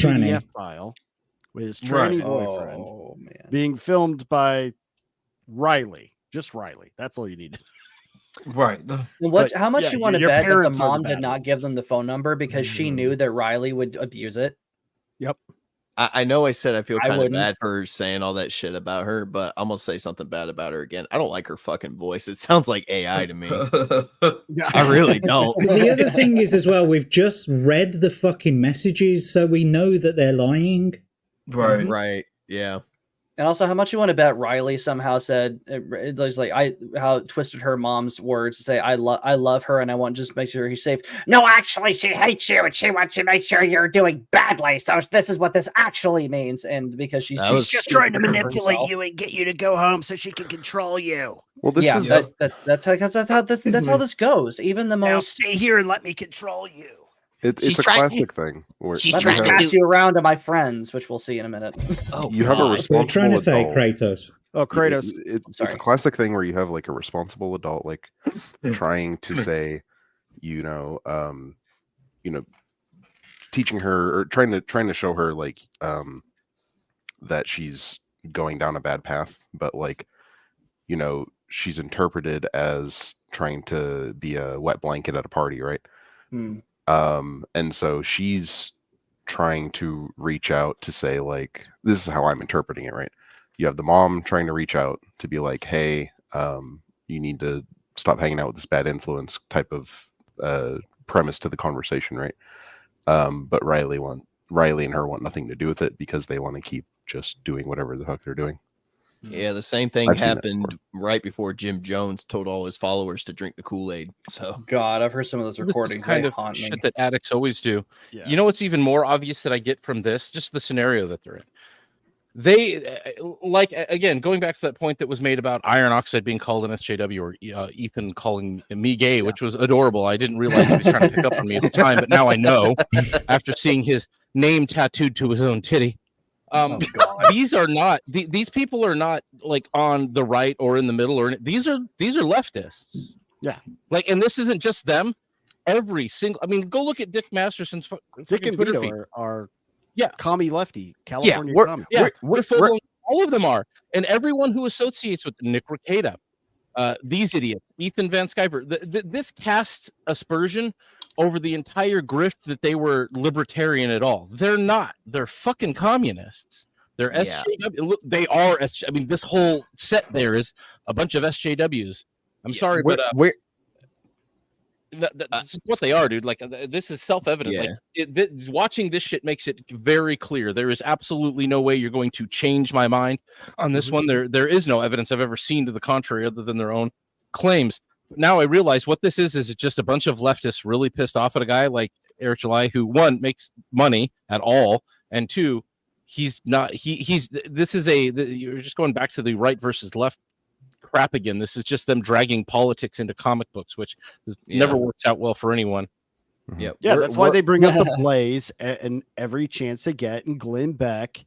H: PDF file with his tranny
F: Right.
H: boyfriend
F: Oh, man.
H: being filmed by Riley. Just Riley. That's all you need.
L: Right.
F: And how much you want to bet that the
H: parents are
F: mom
H: the
F: did
H: bad
F: not
H: ones.
F: give them the phone number because she knew that Riley would abuse it?
K: Yep.
M: I know I said I feel
F: I
M: kind of
F: wouldn't.
M: bad for saying all that shit about her, but I'm gonna say something bad about her again. I don't like her fucking voice. It sounds like AI to me. I really don't.
G: The other thing is as well, we've just read the fucking messages, so we know that they're lying.
L: Right.
M: Right. Yeah.
F: And also, how much you want to bet Riley somehow said it was like how it twisted her mom's words to say I love her and I want to just make sure he's safe.
O: No, actually, she hates you and she wants to make sure you're doing badly. So
F: This is what this actually means, and because she's
O: just trying to manipulate you and get you to go home so she can control you.
D: Well, this is
F: that's how this goes. Even the
O: Now
F: most
O: stay here and let me control you.
D: it's a classic thing. Where
O: She's
F: let
O: trying
F: me
O: to
F: pass you around to my friends, which we'll see in a minute.
D: you have a responsible
G: We're trying to say
D: adult.
G: Kratos.
H: Oh, Kratos.
D: It's a classic thing where you have like a responsible adult like trying to say, teaching her or trying to show her like that she's going down a bad path, but like she's interpreted as trying to be a wet blanket at a party, right? And so she's trying to reach out to say like, this is how I'm interpreting it, right? You have the mom trying to reach out to be like, hey, you need to stop hanging out with this bad influence type of premise to the conversation, right? But Riley and her want nothing to do with it because they want to keep just doing whatever the fuck they're doing.
M: Yeah, the same thing
D: I've seen it
M: happened right before Jim Jones told all his followers to drink the Kool-Aid. So
F: God, I've heard some of those
C: This is
F: recordings.
C: kind
F: They
C: of
F: haunt me.
C: shit that addicts always do.
H: Yeah.
C: You know what's even more obvious that I get from this? Just the scenario that they're in. They like, again, going back to that point that was made about iron oxide being called an SJW or Ethan calling me gay, which was adorable. I didn't realize he was trying to pick up on me at the time, but now I know after seeing his name tattooed to his own titty. These are not these people are not like on the right or in the middle, or these are leftists.
H: Yeah,
C: like, and this isn't just them. Every single, I mean, go look at Dick Masterson's
H: Dick and
C: Twitter
H: Vito
C: feed.
H: are
C: yeah,
H: commie lefty California commie.
C: We're all of them are, and everyone who associates with Nick Rekieta, these idiots, Ethan Van Sciver, this casts aspersion over the entire grift that they were libertarian at all. They're not. They're fucking communists. They're SJW. Look, they are. I mean, this whole set there is a bunch of SJWs. I'm sorry, but that's what they are, dude. Like, this is self-evident. Like, watching this shit makes it very clear. There is absolutely no way you're going to change my mind on this one. There is no evidence I've ever seen to the contrary other than their own claims. Now I realize what this is just a bunch of leftists really pissed off at a guy like Eric July, who one, makes money at all, and two, he's not. You're just going back to the right versus left crap again. This is just them dragging politics into comic books, which never works out well for anyone.
H: Yeah, that's why they bring up the Blaze and every chance they get, and Glenn Beck,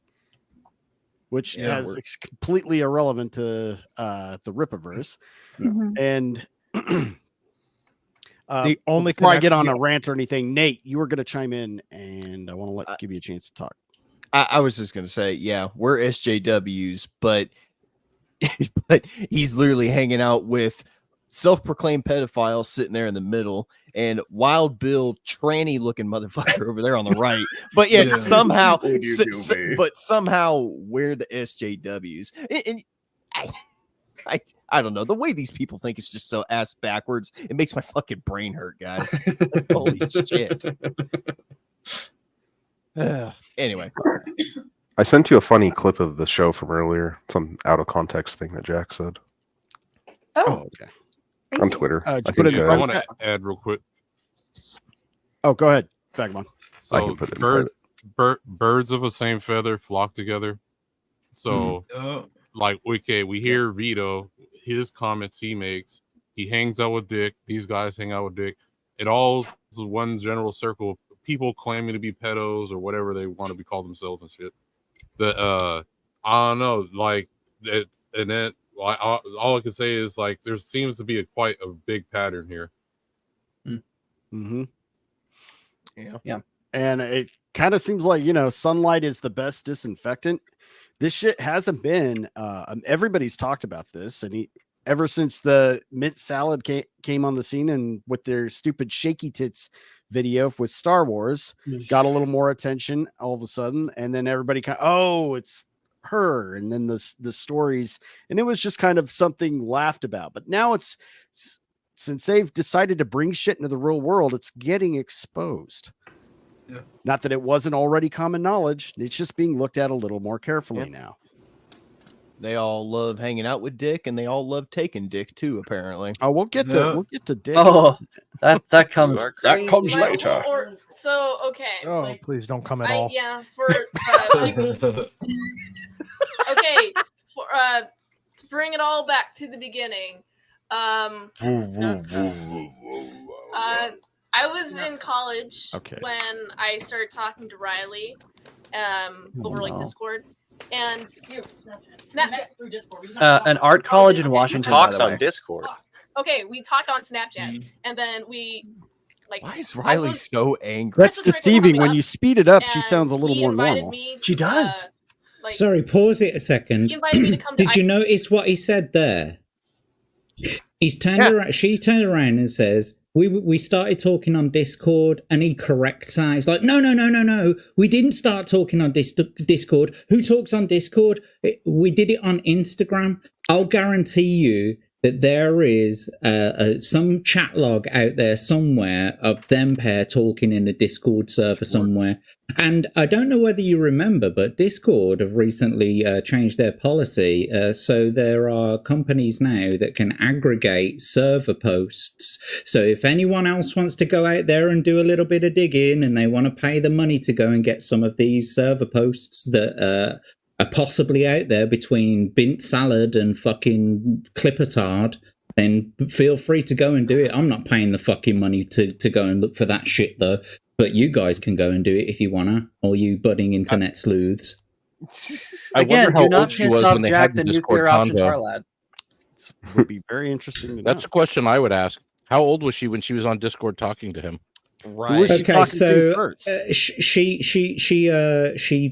H: which it's completely irrelevant to the Rippaverse. And
K: the only
H: before I get on a rant or anything, Nate, you were going to chime in, and I want to give you a chance to talk.
M: I was just going to say, yeah, we're SJWs, but he's literally hanging out with self-proclaimed pedophiles sitting there in the middle, and Wild Bill, tranny looking motherfucker over there on the right. But yet somehow, somehow we're the SJWs. And I don't know. The way these people think is just so ass backwards. It makes my fucking brain hurt, guys. Holy shit. Anyway.
D: I sent you a funny clip of the show from earlier. Some out of context thing that Jack said.
N: Oh,
D: okay. On Twitter.
J: I want to add real quick.
H: Oh, go ahead, Vagabond.
J: So birds of the same feather flock together. So like, okay, we hear Vito, his comments he makes, he hangs out with Dick, these guys hang out with Dick. It all is one general circle of people claiming to be pedos or whatever they want to be called themselves and shit. I don't know, like it, and then all I can say is like there seems to be quite a big pattern here.
H: Mm-hmm.
F: Yeah.
H: And it kind of seems like, sunlight is the best disinfectant. This shit hasn't been, everybody's talked about this, and ever since the mint salad came on the scene and with their stupid shaky tits video with Star Wars, got a little more attention all of a sudden. And then everybody it's her. And then the stories, and it was just kind of something laughed about. But now since they've decided to bring shit into the real world, it's getting exposed. Yeah. Not that it wasn't already common knowledge. It's just being looked at a little more carefully now.
M: They all love hanging out with Dick, and they all love taking Dick too. Apparently.
H: Oh, we'll get to Dick.
F: Oh, that comes later.
R: Okay.
K: Oh, please don't come at all.
R: Yeah, for people. Okay, to bring it all back to the beginning. I was in college when I started talking to Riley over like Discord and Snapchat
Q: through Discord.
F: An art college in Washington.
S: Talks on Discord.
R: Okay, we talked on Snapchat and then we like.
M: Why is Riley so angry?
H: That's deceiving. When you speed it up, she sounds a little more normal.
F: She does.
G: Sorry, pause it a second.
R: He invited me to come
G: Did you notice what he said there? He's turned around. She turned around and says, "We started talking on Discord," and he corrects her. He's like, "No. We didn't start talking on Discord. Who talks on Discord? We did it on Instagram." I'll guarantee you that there is some chat log out there somewhere of them pair talking in a Discord server somewhere. And I don't know whether you remember, but Discord have recently changed their policy. So there are companies now that can aggregate server posts. So if anyone else wants to go out there and do a little bit of digging and they want to pay the money to go and get some of these server posts that are possibly out there between Bint Salad and fucking Clippertard, then feel free to go and do it. I'm not paying the fucking money to go and look for that shit though. But you guys can go and do it if you wanna, all you budding internet sleuths.
C: I wonder how old she was when they had the Discord convo.
H: It would be very interesting to know.
C: That's a question I would ask. How old was she when she was on Discord talking to him?
H: Right. Who was she talking to first?
G: She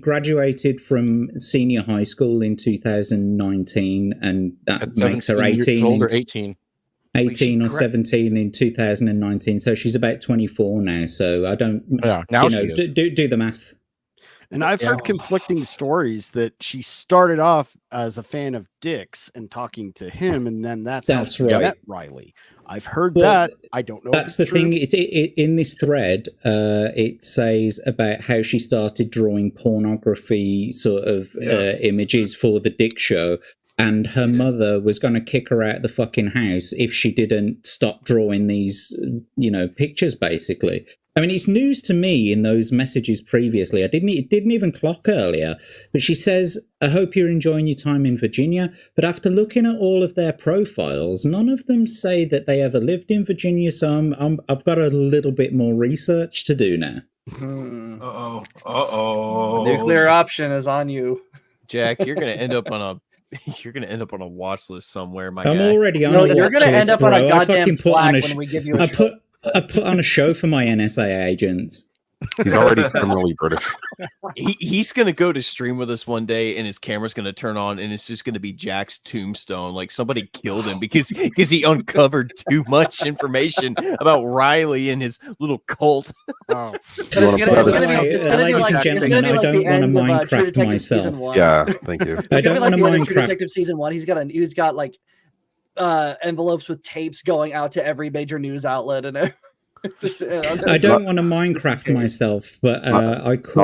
G: graduated from senior high school in 2019, and that makes her 18.
C: Older, 18.
G: 18 or 17 in 2019, so she's about 24 now. So I don't,
C: now
G: do the math.
H: And I've heard conflicting stories that she started off as a fan of Dick's and talking to him, and then that's how she met Riley. I've heard that. I don't know.
G: That's the thing. It's in this thread. It says about how she started drawing pornography sort of images for the Dick show. And her mother was going to kick her out of the fucking house if she didn't stop drawing these, pictures, basically. I mean, it's news to me in those messages previously. It didn't even clock earlier. But she says, "I hope you're enjoying your time in Virginia." But after looking at all of their profiles, none of them say that they ever lived in Virginia. So I've got a little bit more research to do now.
F: Nuclear option is on you,
M: Jack. You're going to end up on a watch list somewhere, my
G: I'm
M: guy.
G: Already on a
F: you're going to end up on a goddamn plaque
G: when
F: we give you a
G: I put on a show for my NSA agents.
D: He's already criminally British.
M: He's going to go to stream with us one day, and his camera's going to turn on, and it's just going to be Jack's tombstone. Like somebody killed him because he uncovered too much information about Riley and his little cult.
G: Oh. Ladies and gentlemen, I don't want to Minecraft myself.
D: Yeah, thank you.
G: I don't want to
F: True
G: Minecraft.
F: Detective season 1. He's got like envelopes with tapes going out to every major news outlet and everything.
G: I don't want to Minecraft myself, but I could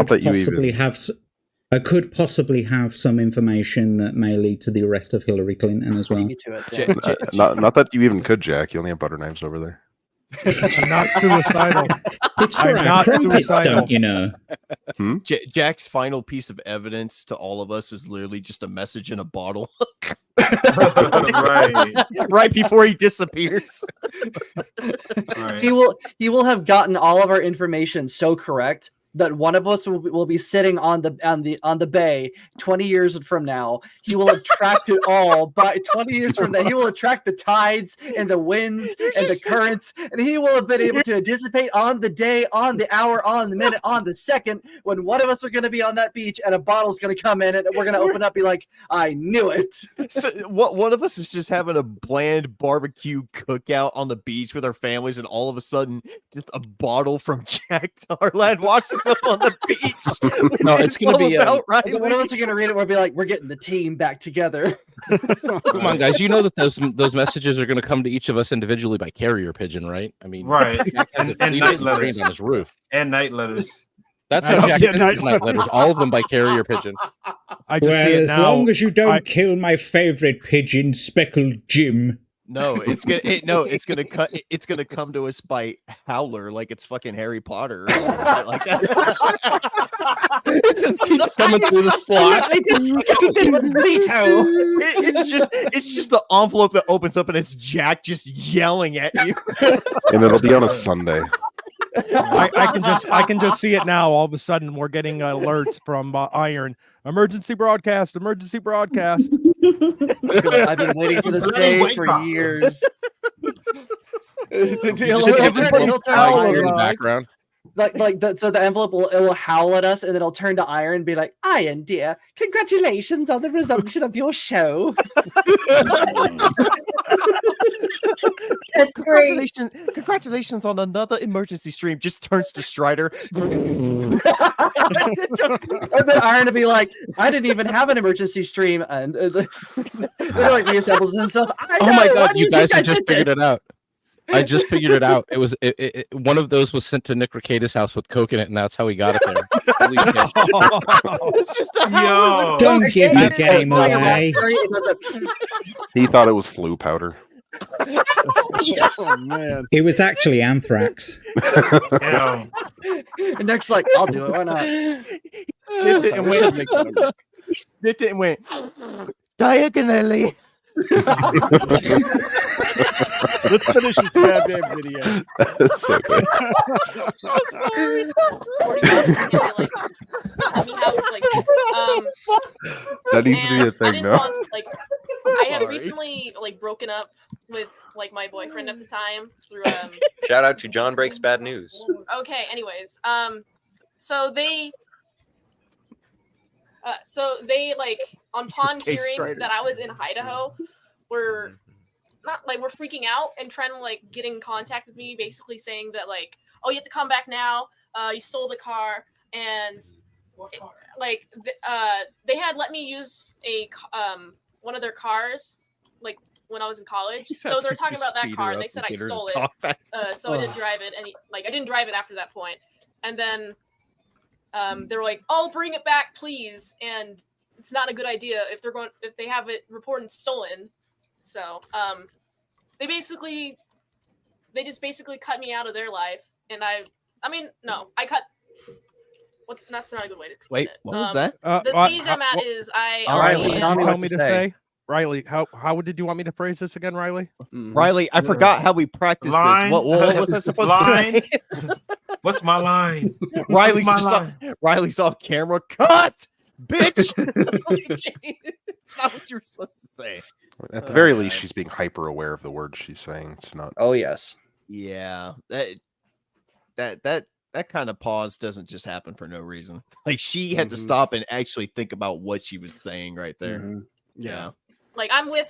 G: possibly have some information that may lead to the arrest of Hillary Clinton as well.
D: Not that you even could, Jack. You only have butter knives over there.
K: I'm not suicidal.
G: It's for our crumpets, don't you know?
M: Jack's final piece of evidence to all of us is literally just a message in a bottle. right before he disappears.
F: He will have gotten all of our information so correct that one of us will be sitting on the bay 20 years from now. He will attract it all. But 20 years from now, he will attract the tides and the winds and the currents, and he will have been able to anticipate on the day, on the hour, on the minute, on the second when one of us are going to be on that beach and a bottle's going to come in and we're going to open up, be like, I knew it.
M: So one of us is just having a bland barbecue cookout on the beach with our families, and all of a sudden, just a bottle from JackTarLad washes up on the beach.
C: No, it's going to be
F: one of us are going to read it. We'll be like, we're getting the team back together.
C: Come on, guys. You know that those messages are going to come to each of us individually by carrier pigeon, right? I mean,
L: right.
C: Jack has
L: and night letters
C: on his roof.
L: And night letters.
C: That's how Jack gets his night letters. All of them by carrier pigeon.
K: I just see it
G: as
K: now.
G: long as you don't kill my favorite pigeon, Speckled Jim.
M: No, it's gonna come to us by Howler, like it's fucking Harry Potter or something like that.
C: It just keeps coming through the slot.
M: It's just the envelope that opens up and it's Jack just yelling at you.
D: And it'll be on a Sunday.
K: I can just see it now. All of a sudden, we're getting alerts from Iron. Emergency broadcast. Emergency broadcast.
F: I've been waiting for this day for years.
C: Background.
F: So the envelope will howl at us, and then it'll turn to Iron and be like, Iron, dear, congratulations on the resumption of your show.
N: That's great.
M: Congratulations on another emergency stream. Just turns to Strider.
F: And then Iron will be like, I didn't even have an emergency stream. And then like reassembles himself.
C: Oh my god, you guys have just figured it out. I just figured it out. It was one of those was sent to Nick Ratato's house with coke in it, and that's how he got it there.
M: It's just a
G: Don't give your game away.
D: He thought it was flu powder.
H: Oh man,
G: it was actually anthrax.
F: And Nick's like, I'll do it. Why not?
M: He sniffed it and went diagonally.
H: Let's finish this goddamn video.
D: That's so good.
R: I'm sorry.
D: That needs to be a thing now.
R: I had recently broken up with my boyfriend at the time through
S: Shout out to John Breaks Bad News.
R: Okay, anyways, so they upon hearing that I was in Idaho, were freaking out and trying to get in contact with me, basically saying that oh, you have to come back now. You stole the car, and they had let me use one of their cars when I was in college. So they're talking about that car, and they said I stole it. So I didn't drive it, and I didn't drive it after that point. And then they were like, "Oh, bring it back, please." And it's not a good idea if they have it reported stolen. So they just basically cut me out of their life, and I cut. That's not a good way to explain it.
M: What was that?
R: The stage I'm at is
K: tell me to say. Riley, how did you want me to phrase this again, Riley?
M: Riley, I forgot how we practiced this. What was I supposed to say?
L: What's my line?
M: Riley's off camera. Cut, bitch. It's not what you were supposed to say.
D: At the very least, she's being hyper aware of the words she's saying. It's not.
F: Oh yes.
M: Yeah. That kind of pause doesn't just happen for no reason. She had to stop and actually think about what she was saying right there.
H: Mm-hmm.
M: Yeah.
R: I'm with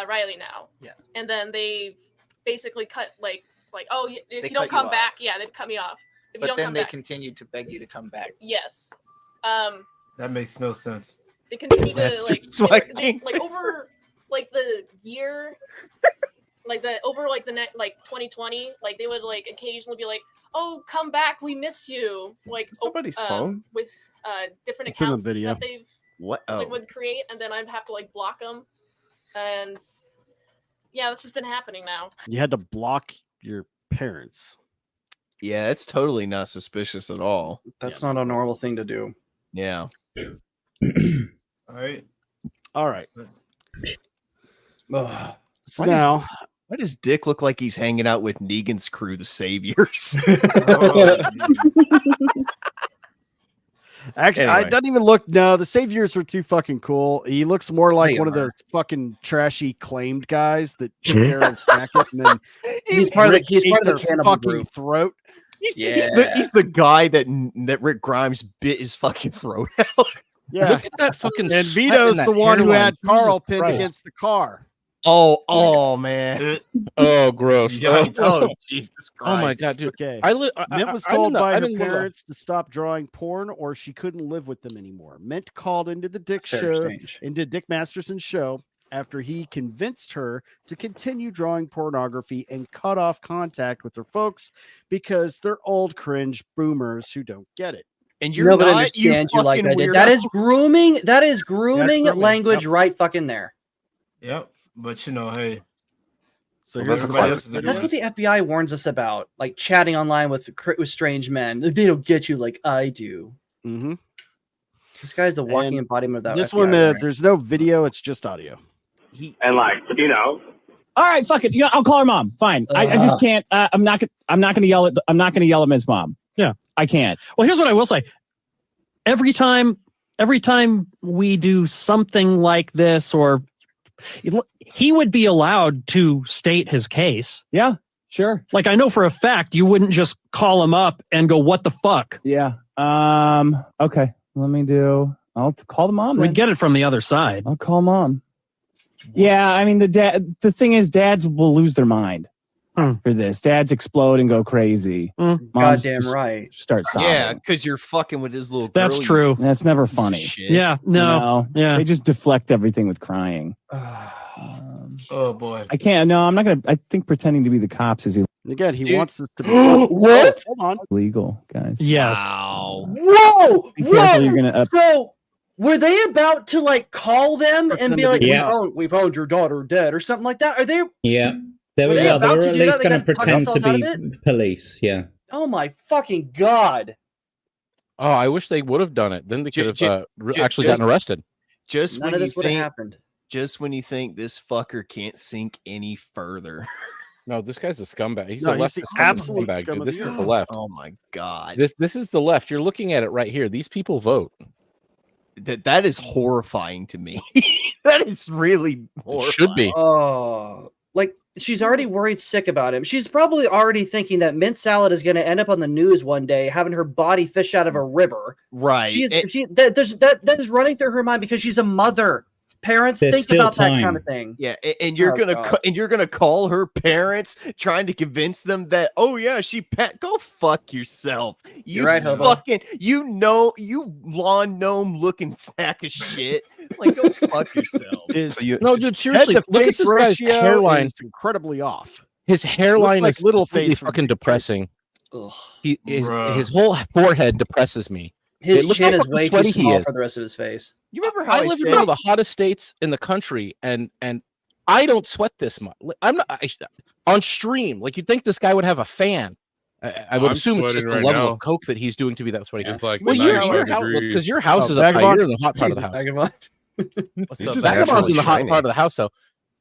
R: Riley now.
F: Yeah.
R: And then they basically cut oh, if you don't come back, they've cut me off. If you don't come back,
P: continued to beg you to come back.
R: Yes.
L: That makes no sense.
R: They continue to
M: SwagKing.
R: over the year, over the next 2020, they would occasionally be like, "Oh, come back, we miss you."
M: Somebody's phone
R: with different
H: It's in the
R: accounts
H: video.
R: that they've
M: what
R: would create, and then I'd have to block them, and yeah, that's just been happening now.
H: You had to block your parents.
M: Yeah, it's totally not suspicious at all.
F: That's not a normal thing to do.
M: Yeah.
H: All right.
M: So
H: now,
M: why does Dick look like he's hanging out with Negan's crew, the Saviors?
H: Actually,
M: Anyway.
H: I doesn't even look. No, the saviors were too fucking cool. He looks more like
F: They
H: one of
F: are.
H: those fucking trashy claimed guys that wear his jacket and then
F: He's part of the
H: Rick ate
F: cannibal
H: their fucking
F: group.
H: throat.
M: He's the guy that Rick Grimes bit his fucking throat out.
H: Yeah,
C: Look at that fucking.
H: and
C: sweat
H: Vito's
C: in that
H: the one who
C: hairline.
H: had Carl
C: Jesus
H: pinned
C: Christ.
H: against the car.
M: Oh man.
C: Oh, gross.
M: Oh, Jesus Christ.
C: Oh my god, dude.
H: Okay.
C: Mint
H: Mint was told by her parents to stop drawing porn or she couldn't live with them anymore. Mint called into the Dick Masterson's show after he convinced her to continue drawing pornography and cut off contact with her folks because they're old cringe boomers who don't get it.
M: And you're not,
F: understand you like I did. That is grooming. That is grooming language right fucking there.
L: Yep. But hey.
H: So
M: here's
F: that's what the FBI warns us about, like chatting online with strange men. They don't get you like I do.
H: Mm-hmm.
F: This guy's the walking embodiment of that.
H: This
F: FBI
H: one,
F: warning.
H: there's no video; it's just audio.
T: And
U: all right, fuck it. I'll call her mom. Fine. I just can't. I'm not gonna yell at Ms. Mom. Yeah, I can't.
V: Well, here's what I will say. Every time we do something like this, or he would be allowed to state his case.
U: Yeah, sure.
V: Like I know for a fact you wouldn't just call him up and go, "What the fuck?"
U: Yeah. Okay. I'll call the mom.
V: We get it from the other side.
U: I'll call mom. Yeah, I mean the thing is, dads will lose their mind for this. Dads explode and go crazy. Moms
F: Goddamn
U: just
F: right.
U: start sobbing.
M: Yeah, because you're fucking with his little girl.
V: That's true.
U: That's never funny.
V: Yeah, no. Yeah.
U: They just deflect everything with crying.
L: Oh boy.
U: I can't. No, I'm not gonna. I think pretending to be the cops is
H: Again, he
M: Dude.
H: wants this to be
F: What?
H: Hold on.
U: illegal, guys.
V: Yes.
F: Whoa!
U: Be careful, you're gonna
F: So were they about to like call them and be like,
G: Yeah.
F: we found your daughter dead or something like that? Are they?
G: Yeah. They
F: Were
G: were,
F: they
G: they
F: about
G: were
F: to
G: at
F: do
G: least
F: that? They
G: going to
F: got talked
G: pretend to
F: themselves out
G: be
F: of
G: police. Yeah.
F: Oh my fucking god!
C: Oh, I wish they would have done it. Then they could have actually
M: just-
C: gotten arrested.
M: Just
F: None
M: when
F: of
M: you
F: this would have
M: think,
F: happened.
M: just when you think this fucker can't sink any further.
C: No, this guy's a scumbag. He's
H: No,
C: a
H: he's
C: left
H: the absolute scum of
C: This
H: the
C: is
H: earth.
C: the left.
M: Oh my god.
C: This is the left. You're looking at it right here. These people vote.
M: That is horrifying to me. That is really horrifying.
C: It should be.
F: Oh, like she's already worried sick about him. She's probably already thinking that mint salad is going to end up on the news one day, having her body fish out of a river.
M: Right.
F: That is running through her mind because she's a mother. Parents
G: There's
F: think
G: still
F: about that kind
G: time.
F: of thing.
M: Yeah, and you're
F: Oh,
M: gonna
F: God.
M: and you're gonna call her parents, trying to convince them that go fuck yourself. You
F: You're right, Hobo.
M: fucking you lawn gnome looking sack of shit. Like go fuck yourself.
C: No, dude, seriously, look at this guy's hairline.
H: Is incredibly off.
C: His hairline
H: Looks like
C: is
H: little
C: completely
H: face from
C: fucking depressing.
F: Ugh.
C: His whole forehead depresses me.
F: His
C: Look
F: chin
C: how
F: is
C: fucking
F: way too
C: sweaty he
F: small
C: is.
F: for the rest of his face.
M: You remember how
C: I live in one of the hottest states in the country, and I don't sweat this much. I'm not on stream. Like you'd think this guy would have a fan. I would
J: I'm
C: assume it's just
J: sweating
C: the
J: right
C: level
J: now.
C: of coke that he's doing to be that sweaty.
J: It's like
C: well,
J: 95
C: because
J: degrees.
C: your house is up high.
H: Vagabond?
C: You're in the hot part of the house.
F: Vagabond.
M: What's up,
C: Vagabond's in the hot
D: shiny.
C: part of the house, though.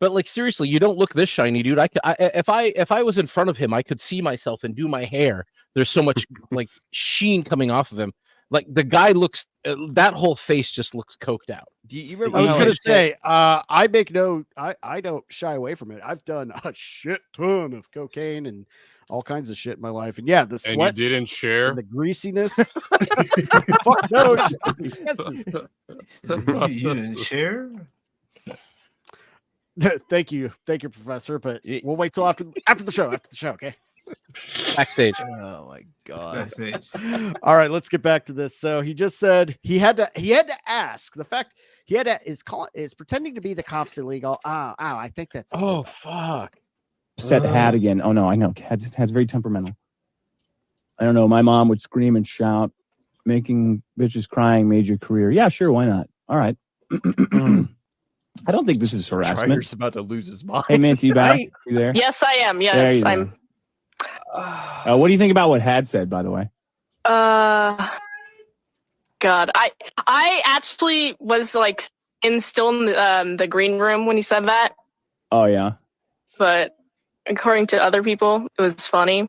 C: But like seriously, you don't look this shiny, dude. If I was in front of him, I could see myself and do my hair. There's so much like sheen coming off of him. Like the guy looks, that whole face just looks coked out.
M: Do you remember
H: I was
M: how
H: gonna
M: said-
H: say, I don't shy away from it. I've done a shit ton of cocaine and all kinds of shit in my life, and yeah, the
J: And
H: sweats
J: you didn't share.
H: and the greasiness. Fuck no, shit's expensive.
L: You didn't share?
H: Thank you, Professor. But we'll wait till after the show. After the show, okay?
C: Backstage.
M: Oh my god.
L: Backstage.
H: All right, let's get back to this. So he just said he had to ask. The fact he had to is pretending to be the cops illegal. I think that's
C: Oh fuck.
U: Said hat again. Oh no, I know. Hat's very temperamental. I don't know. My mom would scream and shout, making bitches crying made your career. Yeah, sure, why not? All right. I don't think this is harassment.
M: Strider's about to lose his mind.
U: Hey, Minty, you back? You there?
R: Yes, I am.
U: There
R: Yes,
U: you
R: I'm.
U: go. What do you think about what Had said, by the way?
R: God, I actually was like still in the green room when he said that,
U: Oh yeah,
R: but according to other people, it was funny.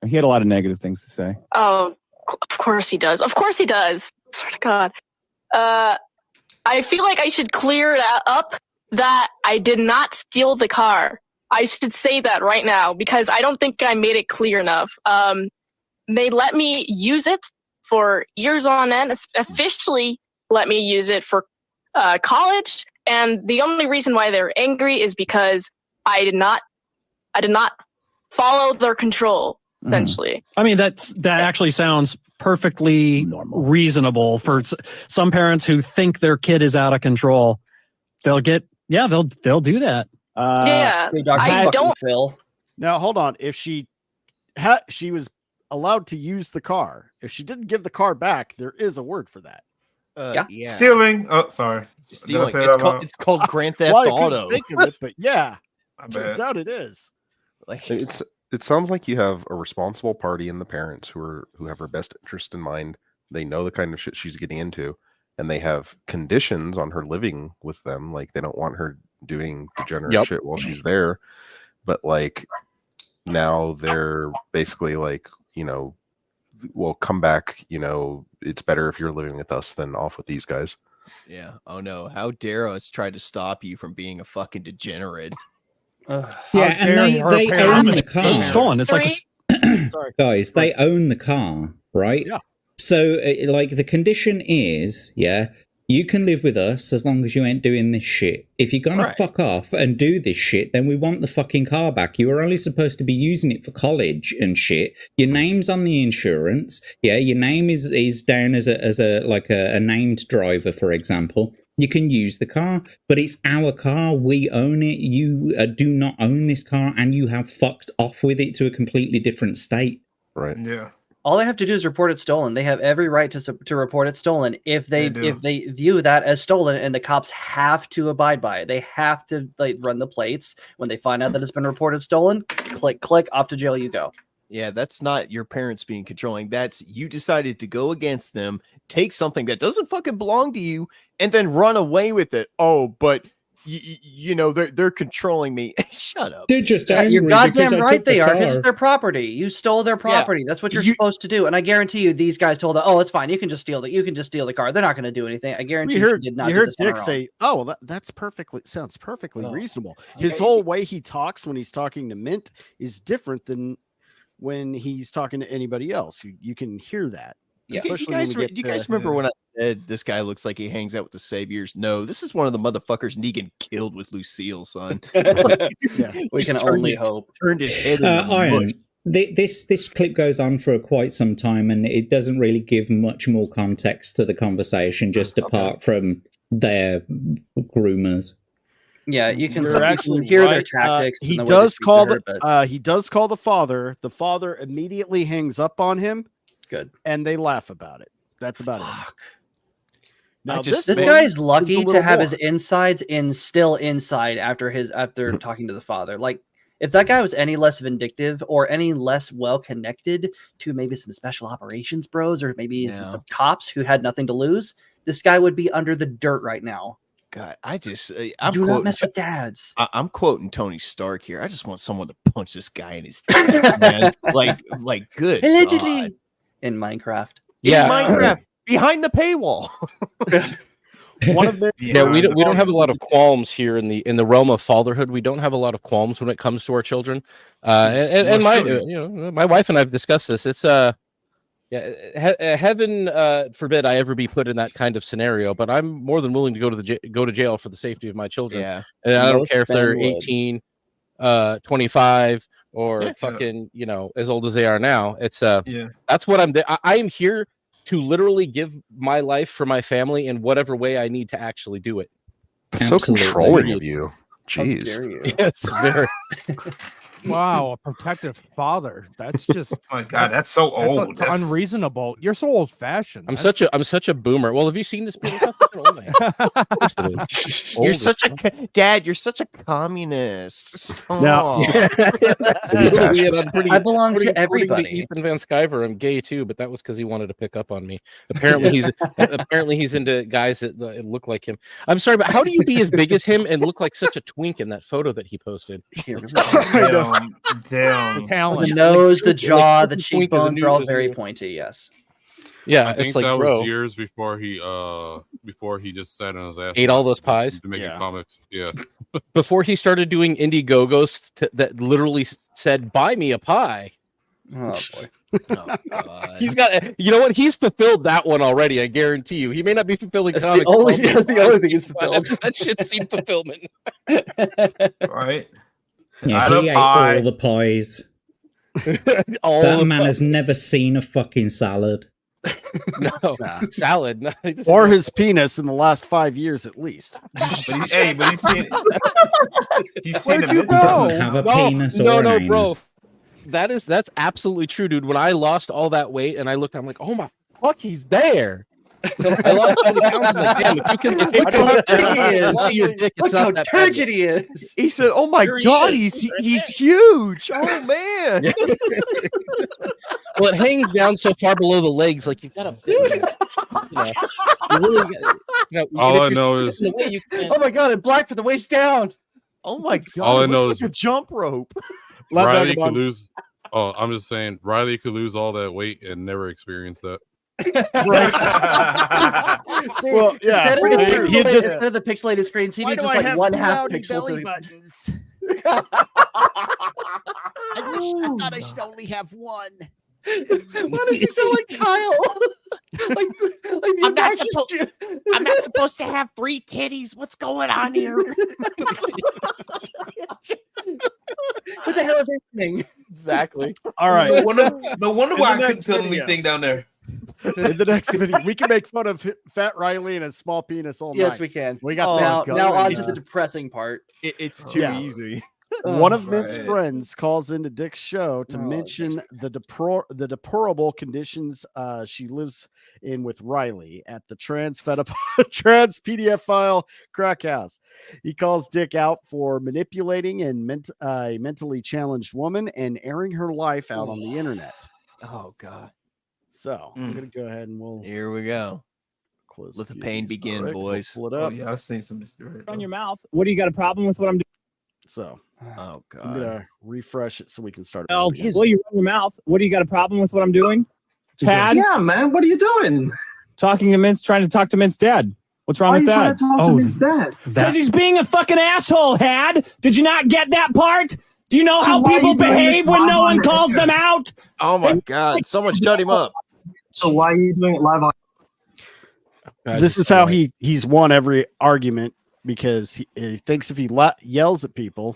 U: he had a lot of negative things to say.
R: Oh, of course he does. Of course he does.
A: Swear to God. I feel like I should clear it up that I did not steal the car. I should say that right now because I don't think I made it clear enough. They let me use it for years on end, officially let me use it for college. And the only reason why they're angry is because I did not follow their control, essentially.
V: I mean, that actually sounds perfectly reasonable for some parents who think their kid is out of control. They'll do that.
A: Yeah, I don't.
F: Phil.
H: Now hold on. If she was allowed to use the car, if she didn't give the car back, there is a word for that.
E: Yeah.
L: Stealing. Oh, sorry.
M: Stealing. It's called Grand Theft
H: Well, I
M: Auto.
H: couldn't think of it, but yeah,
L: I
H: turns
L: bet.
H: out it is.
D: Like it sounds like you have a responsible party in the parents who have her best interest in mind. They know the kind of shit she's getting into, and they have conditions on her living with them. Like they don't want her doing degenerate shit while she's there. But like now they're basically like, well, come back. It's better if you're living with us than off with these guys.
M: Yeah. Oh no. How dare us try to stop you from being a fucking degenerate?
G: Yeah, and they own the car.
V: It's stolen. It's like
G: guys, they own the car, right?
H: Yeah.
G: So, like, the condition is, you can live with us as long as you ain't doing this shit. If you're gonna fuck off and do this shit, then we want the fucking car back. You were only supposed to be using it for college and shit. Your name's on the insurance. Yeah, your name is down as a named driver, for example. You can use the car, but it's our car. We own it. You do not own this car, and you have fucked off with it to a completely different state.
D: Right.
L: Yeah.
F: All they have to do is report it stolen. They have every right to report it stolen. If they view that as stolen, and the cops have to abide by it, they have to run the plates. When they find out that it's been reported stolen, click, off to jail you go.
M: Yeah, that's not your parents being controlling. That's you decided to go against them, take something that doesn't fucking belong to you, and then run away with it. Oh, but they're controlling me. Shut up.
G: They're just
F: you're goddamn right they are, because it's their property. You stole their property. That's what you're supposed to do. And I guarantee you, these guys told them, "Oh, it's fine. You can just steal the car. They're not going to do anything." I guarantee you, did not.
H: You heard Dick say, "Oh, that's sounds perfectly reasonable." His whole way he talks when he's talking to Mint is different than when he's talking to anybody else. You can hear that.
M: Yeah. Do you guys remember when I said this guy looks like he hangs out with the saviors? No, this is one of the motherfuckers Negan killed with Lucille, son.
F: We can only hope.
M: Turned his head.
G: Iron. This clip goes on for quite some time, and it doesn't really give much more context to the conversation, just apart from their groomers.
F: Yeah, you can
H: actually
F: hear
H: right.
F: their tactics.
H: He does call the father. The father immediately hangs up on him.
F: Good.
H: And they laugh about it. That's about it.
F: Now, this guy's lucky to have his insides still inside after talking to the father. Like, if that guy was any less vindictive or any less well connected to maybe some special operations bros or maybe some cops who had nothing to lose, this guy would be under the dirt right now.
M: God,
F: do not mess with dads.
M: I'm quoting Tony Stark here. I just want someone to punch this guy in his teeth, man. like good.
F: Allegedly.
M: God.
F: In Minecraft.
M: Yeah, in Minecraft behind the paywall.
H: One of them.
C: Yeah, we don't have a lot of qualms here in the realm of fatherhood. We don't have a lot of qualms when it comes to our children. And my wife and I've discussed this. It's heaven forbid I ever be put in that kind of scenario, but I'm more than willing to go to jail for the safety of my children.
M: Yeah.
C: And I don't care if they're 18, 25, or fucking, as old as they are now. It's that's what I'm there. I am here to literally give my life for my family in whatever way I need to actually do it.
D: That's so controlling of you. Jeez.
F: How dare you?
C: Yes, very.
K: Wow, a protective father. That's just
L: oh my God, that's so old.
K: That's unreasonable. You're so old fashioned.
C: I'm such a boomer. Well, have you seen this movie?
M: You're such a dad. You're such a communist. Stop.
C: No.
F: I belong to everybody.
C: To Ethan Van Sciver, I'm gay too, but that was because he wanted to pick up on me. Apparently, he's into guys that look like him. I'm sorry, but how do you be as big as him and look like such a twink in that photo that he posted?
L: Damn.
F: The nose, the jaw, the cheekbones are all very pointy. Yes.
C: Yeah,
J: I think
C: it's like,
J: that
C: bro,
J: was years before he just sat on his ass.
C: ate all those pies
J: to making comics. Yeah.
C: before he started doing Indiegogos that literally said, "Buy me a pie."
F: Oh boy.
C: He's got, you know what? He's fulfilled that one already. I guarantee you. He may not be fulfilling
F: That's
C: comics.
F: that's the only thing he's fulfilled.
C: That shit's seen fulfillment.
L: Right.
G: Yeah, he ate all the pies. That man has never seen a fucking salad.
C: No, salad. No,
H: Or his penis in the last 5 years at least.
L: But he's seen
C: Where'd
L: him.
C: you go?
G: Doesn't have a penis or an anus.
C: Bro. That's absolutely true, dude. When I lost all that weight and I looked, I'm like, oh my fuck, he's there. I lost 20 pounds. I'm like, damn, if you can
F: Look how big he is.
C: see your dick, it's
F: Look how
C: not that bad.
F: turgid he is.
M: He said, "Oh my god, he's huge! Oh man!"
C: Well, it hangs down so far below the legs, like you've got to.
J: All I know is
F: Oh my god, and black for the waist down.
M: Oh my god!
J: All I
M: it
J: know
M: looks
J: is
M: like a jump rope.
J: Riley could lose. Oh, I'm just saying, Riley could lose all that weight and never experience that.
F: See,
H: Well, yeah,
F: instead of the pixelated screens, he needs just like one half pixel to
O: buttons? I thought I should only have one.
F: Why does he sound like Kyle?
O: I'm not supposed to have 3 titties. What's going on here?
F: What the hell is happening?
C: Exactly.
H: All right.
L: No wonder why I couldn't feel anything down there.
H: In the next video, we can make fun of Fat Riley and his small penis all night.
F: Yes, we can.
H: We got
F: now on to the depressing part.
M: It's too easy.
H: One of Mint's friends calls into Dick's show to mention the deplorable conditions she lives in with Riley at the trans PDF file crack house. He calls Dick out for manipulating and a mentally challenged woman and airing her life out on the internet.
M: Oh god.
H: So I'm gonna go ahead and
M: here we go.
H: Close.
M: Let the pain begin, boys.
H: Pull it up.
L: Oh, yeah, I've seen some
U: On your mouth. What do you got a problem with what I'm doing?
H: So,
M: oh god,
H: I'm gonna refresh it so we can start.
U: Well, you run your mouth. What do you got a problem with what I'm doing? Pad?
B: Yeah, man. What are you doing?
U: Talking to Mint's, trying to talk to Mint's dad. What's wrong
B: Why
U: with
B: are you
U: that?
B: trying to talk to Mint's dad?
U: Because he's being a fucking asshole, Had. Did you not get that part? Do you know
B: So
U: how
B: why are
U: people
B: you doing
U: behave
B: this
U: when
B: live
U: no
B: on
U: one calls
B: air?
U: them out?
M: Oh my god! Someone shut him up.
B: So why are you doing it live on?
H: This is how he's won every argument because he thinks if he yells at people,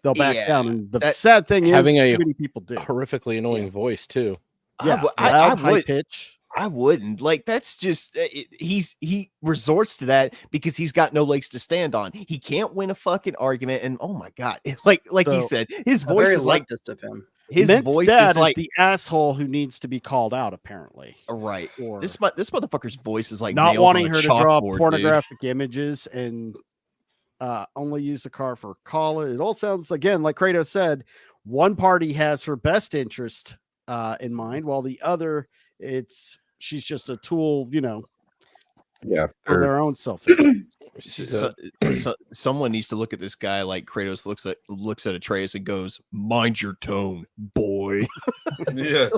H: they'll back down. And the sad thing is,
C: having
H: too
C: a
H: many people do.
C: horrifically annoying voice too.
H: Yeah,
M: I
H: loud, high
M: would.
H: pitch.
M: I wouldn't. Like that's just he resorts to that because he's got no legs to stand on. He can't win a fucking argument, and oh my god, like he said, his voice is like
F: of him.
M: His
H: Mint's
M: voice
H: dad
M: is like
H: the asshole who needs to be called out. Apparently,
M: right.
H: Or
M: This motherfucker's voice is like
H: not
M: nails
H: wanting
M: on a
H: her to draw
M: chalkboard,
H: pornographic images and only use the car for college. It all sounds again like Kratos said. One party has her best interest in mind, while the other, she's just a tool,
D: Yeah,
H: for their own selfish.
M: Someone needs to look at this guy like Kratos looks at Atreus and goes, "Mind your tone, boy."
L: Yes.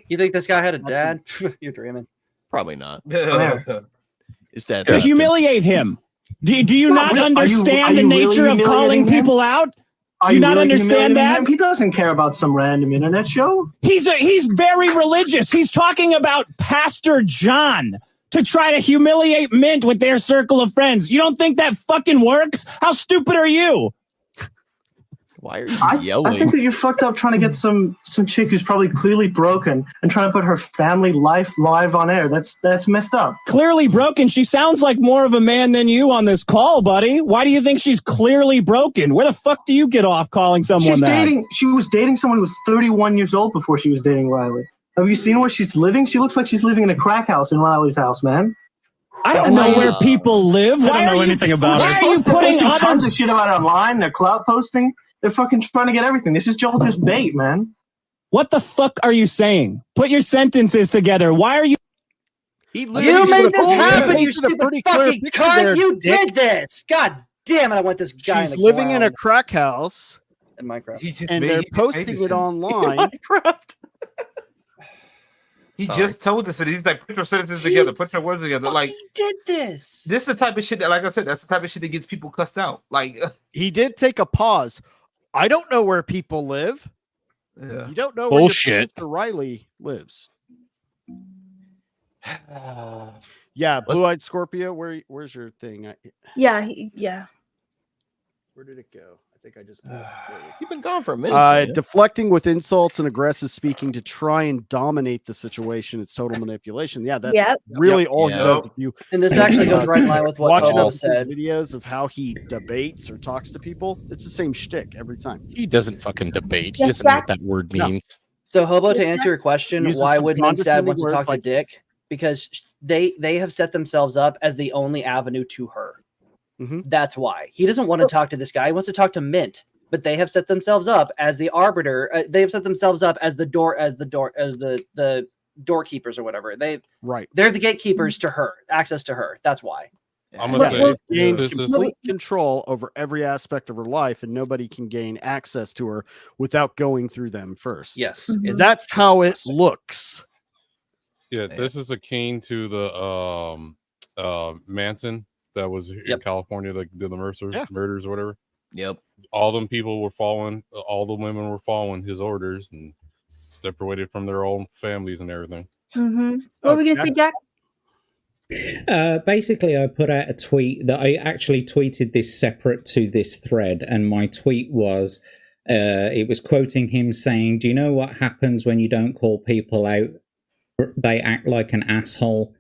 F: You think this guy had a dad? You're dreaming.
M: Probably not. Is that
U: To humiliate him? Do you not understand the nature of calling people out? Do you not understand that?
B: He doesn't care about some random internet show.
U: He's very religious. He's talking about Pastor John to try to humiliate Mint with their circle of friends. You don't think that fucking works? How stupid are you?
M: Why are you yelling?
B: I think that you're fucked up trying to get some chick who's probably clearly broken and trying to put her family life live on air. That's messed up.
U: Clearly broken. She sounds like more of a man than you on this call, buddy. Why do you think she's clearly broken? Where the fuck do you get off calling someone that?
B: She was dating someone who was 31 years old before she was dating Riley. Have you seen where she's living? She looks like she's living in a crack house in Riley's house, man.
U: I don't know where people live.
B: I don't know anything about it.
U: Why are you putting
B: tons of shit about it online? They're cloud posting. They're fucking trying to get everything. This is just bait, man.
U: What the fuck are you saying? Put your sentences together. Why are you?
F: You made this happen, you stupid fucking cunt. You did this. God damn it, I want this guy
H: She's
F: in the
H: living in a
F: ground.
H: crack house
F: In Minecraft.
H: and they're posting it online.
L: He just told us that he's like, put your sentences together, put your words together. Like,
F: did this.
L: This is the type of shit that, like I said, that's the type of shit that gets people cussed out. Like,
H: he did take a pause. I don't know where people live.
L: Yeah.
H: You don't know
C: Bullshit.
H: where Mr. Riley lives. Yeah, Blue-Eyed Scorpio. Where's your thing?
N: Yeah, yeah.
H: Where did it go? I think I just.
M: You've been gone for a minute.
H: Deflecting with insults and aggressive speaking to try and dominate the situation. It's total manipulation. Yeah, that's really all he does. If you
F: And this actually goes right in line with what
H: watch
F: Bobo
H: his
F: said.
H: videos of how he debates or talks to people, it's the same shtick every time.
C: He doesn't fucking debate. He
N: Yeah,
C: doesn't know what that word means.
F: So, Hobo, to answer your question,
H: Uses
F: why
H: some
F: would Minstad want to
H: condescending
F: talk
H: words
F: to
H: like-
F: Dick? Because they have set themselves up as the only avenue to her. That's why. He doesn't want to talk to this guy. He wants to talk to Mint. But they have set themselves up as the arbiter. They have set themselves up as the doorkeepers or whatever. They're the gatekeepers to her, access to her. That's why.
J: I'm gonna say
H: Gain
J: this is
H: complete control over every aspect of her life, and nobody can gain access to her without going through them first.
F: Yes,
H: That's how it looks.
J: Yeah, this is akin to the Manson that was in California that did the murders or whatever.
M: Yep.
J: All them people were following, all the women were following his orders and separated from their own families and everything.
N: What were we gonna say, Jack?
G: Basically, I put out a tweet that I actually tweeted this separate to this thread, and my tweet was, it was quoting him saying, "Do you know what happens when you don't call people out? They act like an asshole."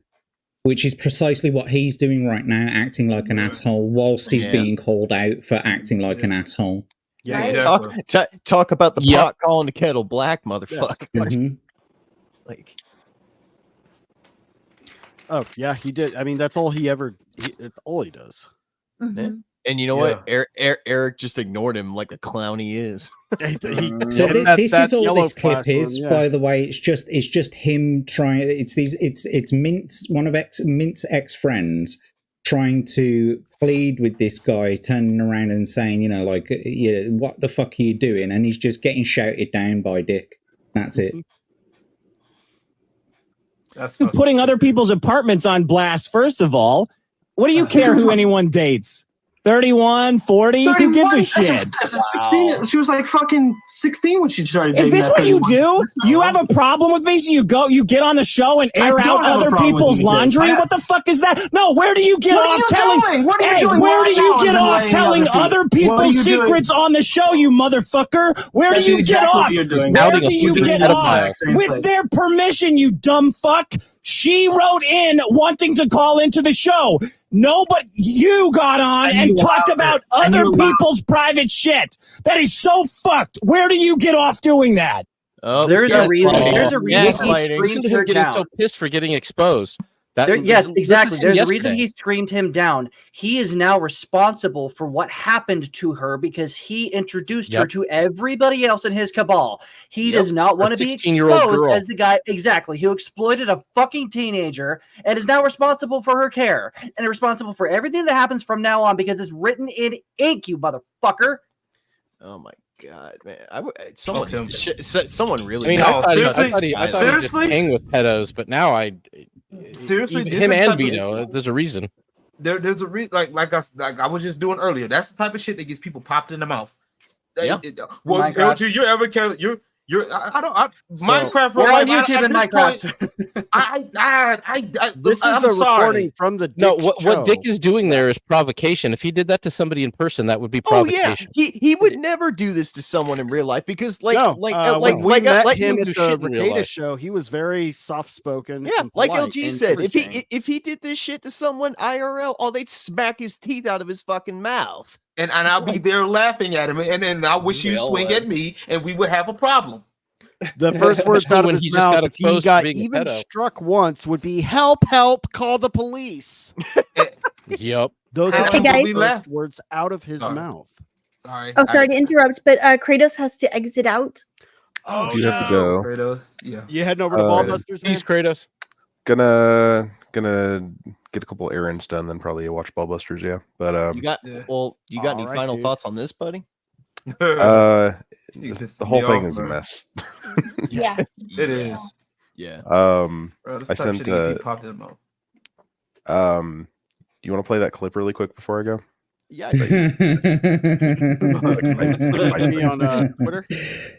G: Which is precisely what he's doing right now, acting like an asshole, whilst he's being called out for acting like an asshole.
M: Yeah, exactly. talk about the pot calling the kettle black, motherfucker. Like,
H: oh yeah, he did. I mean, that's all he ever. It's all he does.
M: And you know what? Eric just ignored him like the clown he is.
G: So this is all this clip is, by the way. It's just him trying. It's Mint's one of Mint's ex-friends trying to plead with this guy, turning around and saying, you know, like, yeah, what the fuck are you doing? And he's just getting shouted down by Dick. That's it.
L: That's
V: putting other people's apartments on blast. First of all, what do you care who anyone dates? 31, 40? Who gives a shit?
B: 16. She was like fucking 16 when she started
V: Is
B: dating
V: this
B: that
V: what you
B: 31.
V: do? You have a problem with me, so you get on the show and air out other people's laundry? What the fuck is that? No, where do you get off telling?
B: What are you doing?
V: Where do you
B: Right
V: get
B: now,
V: off
B: I've been
V: telling
B: laying
V: other
B: What are
V: people's
B: you doing?
V: secrets on the show, you motherfucker? Where do
B: That's
V: you get
B: exactly what
V: off?
B: you're doing.
V: Where
B: Outing
V: do
B: a
V: you
B: fucking
V: get
B: pedophile.
V: off?
B: Same
V: With
B: thing.
V: their permission, you dumb fuck. She wrote in wanting to call into the show. No, but you got on and talked about other people's private shit. That is so fucked. Where do you get off doing that?
M: Oh,
F: There's a reason. There's a reason he
C: Listen
F: screamed
C: to
F: her
C: him getting
F: down.
C: so pissed for getting exposed.
F: Yes,
C: this
F: exactly.
C: is
F: There's a
C: yesterday.
F: reason he screamed him down. He is now responsible for what happened to her because he introduced her to everybody else in his cabal. He does not want to be
C: 16-year-old
F: exposed
C: girl.
F: as the guy who exploited a fucking teenager and is now responsible for her care and responsible for everything that happens from now on because it's written in ink, you motherfucker.
M: oh my god, man! Someone really.
C: I mean, I thought he just
L: seriously?
C: hang with pedos, but now
L: Seriously, this
C: him
L: is the
C: and
L: type of-
C: Vito. There's a reason.
L: There's a reason, like I was just doing earlier. That's the type of shit that gets people popped in the mouth.
F: Yeah.
L: Well,
F: Minecraft.
L: LG, you ever can Minecraft.
F: We're
L: like,
F: on YouTube
L: at
F: and
L: this
F: Minecraft.
L: point,
H: This is
L: I'm
H: a
L: sorry.
H: recording from the Dick
C: No,
H: show.
C: what Dick is doing there is provocation. If he did that to somebody in person, that would be
M: Oh yeah,
C: provocation.
M: he would never do this to someone in real life because
H: when we met him at the Regatta show, he was very soft spoken.
M: Yeah, like LG said, if he did this shit to someone IRL, they'd smack his teeth out of his fucking mouth.
L: And I'll be there laughing at him, and then I wish you swing at me, and we would have a problem.
H: The first words out of
C: When
H: his
C: he just
H: mouth,
C: got
H: if he
C: exposed for
H: got
C: being a
H: even
C: pedo.
H: struck once, would be "Help! Help! Call the police."
C: Yep.
H: Those
N: Hey,
H: are the
N: guys.
H: first words out of his mouth.
L: Sorry.
N: Oh, sorry to interrupt, but Kratos has to exit out.
H: Oh,
D: You have to go.
L: Kratos. Yeah.
H: You heading over to Ballbusters, man?
C: Peace, Kratos.
D: Gonna get a couple errands done, then probably watch Ballbusters. Yeah, but
M: You got any
H: Alright,
M: final
H: dude.
M: thoughts on this, buddy?
D: the
L: You pissed
D: whole
L: me
D: thing
L: off,
D: is a
L: bro.
D: mess.
N: Yeah.
L: It is.
M: Yeah.
L: Bro, this
M: I
L: type
M: sent.
L: shit get deep popped in the mouth.
D: You want to play that clip really quick before I go?
H: Yeah.
G: This
H: on Twitter.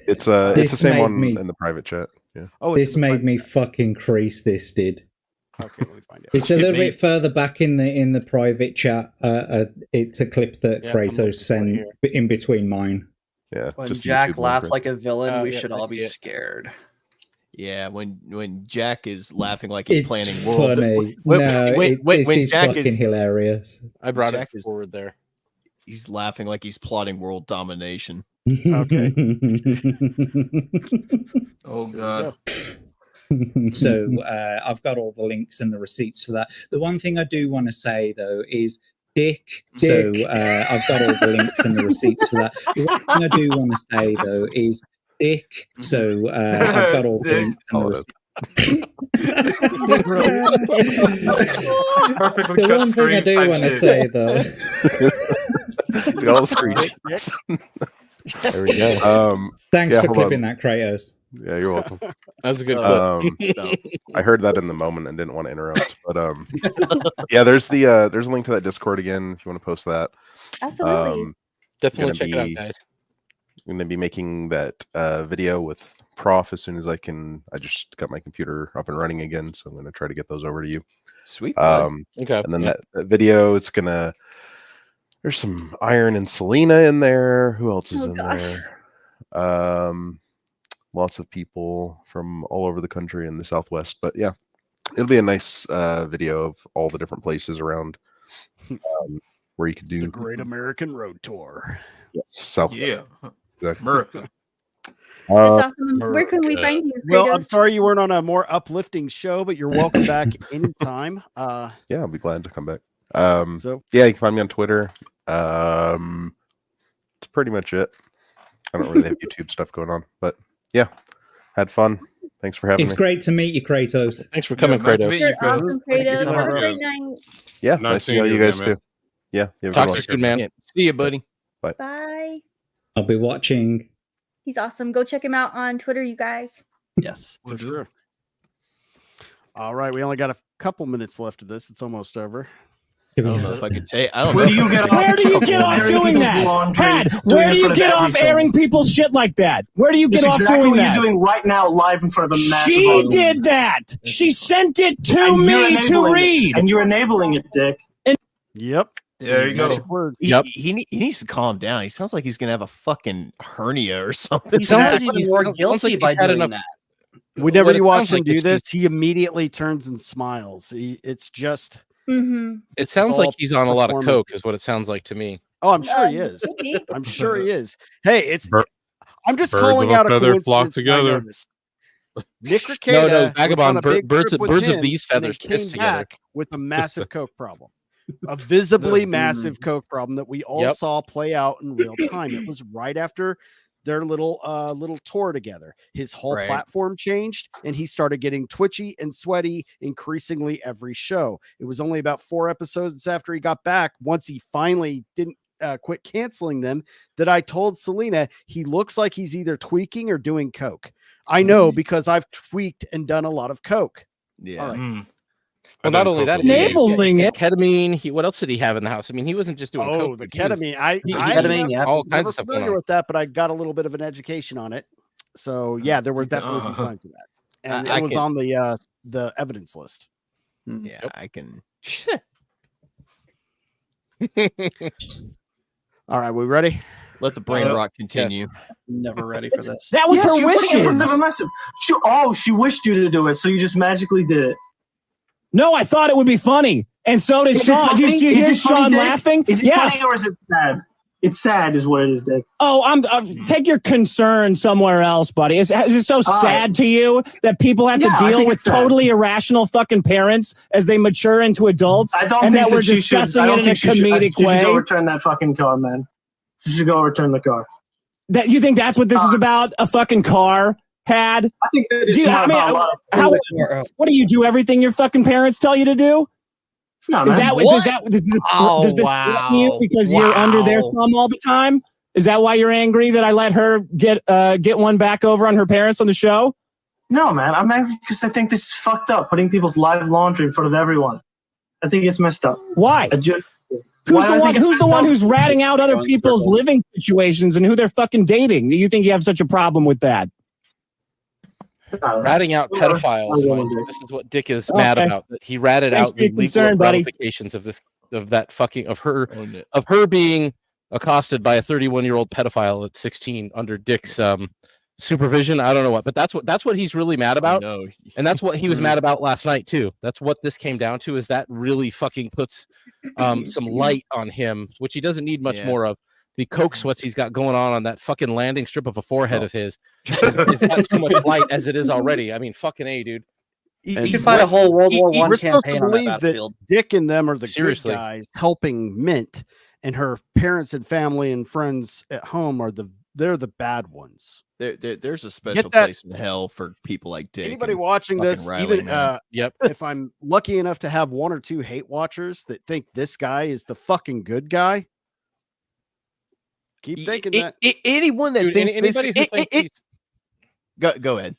D: It's the same
G: made
D: one
G: me-
D: in the private chat. Yeah.
H: Oh,
G: this made me fucking crease. This did.
H: Okay, let me find it.
G: It's a little bit further back in the private chat. It's a clip that
F: Yeah, I'm looking
G: Kratos sent in between mine.
D: Yeah.
F: When Jack laughs like a villain, we should all be scared.
M: Yeah, when Jack is laughing like he's
G: It's
M: planning world.
G: funny.
M: When
G: It's
M: Jack
G: fucking
M: is
G: hilarious.
C: I brought
M: Jack
C: it
M: is-
C: forward there.
M: He's laughing like he's plotting world domination.
H: Okay.
L: Oh god.
G: So I've got all the links and the receipts for that. The one thing I do want to say though is Dick. So I've got all the links and the receipts for that. The one thing I do want to say though is Dick. So I've got all the links and the receipts.
L: Perfectly
G: The
L: cut
G: one thing I
L: screams
G: do
L: type
G: want to
L: shit.
G: say though.
D: It's got all the screenshots.
C: There we go.
G: Thanks
D: yeah,
G: for
D: hold
G: clipping
D: on.
G: that, Kratos.
D: Yeah, you're welcome.
C: That was a good
D: I heard that in the moment and didn't want to interrupt, but yeah, there's a link to that Discord again if you want to post that.
N: Absolutely.
C: Definitely check it out, guys.
D: I'm gonna be making that video with Prof as soon as I can. I just got my computer up and running again, so I'm gonna try to get those over to you.
M: Sweet.
C: Okay.
D: And then that video, it's gonna. There's some Iron and Selena in there. Who else is in there? Lots of people from all over the country in the Southwest. But yeah, it'll be a nice video of all the different places around where you could do
H: the Great American Road Tour.
D: Yes, Southwest.
L: Yeah.
D: Exactly.
L: America.
N: That's awesome. Where can we find you?
H: Well,
N: Kratos?
H: I'm sorry you weren't on a more uplifting show, but you're welcome back anytime.
D: Yeah, I'll be glad to come back.
H: So
D: yeah, you can find me on Twitter. That's pretty much it. I don't really have YouTube stuff going on, but yeah, had fun. Thanks for having
G: It's
D: me.
G: great to meet you, Kratos.
C: Thanks for coming,
L: nice to
C: Kratos.
L: meet you,
N: You're
L: Kratos.
N: awesome, Kratos.
L: so
N: Have a
L: much.
N: great night.
D: Yeah,
J: Nice
D: nice to
J: seeing
D: know
J: you
D: you guys
J: again, man.
D: too. Yeah, you have a
C: Talk
D: good
C: to
D: one.
C: you soon, man.
M: Yeah. See you, buddy.
N: Bye.
G: I'll be watching.
N: He's awesome. Go check him out on Twitter, you guys.
F: Yes.
H: for sure. All right, we only got a couple minutes left of this. It's almost over.
M: I don't know if I could take. I don't
B: Where
M: know.
B: do you get off?
V: Where do you get off doing that? Pat, where do you get off airing people's shit like that? Where do you get
B: It's
V: off
B: exactly
V: doing
B: what
V: that?
B: you're doing right now, live in front of a massive
V: She
B: audience.
V: did that. She sent it to
B: And you're
V: me to
B: enabling it.
V: read.
B: And you're enabling it, Dick.
H: Yep.
L: There you go.
H: Magic words.
M: He needs to calm down. He sounds like he's gonna have a fucking hernia or something.
F: He sounds even more guilty by doing that.
H: Whenever
C: What it
H: you watch
C: sounds
H: him
C: like
H: do
C: is
H: this, he immediately turns and smiles. It's just.
N: Mm-hmm.
C: It sounds like
H: all
C: he's on a lot of
H: performance.
C: coke, is what it sounds like to me.
H: Oh, I'm sure he is. I'm sure he is. Hey, it's. I'm just
J: Birds
H: calling
J: of a
H: out a
J: feather flock
H: coincidence that I
J: together.
H: noticed. Nick
C: No,
H: Rekieta
C: no,
H: was
C: Vagabond,
H: on a big
C: birds
H: trip with
C: of
H: him
C: these
H: and then
C: feathers piss
H: came
C: together.
H: back with a massive coke problem, a visibly massive coke problem that we all
C: Yep.
H: saw play out in real time. It was right after their little tour together. His whole
M: Right.
H: platform changed, and he started getting twitchy and sweaty increasingly every show. It was only about 4 episodes after he got back, once he finally didn't quit canceling them, that I told Selena he looks like he's either tweaking or doing coke. I know because I've tweaked and done a lot of coke.
M: Yeah.
H: All right.
C: Well, not only that,
V: Enabling
C: he had
V: it.
C: ketamine. What else did he have in the house? I mean, he wasn't just doing
H: Oh,
C: coke.
H: the
C: but he was-
H: ketamine.
C: all
H: was
C: kinds
H: never
C: of stuff going
H: familiar
C: on.
H: with that, but I got a little bit of an education on it. So yeah, there were definitely some signs of that, and
M: I
H: it was
M: can-
H: on the evidence list.
M: Yeah, I can.
H: All right, we ready?
M: Let the brain rot continue.
F: Never ready for this.
V: That was
B: Yes,
V: her
B: you're putting it in front
V: wishes.
B: of a massive- she wished you to do it, so you just magically did it.
V: No, I thought it would be funny. And so did
B: Is it
V: Sean.
B: funny?
V: Did you
B: Is
V: hear
B: it funny,
V: Sean
B: Dick?
V: laughing?
B: Is it
V: Yeah.
B: funny or is it sad? It's sad, is what it is, Dick.
V: Oh, take your concern somewhere else, buddy. Is it so sad to you that people have
B: Yeah,
V: to
B: I
V: deal
B: think
V: with
B: it's sad.
V: totally irrational fucking parents as they mature into adults,
B: I don't
V: and
B: think
V: that we're
B: she should-
V: discussing
B: I
V: it
B: don't
V: in a
B: think she should-
V: comedic
B: she should
V: way?
B: go return that fucking car, man. She should go return the car.
V: That you think that's what this is about? A fucking car had?
B: I think that it's
V: Do you-
B: more
V: I mean,
B: about a lot of
V: how?
B: things.
V: What do you do? Everything your fucking parents tell you to do?
B: No,
V: Is
B: man.
V: that
B: What?
V: does that does this,
B: Oh,
V: does this threaten you because you're under their thumb all the time? Is that why you're angry that I let her get one back over on her parents on the show?
B: No, man, I'm angry because I think this is fucked up, putting people's live laundry in front of everyone. I think it's messed up.
V: Why? Who's the one who's ratting out other people's living situations and who they're fucking dating? Do you think you have such a problem with that?
C: Ratting out pedophiles. Mike. This is what Dick is mad about. That he ratted out the legal ramifications of her being accosted by a 31-year-old pedophile at 16 under Dick's supervision. I don't know what, but that's what he's really mad about. And that's what he was mad about last night too. That's what this came down to, is that really fucking puts some light on him, which he doesn't need much more of. The coke sweats he's got going on that fucking landing strip of a forehead of his is got too much light as it is already. I mean, fucking A, dude.
F: You can find a whole World War I
H: we're supposed to
F: campaign on
H: believe
F: that
H: that
F: battlefield.
H: Dick and them are the
C: Seriously.
H: good guys helping Mint, and her parents and family and friends at home are they're the bad ones.
M: There's a special
H: that-
M: place in hell for people like Dick.
H: Anybody
M: and
H: watching
M: fucking
H: this,
M: Riley,
H: even
M: man.
H: if I'm lucky enough to have one or two hate watchers that think this guy is the fucking good guy, keep thinking that.
M: Anyone that
C: Dude,
M: thinks
C: anybody
M: this,
C: who thinks he's-
M: go ahead.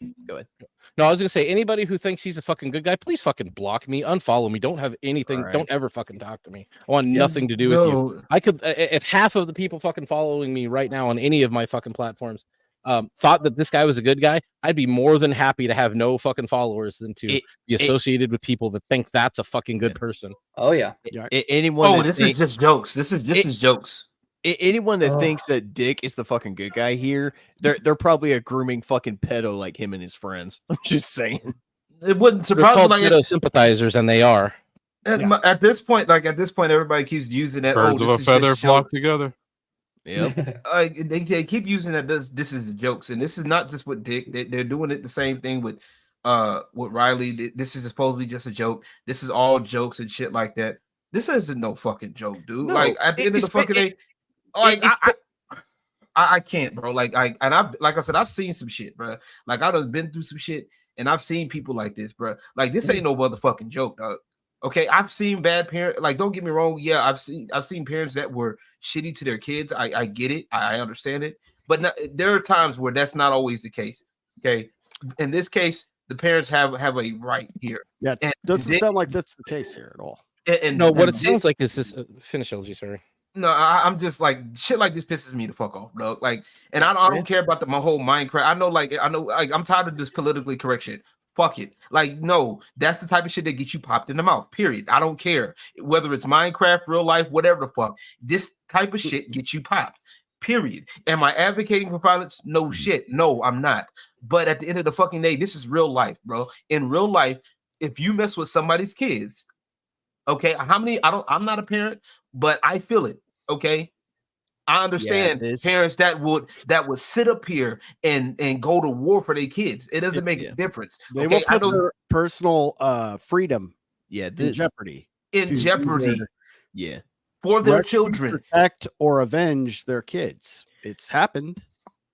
C: No, I was gonna say, anybody who thinks he's a fucking good guy, please fucking block me, unfollow me. Don't have anything.
M: Right.
C: Don't ever fucking talk to me. I want nothing to do with you. I could, if half of the people fucking following me right now on any of my fucking platforms thought that this guy was a good guy, I'd be more than happy to have no fucking followers than to be associated with people that think that's a fucking good person.
F: Oh yeah.
M: Anyone.
L: Oh, this is just jokes. This is jokes.
M: Anyone that thinks that Dick is the fucking good guy here, they're probably a grooming fucking pedo like him and his friends. I'm just saying.
L: It wouldn't
C: They're
L: surprise me.
C: called
L: Like,
C: pedo sympathizers, and they are.
L: at this point, everybody keeps using that.
J: Birds of a
L: this is
J: feather
L: just
J: flock
L: jokes.
J: together.
M: Yep.
L: They keep using that. This is jokes, and this is not just with Dick. They're doing it the same thing with Riley. This is supposedly just a joke. This is all jokes and shit like that. This isn't no fucking joke, dude.
M: No,
L: like at the end of the fucking day, I can't, bro. Like I said, I've seen some shit, bro. Like I've been through some shit, and I've seen people like this, bro. Like this ain't no motherfucking joke, dog. Okay, I've seen bad parents. Like, don't get me wrong. Yeah, I've seen parents that were shitty to their kids. I get it. I understand it. But there are times where that's not always the case. Okay, in this case, the parents have a right here.
H: Yeah, it doesn't sound like that's the case here at all.
C: What it sounds like is this. Finish, LG. Sorry.
L: No, I'm just like shit like this pisses me the fuck off, bro. Like, and I don't care about my whole Minecraft. I know, I'm tired of this politically correct shit. Fuck it. Like, no, that's the type of shit that gets you popped in the mouth. Period. I don't care whether it's Minecraft, real life, whatever the fuck. This type of shit gets you popped. Period. Am I advocating for violence? No shit. No, I'm not. But at the end of the fucking day, this is real life, bro. In real life, if you mess with somebody's kids, okay, I'm not a parent, but I feel it. Okay. I understand parents that would sit up here and go to war for their kids. It doesn't make a difference.
H: They will put their personal freedom in jeopardy.
L: For their children.
H: Protect or avenge their kids. It's happened.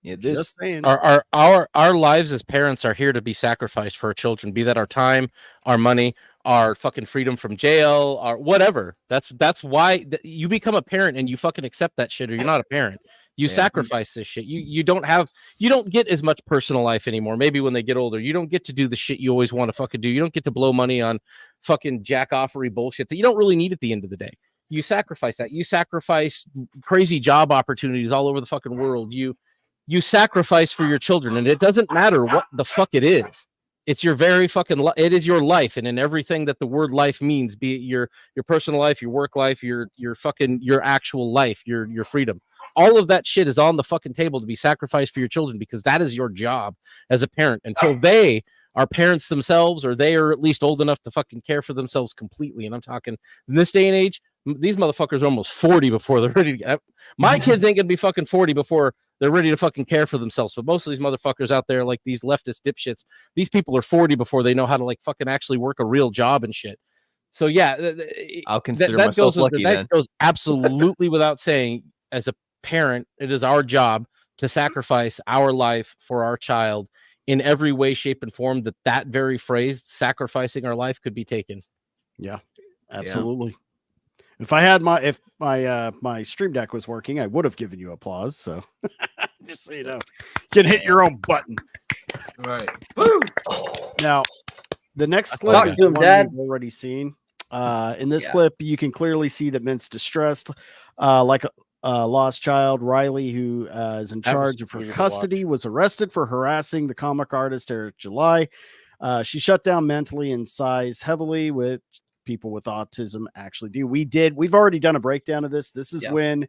M: Yeah,
H: Just saying.
C: Our lives as parents are here to be sacrificed for our children, be that our time, our money, our fucking freedom from jail, or whatever. That's why you become a parent and you fucking accept that shit, or you're not a parent. You sacrifice this shit. You don't get as much personal life anymore. Maybe when they get older, you don't get to do the shit you always want to fucking do. You don't get to blow money on fucking jack-offery bullshit that you don't really need at the end of the day. You sacrifice that. You sacrifice crazy job opportunities all over the fucking world. You sacrifice for your children, and it doesn't matter what the fuck it is. It's your very fucking it is your life, and in everything that the word life means, be it your personal life, your work life, your fucking your actual life, your freedom. All of that shit is on the fucking table to be sacrificed for your children, because that is your job as a parent until they are parents themselves, or they are at least old enough to fucking care for themselves completely. And I'm talking in this day and age, these motherfuckers are almost 40 before they're ready to get. My kids ain't gonna be fucking 40 before they're ready to fucking care for themselves. But most of these motherfuckers out there, like these leftist dipshits, these people are 40 before they know how to like fucking actually work a real job and shit. So yeah,
M: I'll consider myself lucky.
C: That goes absolutely without saying. As a parent, it is our job to sacrifice our life for our child in every way, shape, and form that very phrase, sacrificing our life, could be taken.
H: Yeah, absolutely. Yeah. If I had my stream deck was working, I would have given you applause. So just so you know, you can hit your own button.
L: Right. Woo!
H: Now, the next clip
F: Talk
H: is
F: to him,
H: one
F: Dad.
H: we've already seen. In this clip, you can clearly see that Mint's distressed, like a lost child. Riley, who is in charge of her custody, was arrested for harassing the comic artist Eric July. She shut down mentally and sighs heavily, with people with autism actually do. We've already done a breakdown of this. This is when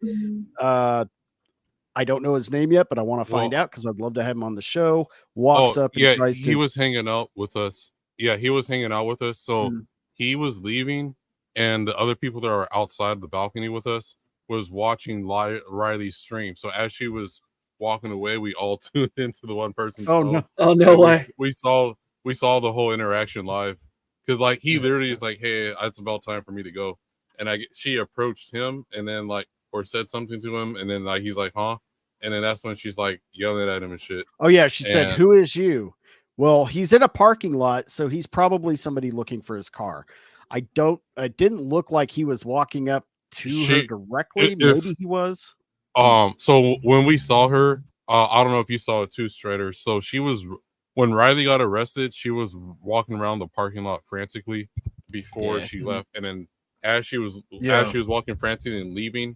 H: I don't know his name yet, but I want to find out because I'd love to have him on the show. Walks up and tries
J: he
H: to.
J: was hanging out with us. Yeah, he was hanging out with us. So he was leaving, and the other people that are outside the balcony with us was watching Riley's stream. So as she was walking away, we all tuned into the one person's phone.
H: No!
F: Oh no way!
J: We saw the whole interaction live, because like he literally is like, "Hey, it's about time for me to go," and she approached him and then like or said something to him, and then like he's like, "Huh?" And then that's when she's like yelling at him and shit.
H: Oh yeah, she said, "Who is you?" Well, he's in a parking lot, so he's probably somebody looking for his car. It didn't look like he was walking up to her directly. Maybe he was.
J: So when we saw her, I don't know if you saw it too, Strider. So when Riley got arrested, she was walking around the parking lot frantically before she left, and then as she was walking frantically and leaving,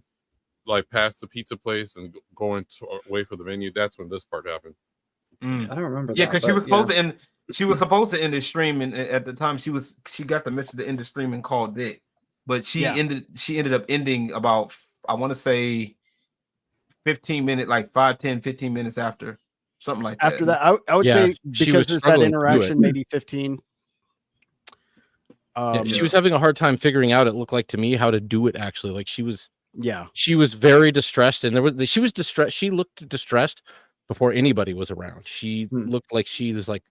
J: like past the pizza place and going away for the venue, that's when this part happened.
F: I don't remember.
L: Yeah, because she was supposed to end. She was supposed to end the stream, and at the time she got the message to end the stream and called Dick, but she ended up ending about, I want to say 15 minutes, like 5-10-15 minutes after, something like that.
H: After that, I would say because there's that interaction, maybe 15.
C: She was having a hard time figuring out, it looked like to me, how to do it actually. Like she was very distressed, and she was distressed. She looked distressed before anybody was around. She looked like she was like,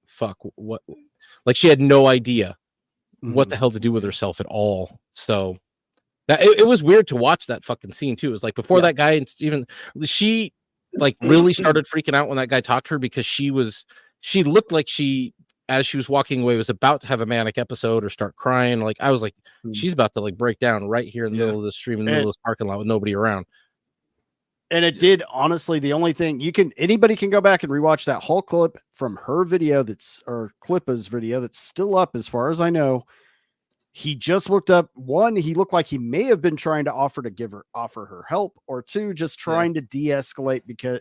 C: fuck, what? Like she had no idea what the hell to do with herself at all. So that it was weird to watch that fucking scene too. It was like before that guy, and even she like really started freaking out when that guy talked to her, because she looked like as she was walking away, was about to have a manic episode or start crying. Like I was like, she's about to like break down right here in the middle of the stream, in the middle of this parking lot with nobody around.
H: And it did, honestly, the only thing anybody can go back and rewatch that whole clip from her video Clippa's video that's still up as far as I know. He just looked up, one, he looked like he may have been trying to offer her help, or two, just trying to de-escalate because,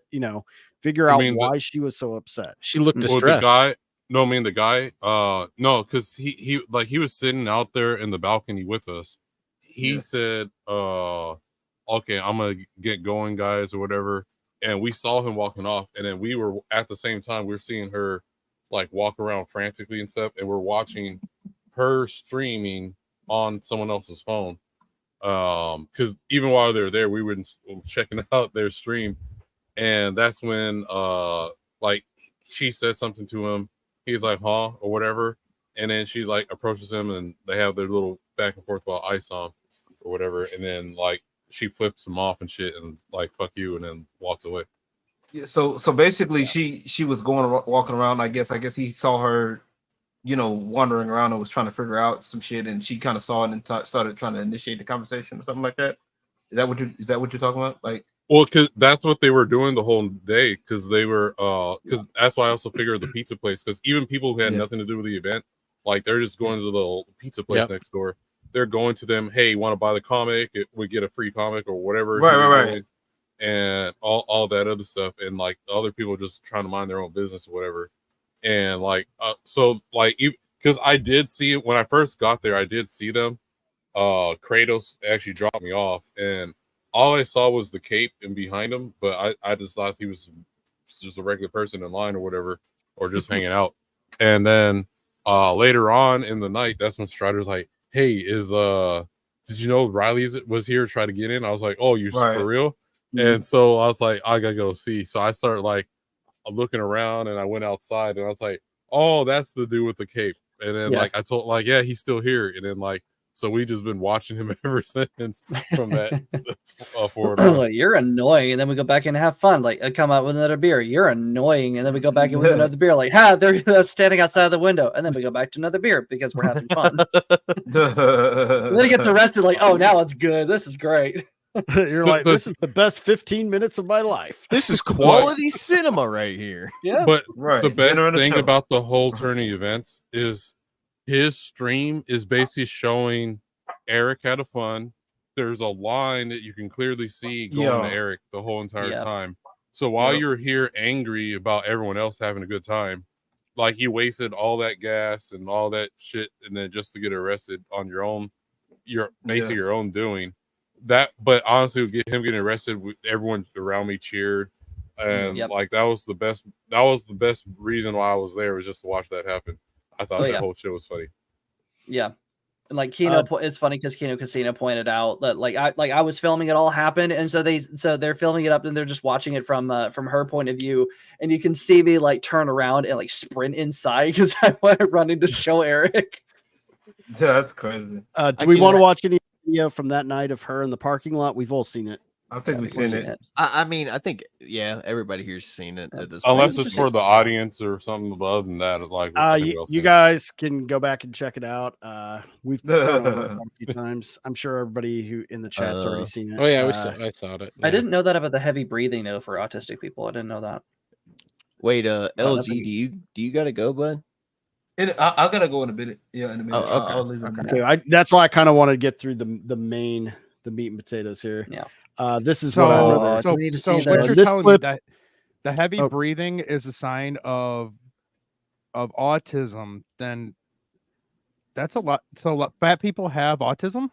H: figure out why she was so upset.
C: She looked distressed.
J: The guy, no, because he was sitting out there in the balcony with us. He said, okay, I'm gonna get going, guys, or whatever. And we saw him walking off, and then we were at the same time we were seeing her like walk around frantically and stuff, and we're watching her streaming on someone else's phone. Because even while they're there, we were checking out their stream, and that's when like she says something to him. He's like, "Huh?" or whatever, and then she like approaches him, and they have their little back and forth about ISOM or whatever, and then like she flips him off and shit, and like "fuck you," and then walks away.
L: Yeah. So basically, she was walking around. I guess he saw her, wandering around and was trying to figure out some shit, and she kind of saw it and started trying to initiate the conversation or something like that. Is that what you're talking about? Like,
J: well, because that's what they were doing the whole day. Because they were, because that's why I also figured the pizza place. Because even people who had nothing to do with the event, like they're just going to the little pizza place next door. They're going to them, hey, want to buy the comic? We get a free comic or whatever.
L: Right.
J: And all that other stuff. And like other people just trying to mind their own business or whatever. And like, so like, because I did see it when I first got there, I did see them. Kratos actually dropped me off, and all I saw was the cape and behind him. But I just thought he was just a regular person in line or whatever, or just hanging out. And then later on in the night, that's when Strider's like, hey, did you know Riley was here, try to get in? I was like, oh, you for real? And so I was like, I gotta go see. So I started like looking around, and I went outside, and I was like, oh, that's the dude with the cape. And then like I told, like, yeah, he's still here. And then like, so we just been watching him ever since from that forward.
F: Like, you're annoying, and then we go back and have fun. Like, I come out with another beer. You're annoying, and then we go back in with another beer. Like, they're standing outside the window, and then we go back to another beer because we're having fun. And then he gets arrested. Like, oh, now it's good. This is great.
H: You're like, this is the best 15 minutes of my life.
M: This is quality cinema right here.
F: Yeah.
J: But
L: Right.
J: the best
L: Dinner and a
J: thing
L: show.
J: about the whole turning events is his stream is basically showing Eric had a fun. There's a line that you can clearly see going to Eric the whole entire time. So while you're here angry about everyone else having a good time, like you wasted all that gas and all that shit, and then just to get arrested on your own, basically your own doing. That, but honestly, him getting arrested, everyone around me cheered, and like that was the best. That was the best reason why I was there, was just to watch that happen. I thought that whole shit was funny.
F: Yeah. And like Kino, it's funny because Kino Casino pointed out that I was filming it all happen, and so they're filming it up and they're just watching it from her point of view, and you can see me like turn around and like sprint inside because I went running to show Eric.
L: Yeah, that's crazy.
H: Do we want to watch any video from that night of her in the parking lot? We've all seen it.
L: I think we've seen it.
M: I mean, I think everybody here's seen it at this
J: Unless
M: point.
J: it's for the audience or something other than that. Like
H: you guys can go back and check it out. We've done it a few times. I'm sure everybody who in the chat's already seen it.
C: Oh yeah, I saw it.
F: I didn't know that about the heavy breathing though for autistic people. I didn't know that.
M: Wait, LG, do you gotta go, bud?
L: I gotta go in a minute. Yeah, in a minute.
M: Oh, okay.
L: I'll leave in a minute.
H: Okay, that's why I kind of want to get through the meat and potatoes here.
F: Yeah.
H: This is what I'd rather.
K: So what you're telling me that the heavy breathing is a sign of autism, then that's a lot. So fat people have autism.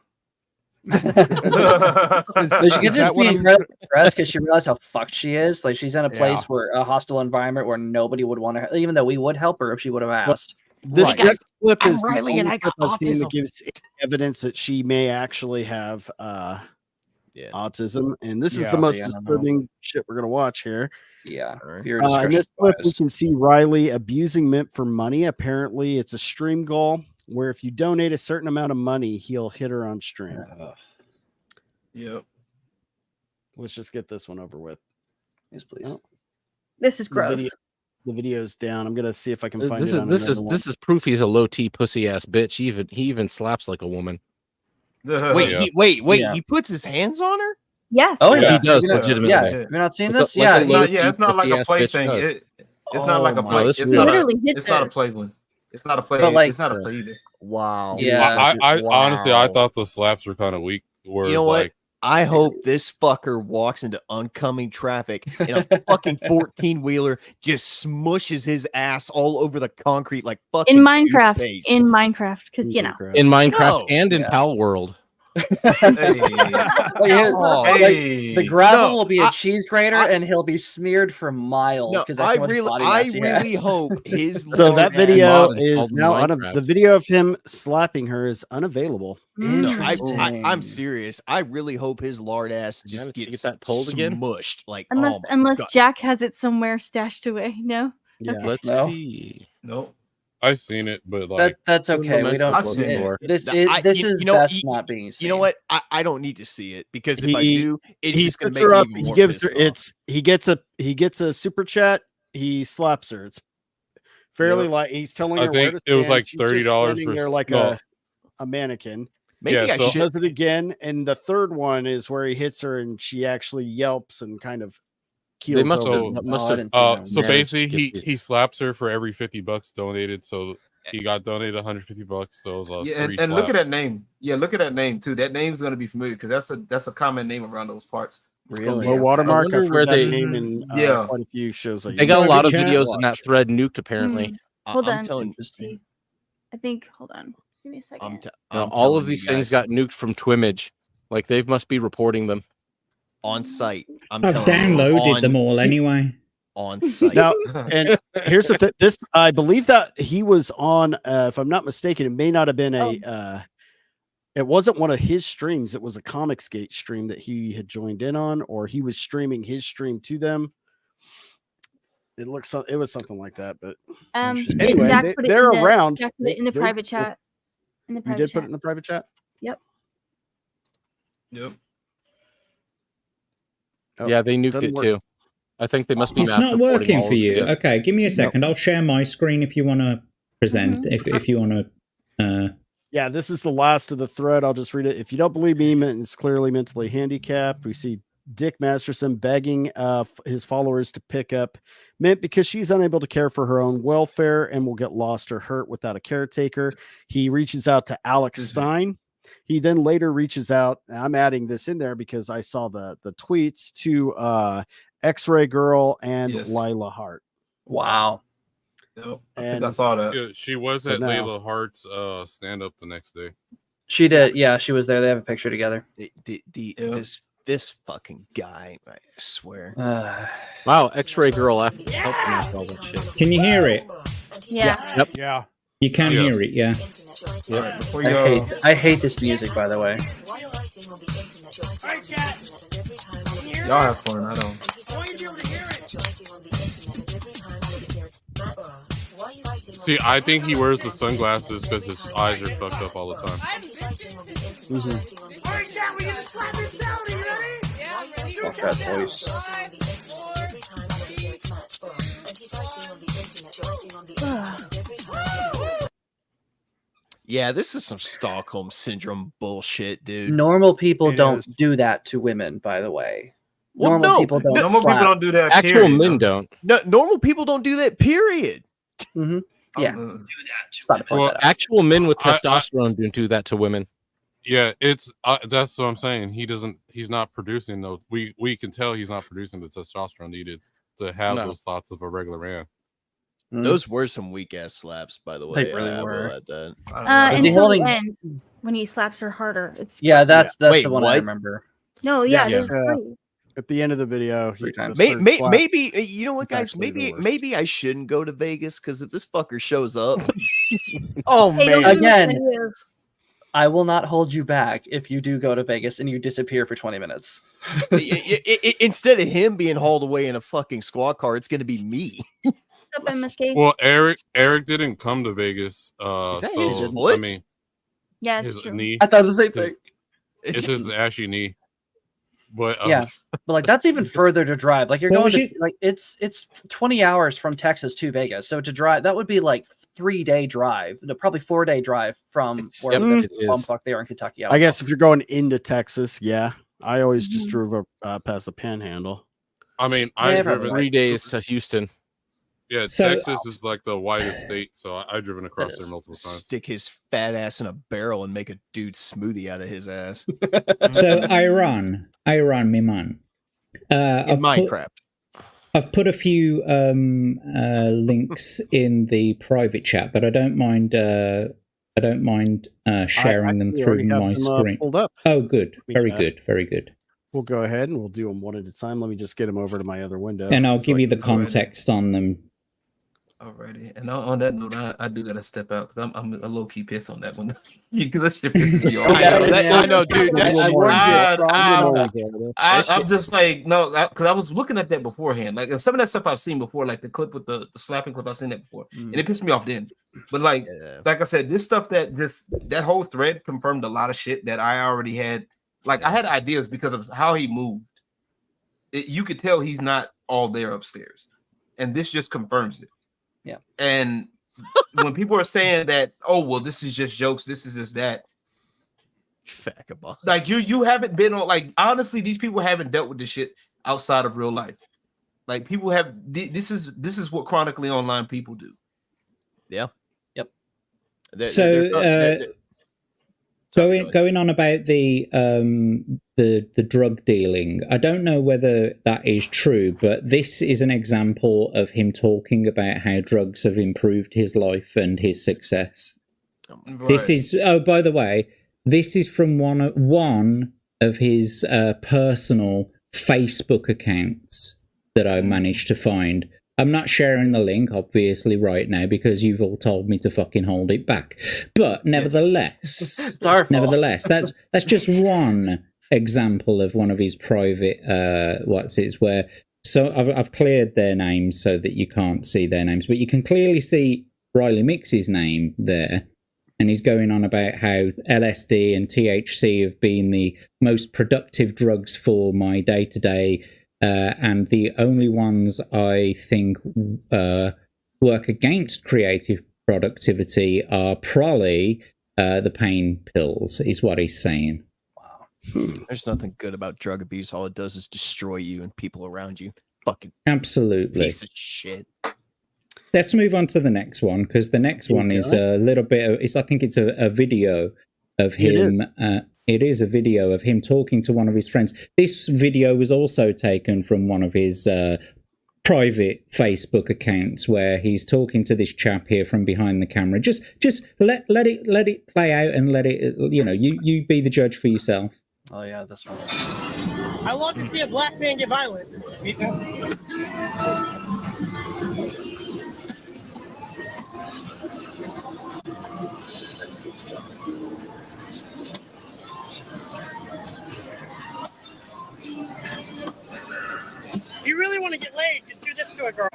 F: She could just be incredibly depressed because she realized how fucked she is. Like she's in a place where a hostile environment where nobody would want to, even though we would help her if she would have asked.
H: This clip is
O: Riley and I got autism.
H: that gives evidence that she may actually have autism, and this is the most disturbing shit we're gonna watch here.
F: Yeah.
H: In this clip, we can see Riley abusing Mint for money. Apparently, it's a stream goal where if you donate a certain amount of money, he'll hit her on stream.
L: Yep.
H: Let's just get this one over with.
F: Yes, please.
N: This is gross.
H: The video's down. I'm gonna see if I can find
C: this
H: it.
C: This is proof he's a low T pussy ass bitch. He even slaps like a woman.
M: Wait, he puts his hands on her?
N: Yes.
C: Oh yeah, he does legitimately.
F: Yeah, have you not seen this?
L: It's not like a play thing. It's not like a play. It's not a play one. It's not a play. It's not a play either.
H: Wow.
L: Yeah.
J: I honestly, I thought the slaps were kind of weak.
M: You know what? I hope this fucker walks into oncoming traffic and a fucking 14-wheeler just smushes his ass all over the concrete like fucking
N: in Minecraft.
M: toothpaste.
N: In Minecraft, because
C: in Minecraft and in Pal World.
F: The gravel will be a cheese grater, and he'll be smeared for miles because that's how much body mass he
M: really
F: has.
M: hope his.
H: So that video is now the video of him slapping her is unavailable.
M: I'm serious. I really hope his lard ass just gets
C: that pulled again,
M: mushed. Like
N: unless Jack has it somewhere stashed away. No.
H: Yeah.
N: Okay.
C: Let's see.
L: Nope.
J: I've seen it, but like
F: that's okay. We don't. This is best not being seen.
M: You know what? I don't need to see it because if I do, it's
H: he
M: just going
H: puts
M: to make
H: her up.
M: me
H: He
M: more
H: gives her.
M: pissed off.
H: He gets a super chat. He slaps her. It's fairly like he's telling her
J: I
H: where
J: think
H: to
J: it was
H: stand.
J: like
H: She's just
J: $30
H: standing
J: for
H: there like a mannequin.
M: Maybe
H: she does it again, and the third one is where he hits her, and she actually yelps and kind of keels over.
J: So basically, he slaps her for every $50 donated. So he got donated $150. So it was
L: and look at that name. Yeah, look at that name too. That name's gonna be familiar because that's a common name around those parts.
H: Really? Low watermark. I've heard that name in quite a few shows.
C: They got a lot of videos in that thread nuked apparently.
N: Hold on. I think. Hold on. Give me a second.
C: All of these things got nuked from Twimage. Like they must be reporting them
M: on site.
G: I've downloaded them all anyway.
M: On site.
H: Now, and here's the thing. This I believe that he was on. If I'm not mistaken, it may not have been it wasn't one of his streams. It was a comicgate stream that he had joined in on, or he was streaming his stream to them. It was something like that. But anyway, they're around.
N: Jack put it in the private chat.
H: You did put it in the private chat?
N: Yep.
L: Yep.
C: Yeah, they nuked it too. I think they must be.
G: It's not working for you. Okay, give me a second. I'll share my screen if you want to present. If you want to
H: Yeah, this is the last of the thread. I'll just read it. If you don't believe me, Mint is clearly mentally handicapped. We see Dick Masterson begging his followers to pick up Mint because she's unable to care for her own welfare and will get lost or hurt without a caretaker. He reaches out to Alex Stein. He then later reaches out, and I'm adding this in there because I saw the tweets, to X-Ray Girl and Lila Hart.
F: Wow.
L: Yep. I think I saw that.
J: Yeah, she was at Layla Hart's stand up the next day.
F: She did. Yeah, she was there. They have a picture together.
M: This fucking guy, I swear.
C: Wow, X-Ray Girl helped me with all that shit.
G: Can you hear it?
N: Yeah.
C: Yep.
K: Yeah.
G: You can hear it, yeah.
F: I hate this music, by the way.
L: Y'all have fun. I don't.
J: See, I think he wears the sunglasses because his eyes are fucked up all the time.
F: Fuck that voice.
M: Yeah, this is some Stockholm syndrome bullshit, dude.
F: Normal people don't do that to women, by the way.
M: Well,
F: Normal
M: no,
F: people don't.
M: normal people don't
L: do that.
C: Actual men don't.
M: No, normal people don't do that. Period.
F: Yeah.
J: Well,
C: actual men with testosterone don't do that to women.
J: Yeah, it's that's what I'm saying. He's not producing those. We can tell he's not producing the testosterone needed to have those thoughts of a regular man.
M: Those were some weak ass slaps, by the way.
F: They really were.
M: That.
N: Until the end, when he slaps her harder. It's
F: that's
M: Wait,
F: the one
M: what?
F: I remember.
N: No, there's three.
H: At the end of the video,
M: maybe you know what, guys? Maybe I shouldn't go to Vegas because if this fucker shows up, oh man,
F: again, I will not hold you back if you do go to Vegas and you disappear for 20 minutes.
M: Instead of him being hauled away in a fucking squad car, it's going to be me.
N: What's up, MSK?
J: Well, Eric didn't come to Vegas.
M: Is that
J: so
M: his foot?
J: I mean,
N: yeah,
J: his
N: true.
J: knee.
F: I thought the same thing.
J: It's his ashy knee. But
F: yeah, but like that's even further to drive. Like you're going to like it's 20 hours from Texas to Vegas. So to drive, that would be like 3-day drive, no, probably 4-day drive from wherever the bumfuck they are in Kentucky.
H: I guess if you're going into Texas, yeah. I always just drove past the Panhandle.
J: I mean, I've driven
C: 3 days to Houston.
J: Yeah, Texas is like the widest state, so I've driven across there multiple times.
M: Stick his fat ass in a barrel and make a dude smoothie out of his ass.
G: So Iran, me man.
M: In Minecraft.
G: I've put a few links in the private chat, but I don't mind sharing them through my screen.
H: Pulled up.
G: Oh, good. Very good. Very good.
H: We'll go ahead and we'll do them one at a time. Let me just get them over to my other window.
G: And I'll give you the context on them.
L: Alrighty, and on that note, I do gotta step out because I'm a low key pissed on that one. That shit pisses me off.
M: I know, dude.
L: I'm just like because I was looking at that beforehand, like some of that stuff I've seen before, like the clip with the slapping clip. I've seen that before, and it pissed me off then. But like I said, this stuff that whole thread confirmed a lot of shit that I already had. Like I had ideas because of how he moved. You could tell he's not all there upstairs, and this just confirms it.
F: Yeah.
L: And when people are saying that, oh well, this is just jokes, this is just that. Like you haven't been on, like honestly, these people haven't dealt with this shit outside of real life. Like people have this is what chronically online people do.
M: Yeah. Yep.
G: Going on about the drug dealing, I don't know whether that is true, but this is an example of him talking about how drugs have improved his life and his success. Right. This is by the way, this is from one of his personal Facebook accounts that I managed to find. I'm not sharing the link, obviously, right now because you've all told me to fucking hold it back. But nevertheless, that's just one example of one of his private where. So I've cleared their names so that you can't see their names, but you can clearly see Riley Mix's name there, and he's going on about how LSD and THC have been the most productive drugs for my day-to-day. And the only ones I think work against creative productivity are probably the pain pills, is what he's saying.
M: There's nothing good about drug abuse. All it does is destroy you and people around you. Fucking
G: absolutely
M: piece of shit.
G: Let's move on to the next one, because the next one is a little bit of, I think it's a video of him. It is a video of him talking to one of his friends. This video was also taken from one of his private Facebook accounts, where he's talking to this chap here from behind the camera. Just let it play out, and let it, you be the judge for yourself.
F: Oh yeah, this one.
Q: I love to see a black man get violent. Me too. If you really want to get laid, just do this to a girl.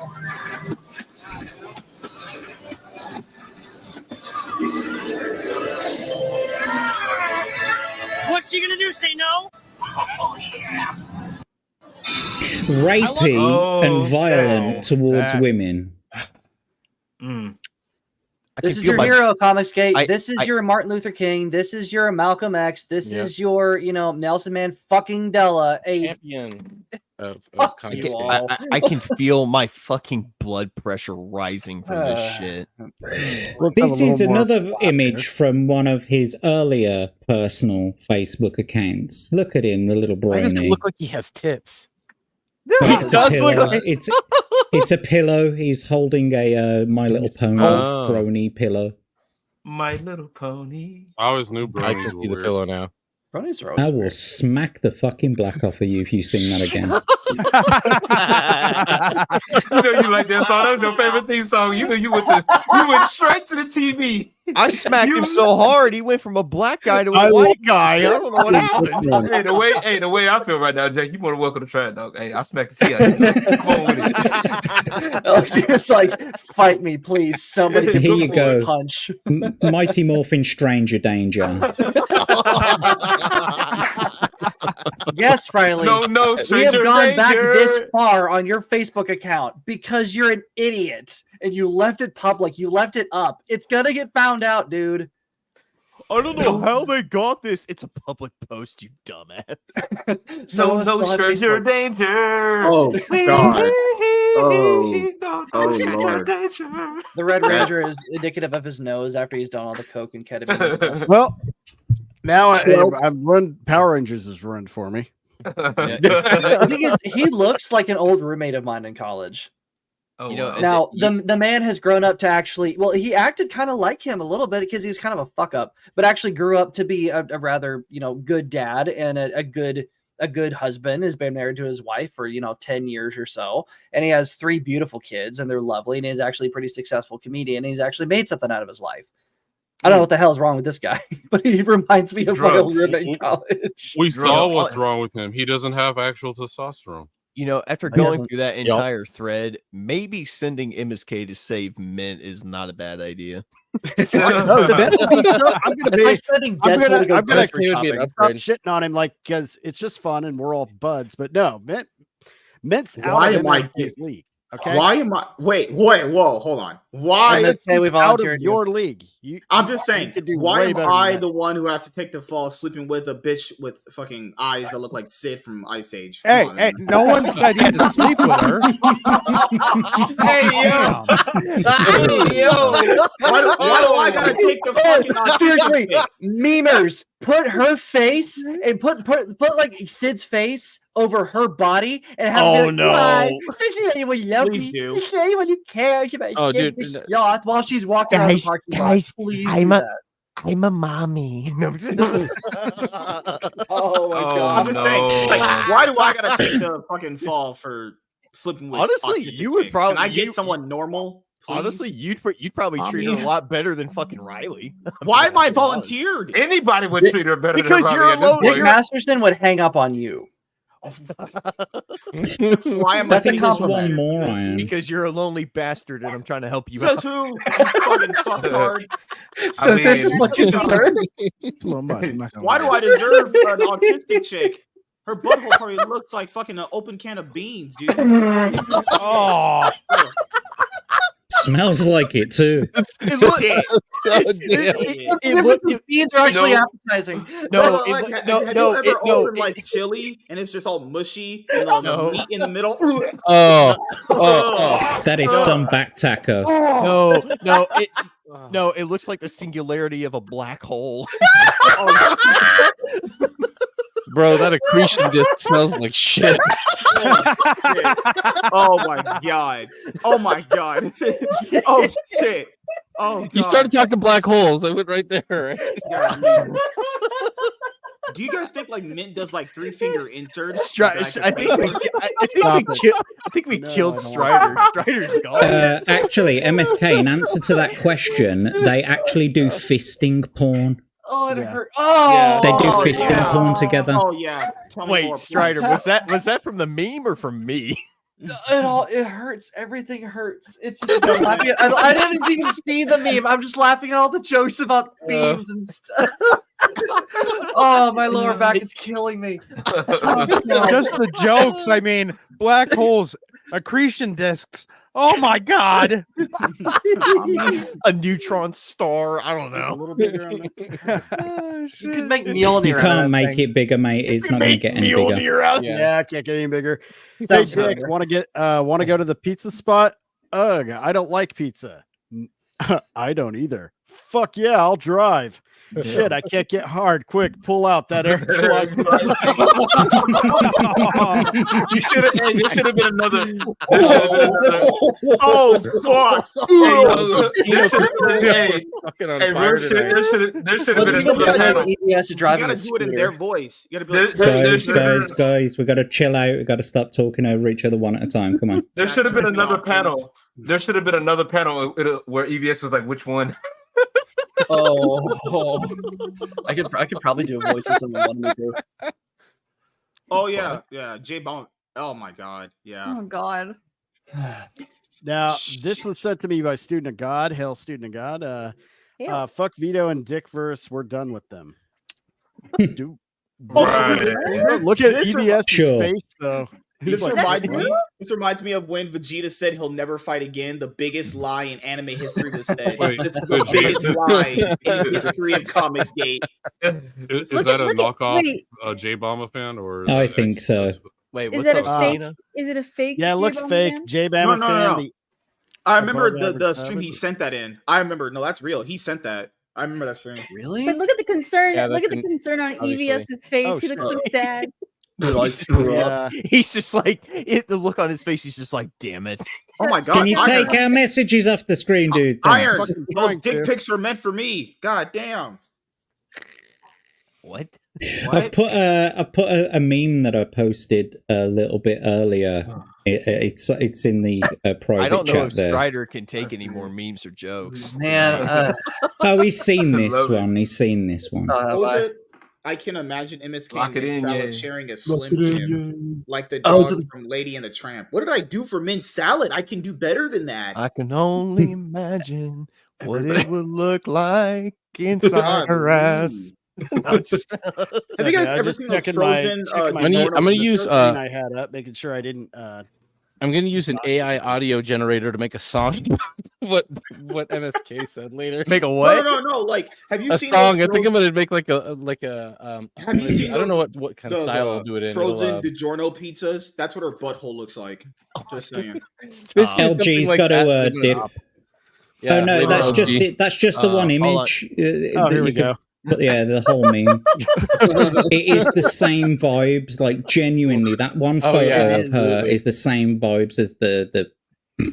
Q: What's she gonna do? Say no?
G: Rapey and violent towards women.
F: This is your hero, Comicsgate. This is your Martin Luther King. This is your Malcolm X. This is your, Nelson Man fucking Della.
C: Champion of
M: I can feel my fucking blood pressure rising from this shit.
G: This is another image from one of his earlier personal Facebook accounts. Look at him, the little
I: Why does it
G: brony.
I: look like he has tits?
G: It's a pillow. It's a pillow. He's holding a My Little Pony brony pillow.
L: My Little Pony.
J: I always knew
C: I
J: bronies
C: can
J: were
C: see the
J: weird.
C: pillow now.
F: Bronies are
G: I will smack the fucking black off of you if you sing that again.
L: You know you like that song. That was your favorite theme song. You know you went straight to the TV.
M: I smacked him so hard he went from a black guy to a white guy. I don't know what happened.
L: Hey, the way I feel right now, Jack, you more than welcome to try it, dog. Hey, I smacked the tea out of you. Come on with it.
F: Alexia's like, fight me, please. Somebody give
G: Here
F: me
G: you go.
F: a punch.
G: Mighty Morphin Stranger Danger.
F: Yes, Riley.
L: No,
F: we have
L: stranger
F: gone back
L: danger.
F: this far on your Facebook account because you're an idiot and you left it public. You left it up. It's gonna get found out, dude.
M: I don't know how they got this. It's a public post, you dumbass.
L: No stranger danger.
T: Oh, God. Oh, Lord.
F: The Red Ranger is indicative of his nose after he's done all the coke and ketamine.
H: Well, now I've run. Power Rangers has ruined for me.
F: The thing is, he looks like an old roommate of mine in college.
L: Oh,
F: Now the man has grown up to actually, well, he acted kind of like him a little bit because he was kind of a fuck up, but actually grew up to be a rather good dad and a good husband. Has been married to his wife for 10 years or so, and he has 3 beautiful kids, and they're lovely. And he's actually a pretty successful comedian. And he's actually made something out of his life. I don't know what the hell is wrong with this guy, but he reminds me of my old roommate in college.
J: We saw what's wrong with him. He doesn't have actual testosterone.
M: After going through that entire thread, maybe sending MSK to save Mint is not a bad idea.
H: I'm gonna stop shitting on him, because it's just fun and we're all buds. But no, Mint's out of MSK's league. Okay.
E: Why am I? Wait, whoa, hold on. Why
H: is he out of your league?
E: I'm just saying. Why
H: way
E: am
H: better than
E: I
H: that.
E: the one who has to take the fall sleeping with a bitch with fucking eyes that look like Sid from Ice Age?
I: Hey, no one said you had to sleep with her.
E: Hey, yo. Why do I gotta take the fucking
F: Seriously, memers, put her face and put like Sid's face over her body and have
H: Oh,
F: her
H: no.
F: This is anyone you love
E: Please
F: me.
E: do.
F: This is anyone who cares about
C: Oh,
F: shit
C: dude,
F: this yacht while she's walking around the parking lot. Please do that.
M: I'm a mommy.
F: Oh my god.
E: I'm just saying, why do I gotta take the fucking fall for sleeping with?
M: Honestly,
E: autistic
M: you would
E: chicks?
M: probably-
E: Can I get someone normal? Please?
M: Honestly, you'd probably treat her a lot better than fucking Riley.
E: Why am I volunteered?
L: Anybody would treat her better
M: Because
L: than
M: you're
L: Riley at this
M: alone.
F: Nick
L: point.
F: Masterson would hang up on you.
E: Why am I
F: That's a
E: getting
F: compliment.
G: One more, I am.
M: Because you're a lonely bastard, and I'm trying to help you
E: Says
M: out.
E: who? You fucking fucktard.
F: So this is what you deserve.
I: It's a little much. I'm not gonna
E: Why do
I: lie.
E: I deserve an autistic chick? Her butthole probably looks like fucking an open can of beans, dude.
K: Oh,
G: smells like it too.
F: The beans are actually appetizing.
H: No,
E: have you ever opened like chili and it's just all mushy and the meat in the middle?
G: That is some back tacker.
H: No, it looks like the singularity of a black hole.
C: Bro, that accretion disc smells like shit.
E: Oh my god. Oh my god. Oh shit. Oh god.
C: You started talking black holes. I went right there. Right?
E: Do you guys think like Mint does like 3-finger inserts?
H: I think we killed Strider. Strider's gone.
G: Actually, MSK, in answer to that question, they actually do fisting porn.
F: Oh, it hurt. Oh,
G: they do fisting porn together.
E: Oh yeah.
H: Wait, Strider, was that from the meme or from me?
F: It hurts. Everything hurts. It's just laughing. I didn't even see the meme. I'm just laughing at all the jokes about memes and stuff. Oh, my lower back is killing me.
K: Just the jokes. I mean, black holes, accretion discs. Oh my god!
H: A neutron star. I don't know.
E: A little bigger on
F: You can make Mjolnir.
G: You can't make it bigger, mate. It's not going to get any bigger.
H: Yeah, I can't get any bigger. Hey, Dick, want to go to the pizza spot? Ugh, I don't like pizza. I don't either. Fuck yeah, I'll drive. Shit, I can't get hard. Quick, pull out that air.
L: You should have. Hey, there should have been another.
E: Oh fuck!
L: There should have been another panel.
F: EBS to drive.
E: You gotta do it in their voice. You gotta be like,
G: guys, we got to chill out. We got to stop talking over each other one at a time. Come on.
L: There should have been another panel. There should have been another panel where EBS was like, "Which one?"
F: I could probably do a voice of someone wanted me to.
E: Oh yeah, J Bomb. Oh my god, yeah.
N: Oh god.
H: Now this was sent to me by Student of God. Hail, Student of God. Fuck Vito and Dickverse. We're done with them. Look at EBS's face though.
E: This reminds me of when Vegeta said he'll never fight again. The biggest lie in anime history was said. This is the biggest lie in the history of Comicsgate.
J: Is that a knockoff J-Bomber fan? Or
G: I think so.
M: Wait,
N: Is that a fake? Is it a fake?
H: Yeah, it looks fake. J-Bomber fan.
E: No. I remember the stream he sent that in. I remember. No, that's real. He sent that. I remember that stream.
F: Really?
N: But look at the concern.
F: Yeah,
N: look at the concern on EVS's face. He looks so sad.
M: He's just like the look on his face. He's just like, damn it.
E: Oh my god!
G: Can you take our messages off the screen, dude?
E: Iron. Those dick pics are meant for me. God damn.
M: What?
G: I've put a meme that I posted a little bit earlier. It's in the private chat.
M: I don't know if
G: there.
M: Strider can take any more memes or jokes.
F: Man,
G: oh, he's seen this one. He's seen this one.
E: I can imagine MSK
L: Lock it in,
E: salad
L: yeah.
E: sharing a Slim Jim like the dog from Lady and the Tramp. What did I do for mint salad? I can do better than that.
M: I can only imagine what it would look like inside her ass.
E: Have you guys ever seen those Frozen?
C: I'm gonna use
H: I had up, making sure I didn't.
C: I'm gonna use an AI audio generator to make a song. what MSK said later.
H: Make a what?
E: No. Like, have you seen
C: a song?
E: those
C: I think I'm gonna make like a
E: Have you seen?
C: I don't know what kind of style I'll do it in.
E: Frozen DiGiorno pizzas. That's what her butthole looks like. Just saying.
G: LG's got to dip.
C: Yeah,
G: oh no, that's just the one image.
H: Here we go.
G: But yeah, the whole meme. It is the same vibes, like genuinely. That one photo of her is the same vibes as the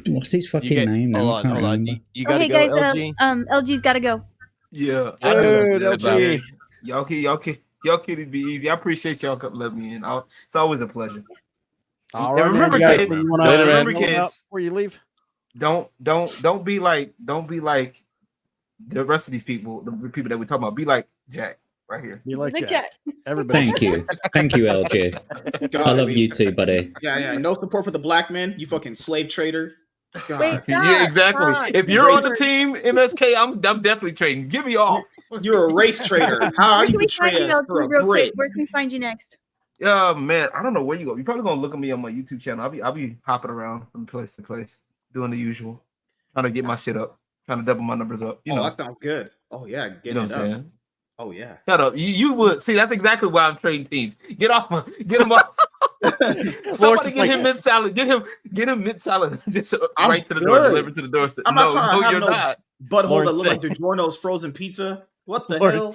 G: what's his fucking name now?
M: Hold on. You gotta
N: hey
M: go,
N: guys,
M: LG.
N: LG's gotta go.
L: Yeah,
H: LG.
L: Y'all can be easy. I appreciate y'all letting me in. It's always a pleasure.
H: All
L: right, remember, kids. Remember, kids.
H: Before you leave,
L: don't be like the rest of these people, the people that we're talking about. Be like Jack right here.
H: Be like Jack. Everybody.
G: Thank you, LG.
E: God,
G: I love you too, buddy.
E: Yeah. No support for the black men. You fucking slave trader. God.
N: Wait, stop,
L: yeah, exactly.
N: stop.
L: If you're on the team, MSK, I'm definitely trading. Give me off.
E: You're a race trader. How are you betray us for a Brit?
N: Where can we find you next?
L: Man, I don't know where you go. You're probably gonna look at me on my YouTube channel. I'll be hopping around from place to place, doing the usual. trying to get my shit up, trying to double my numbers up. You know,
E: that sounds good. Oh yeah,
L: you know what I'm saying?
E: Oh yeah.
L: Shut up. You would see. That's exactly why I'm trading teams. Get him off. Somebody get him mint salad. Get him mint salad. Just right to the door, delivered to the door.
E: I'm not trying to have
L: you're
E: no
L: not.
E: butthole that look like DiGiorno's frozen pizza. What the hell?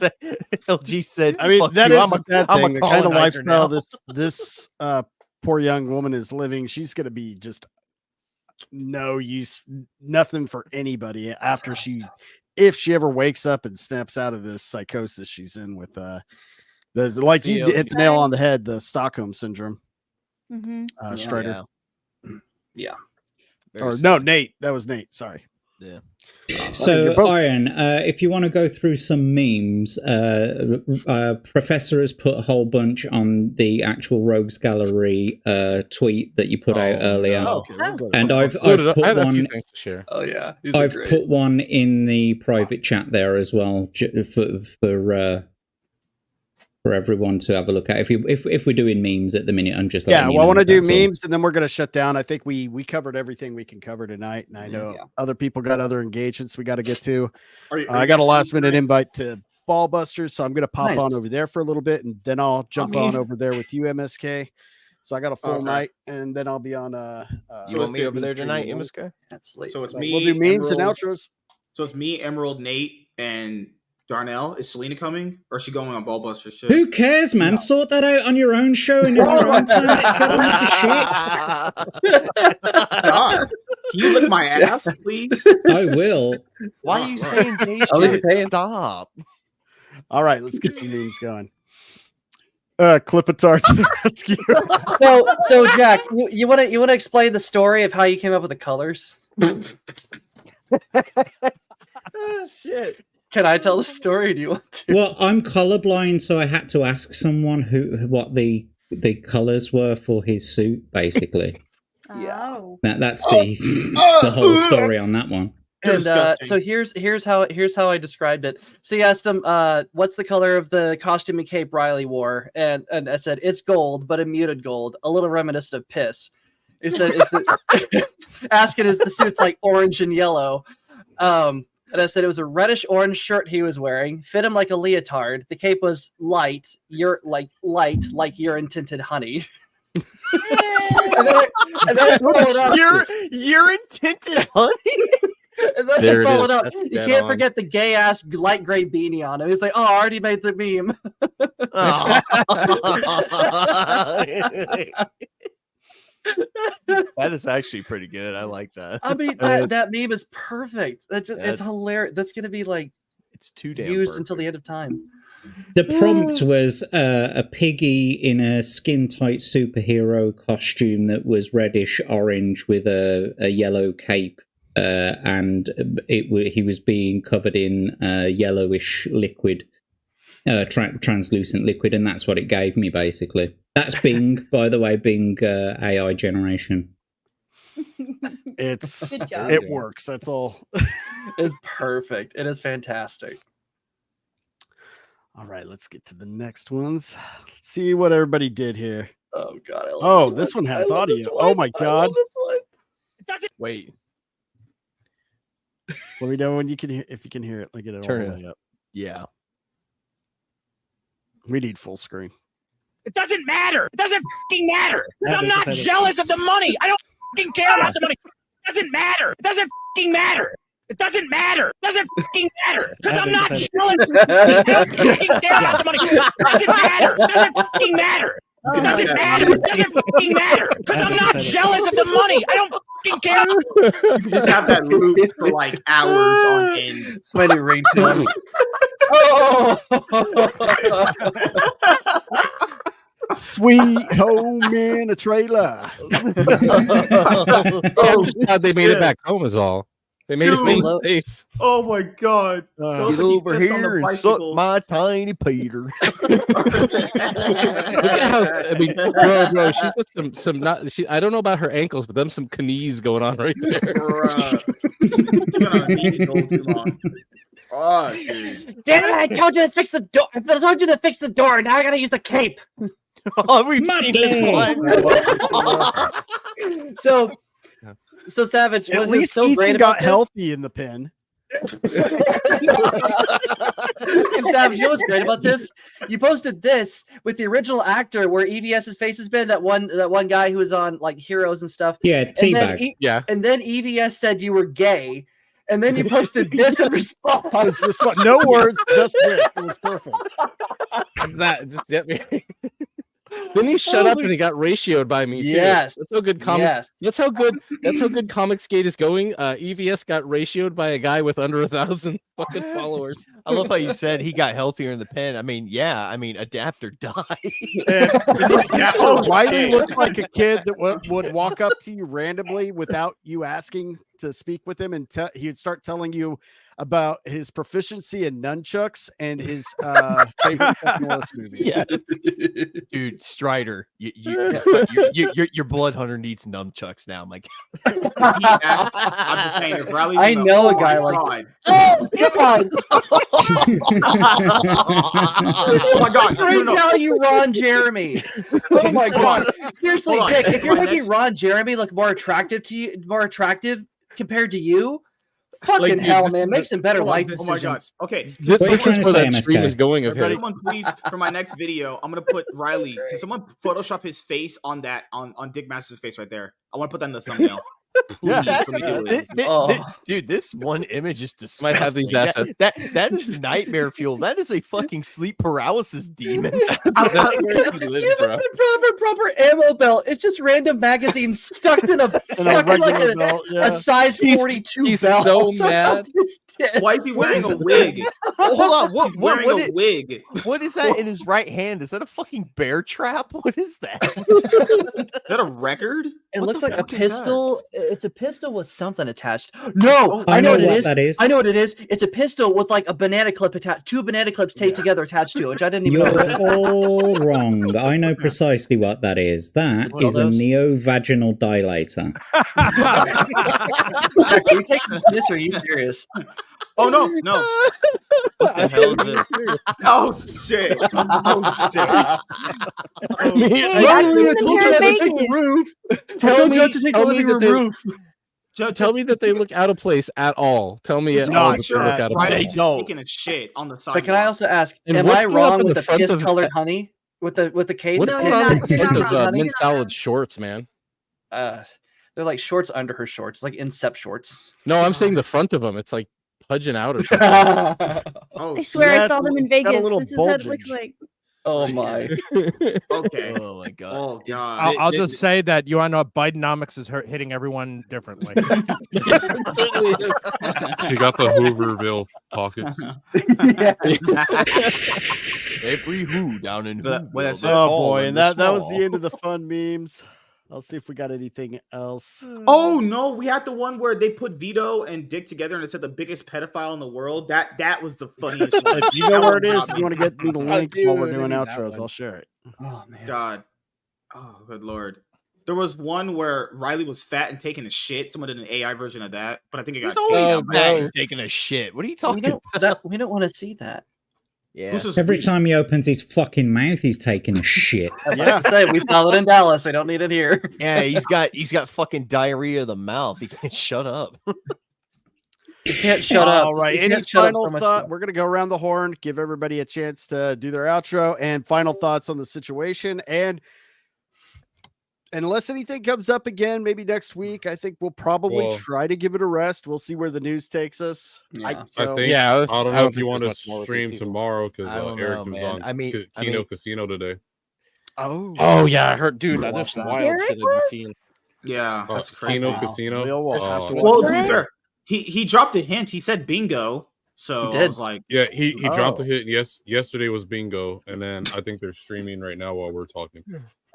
M: LG said,
H: I mean, that is a sad
M: I'm
H: thing. The kind of
M: colonizer
H: lifestyle
M: now.
H: this poor young woman is living. She's going to be just no use, nothing for anybody after if she ever wakes up and snaps out of this psychosis she's in with like you hit the nail on the head, the Stockholm syndrome. Strider.
F: Yeah.
H: Or no, Nate. That was Nate. Sorry.
M: Yeah.
G: So, Iron, if you want to go through some memes, Professor has put a whole bunch on the actual Rogues Gallery tweet that you put out earlier. And I've put one.
F: Oh yeah,
G: I've put one in the private chat there as well for everyone to have a look at. If we're doing memes at the minute, I'm just
H: I want to do memes, and then we're going to shut down. I think we covered everything we can cover tonight, and I know other people got other engagements we got to get to. I got a last minute invite to Ballbusters, so I'm going to pop on over there for a little bit, and then I'll jump on over there with you, MSK. So I got a full night, and then I'll be on.
M: You want me over there tonight, MSK?
F: That's late.
E: So it's me.
H: We'll do memes and outros.
E: So it's me, Emerald, Nate, and Darnell. Is Selena coming, or is she going on Ballbusters shit?
G: Who cares, man? No. Sort that out on your own show in your own time. Let's get on with the shit.
E: God, can you lick my ass, please?
G: I will.
M: Why are you saying gay shit? Stop.
H: All right, let's get some memes going. Clippitar to the rescue.
F: So Jack, you want to explain the story of how you came up with the colors?
M: Oh, shit.
F: Can I tell the story? Do you want to?
G: Well, I'm colorblind, so I had to ask someone what the colors were for his suit, basically.
N: Oh.
G: That's the whole story on that one.
F: And so here's how I described it. So you asked him, what's the color of the costume and cape Riley wore? And I said, it's gold, but a muted gold, a little reminiscent of piss. He said, asking is the suit's like orange and yellow. And I said it was a reddish orange shirt he was wearing, fit him like a leotard. The cape was light like urine tinted honey. and then I followed up.
M: Urine tinted honey?
F: And then I followed up. You can't forget the gay ass light gray beanie on him. He's like, oh, I already made the meme.
M: That is actually pretty good. I like that.
F: I mean, that meme is perfect. It's hilarious. That's gonna be like
M: it's too damn
F: used
M: perfect.
F: until the end of time.
G: The prompt was a piggy in a skin-tight superhero costume that was reddish orange with a yellow cape, and he was being covered in yellowish liquid, translucent liquid, and that's what it gave me basically. That's Bing, by the way, Bing AI generation.
H: It works. That's all.
F: It's perfect. It is fantastic.
H: All right, let's get to the next ones. Let's see what everybody did here.
F: Oh God!
H: This one has audio. Oh my God!
M: Wait.
H: Let me know when you can hear. If you can hear it, like get it all the way up.
M: Yeah.
H: We need full screen.
V: It doesn't matter. It doesn't fucking matter. I'm not jealous of the money. I don't fucking care about the money. It doesn't matter. It doesn't fucking matter. It doesn't matter. It doesn't fucking matter. Because I'm not jealous. I don't fucking care about the money. It doesn't matter. It doesn't fucking matter. It doesn't matter. It doesn't fucking matter. Because I'm not jealous of the money. I don't fucking care.
E: You can just have that loop for like hours on end.
F: It's my new ringtone.
H: Sweet home in a trailer.
C: I'm just glad they made it back home is all. They made it safe.
E: Oh my God.
M: Get over here and suck my tiny Peter.
C: Look at how, I mean, bro, she's got some not. I don't know about her ankles, but them some knees going on right there.
E: She's been on her knees too long. Oh, dude.
Q: Damn it! I told you to fix the door. I told you to fix the door. Now I gotta use the cape.
M: Oh, we've seen this one.
F: So So Savage,
H: At
F: what is
H: least
F: so
H: Ethan
F: great
H: got
F: about
H: healthy in the pen.
F: Savage, you know what's great about this? You posted this with the original actor where EVS's face has been, that one guy who was on like Heroes and stuff.
G: Yeah,
F: and then
G: Teabag. Yeah.
F: And then EVS said you were gay. And then you posted this in response.
H: No words, just this. It was perfect.
C: Is that just get me? Then he shut up and he got ratioed by me too.
F: Yes.
C: That's how good comics.
F: Yes.
C: That's how good Comicsgate is going. EVS got ratioed by a guy with under 1,000 fucking followers.
M: I love how you said he got healthier in the pen. I mean, yeah. I mean, Adapter died.
H: Riley looks like a kid that would walk up to you randomly without you asking to speak with him, and he'd start telling you about his proficiency in nunchucks and his favorite Chuck Norris movie.
M: Yes. Dude, Strider, your blood hunter needs nunchucks now. I'm like,
E: I'm just saying, if Riley
F: I know a guy like oh God.
E: Oh my God.
F: Great value, Ron Jeremy. Oh my God. Seriously, Dick, if you're making Ron Jeremy look more attractive compared to you, fucking hell, man, make some better life decisions.
E: Oh my God. Okay.
C: This is where that stream is going of his.
E: Someone please, for my next video, I'm gonna put Riley. Can someone Photoshop his face on that on Dick Master's face right there? I want to put that in the thumbnail. Please, let me do it.
M: Dude, this one image is disgusting.
C: Might have these assets.
M: That is nightmare fuel. That is a fucking sleep paralysis demon.
F: Here's a proper ammo belt. It's just random magazines stuck in a a size 42
C: he's
F: belt.
C: so mad.
E: Why is he wearing a wig?
M: Hold on.
E: He's wearing a wig.
M: What is that in his right hand? Is that a fucking bear trap? What is that?
E: Is that a record?
F: It looks like a pistol. It's a pistol with something attached. No, I know what it is.
G: That is.
F: I know what it is. It's a pistol with like a banana clip attached, 2 banana clips taped together attached to it, which I didn't even know.
G: You're all wrong. I know precisely what that is. That is a neovaginal dilator.
F: Are you taking this or are you serious?
E: Oh no.
M: What the hell is this?
E: Oh shit. Oh shit.
C: Tell me that they look out of place at all. Tell me at all that they look out of place.
E: Taking a shit on the side.
F: But can I also ask,
C: And
F: am
C: what's
F: I
C: going
F: wrong
C: up in
F: with
C: the
F: the
C: front of-
F: piss-colored honey? With the cave?
C: What's going on with the mint salad shorts, man?
F: They're like shorts under her shorts, like incept shorts.
C: No, I'm saying the front of them. It's like pudging out or something.
N: I swear I saw them in Vegas. This is how it looks like.
F: Oh my.
E: Okay.
M: Oh my God.
E: Oh God.
K: I'll just say that you know Bidenomics is hitting everyone differently.
J: She got the Hooverville pockets.
M: Every who down in Whoville.
H: Oh boy, and that was the end of the fun memes. I'll see if we got anything else.
E: Oh no, we had the one where they put Vito and Dick together and it said the biggest pedophile in the world. That was the funniest one.
H: If you know where it is, you want to get me the link while we're doing outros, I'll share it.
F: Oh man.
E: God. Oh good lord. There was one where Riley was fat and taking a shit. Someone did an AI version of that, but I think it got
M: He's always
E: taken
M: fat
E: out.
M: and taking a shit. What are you
F: We
M: talking
F: don't,
M: about?
F: we don't want to see that.
M: Yeah.
G: Every time he opens his fucking mouth, he's taking a shit.
F: Yeah, say we saw it in Dallas. We don't need it here.
M: Yeah, he's got fucking diarrhea of the mouth. He can't shut up.
F: You can't shut up.
H: All right.
F: You
H: Any
F: can't shut up
H: final
F: so much
H: thought?
F: more.
H: We're gonna go around the horn, give everybody a chance to do their outro and final thoughts on the situation. And unless anything comes up again, maybe next week, I think we'll probably try to give it a rest. We'll see where the news takes us.
J: I think. I don't know if you want to stream tomorrow because Eric was on Kino Casino today.
C: Oh yeah, I heard, dude. There's some wild shit I've seen.
E: Yeah, that's crazy.
J: Kino Casino.
E: Well, to be fair, he dropped a hint. He said bingo. So I was like,
J: yeah, he dropped a hit. Yes, yesterday was bingo, and then I think they're streaming right now while we're talking.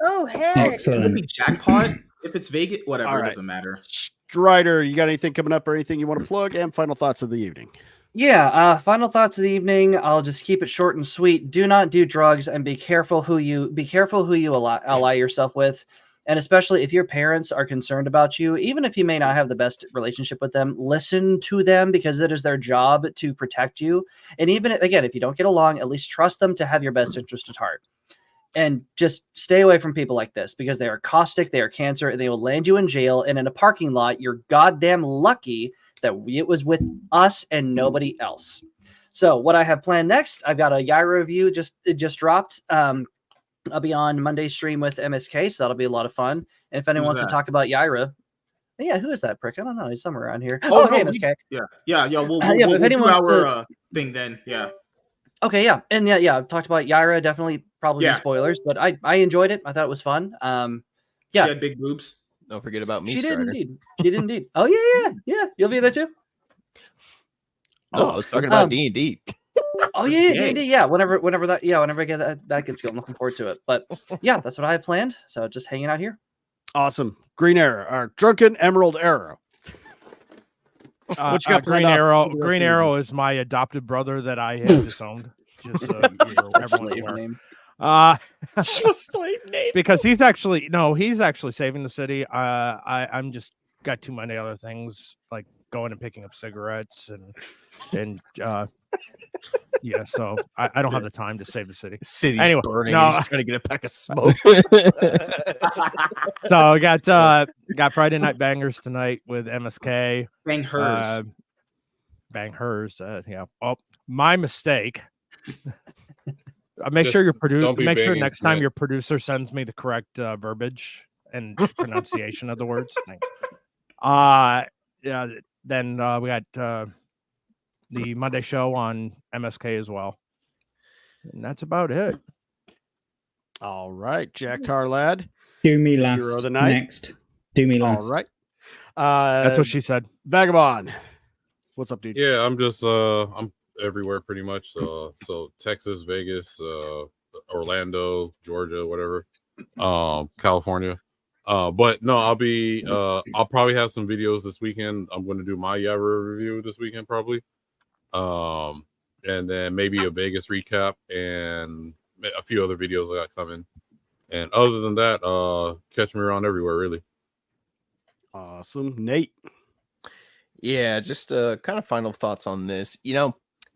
N: Oh, heck.
E: It would be jackpot if it's Vegas. Whatever,
H: All
E: it
H: right.
E: doesn't matter.
H: Strider, you got anything coming up or anything you want to plug? And final thoughts of the evening.
F: Yeah, final thoughts of the evening. I'll just keep it short and sweet. Do not do drugs and be careful who you ally yourself with. And especially if your parents are concerned about you, even if you may not have the best relationship with them, listen to them because it is their job to protect you. And even again, if you don't get along, at least trust them to have your best interest at heart. And just stay away from people like this because they are caustic, they are cancer, and they will land you in jail. And in a parking lot, you're goddamn lucky that it was with us and nobody else. So what I have planned next, I've got a Yaira review. It just dropped. I'll be on Monday's stream with MSK, so that'll be a lot of fun. And if anyone wants to talk about Yaira, yeah, who is that prick? I don't know. He's somewhere around here.
E: Oh, no,
F: hey, MSK.
E: Yeah. We'll
F: if anyone
E: do
F: wants
E: our thing then. Yeah.
F: Okay, yeah, and yeah, I've talked about Yaira. Definitely, probably spoilers, but I enjoyed it. I thought it was fun. Yeah,
E: she had big boobs.
M: Don't forget about me.
F: She did indeed. She did indeed. Oh yeah. You'll be there too.
M: No, I was talking about D&D.
F: Oh yeah, D&D. Yeah, whenever I get that gets going, I'm looking forward to it. But yeah, that's what I have planned. So just hanging out here.
H: Awesome. Green Arrow, or Drunken Emerald Arrow.
K: What you got Green Arrow. Green Arrow is my adopted brother that I have disowned. Just everyone aware.
M: Slave name.
K: Because he's actually saving the city. I'm just got too many other things like going and picking up cigarettes and yeah, so I don't have the time to save the city.
M: City's
K: anyway,
M: burning. He's trying to get a pack of smoke.
K: So I got Friday Night Bangers tonight with MSK.
E: Bang hers.
K: Bang hers. Yeah. Oh, my mistake. Make sure next time your producer sends me the correct verbiage and pronunciation of the words. Thanks. Yeah. Then we got the Monday show on MSK as well, and that's about it.
H: All right,
G: JackTarLad. Do me last. Next. Do me last.
H: All right.
K: That's what she said.
H: Vagabond. What's up, dude?
J: Yeah, I'm just I'm everywhere pretty much. So Texas, Vegas, Orlando, Georgia, whatever, California. But no, I'll probably have some videos this weekend. I'm going to do my Yaira review this weekend probably. And then maybe a Vegas recap and a few other videos I got coming. And other than that, catch me around everywhere, really.
H: Awesome. Nate.
M: Yeah, just kind of final thoughts on this.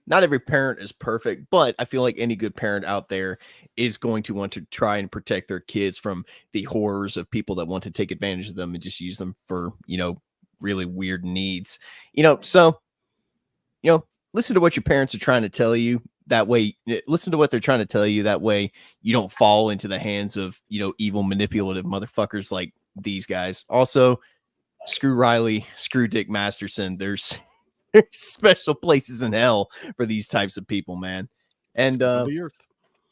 M: Not every parent is perfect, but I feel like any good parent out there is going to want to try and protect their kids from the horrors of people that want to take advantage of them and just use them for, really weird needs. Listen to what your parents are trying to tell you. That way, listen to what they're trying to tell you. That way you don't fall into the hands of, evil, manipulative motherfuckers like these guys. Also, screw Riley, screw Dick Masterson. There's special places in hell for these types of people, man. And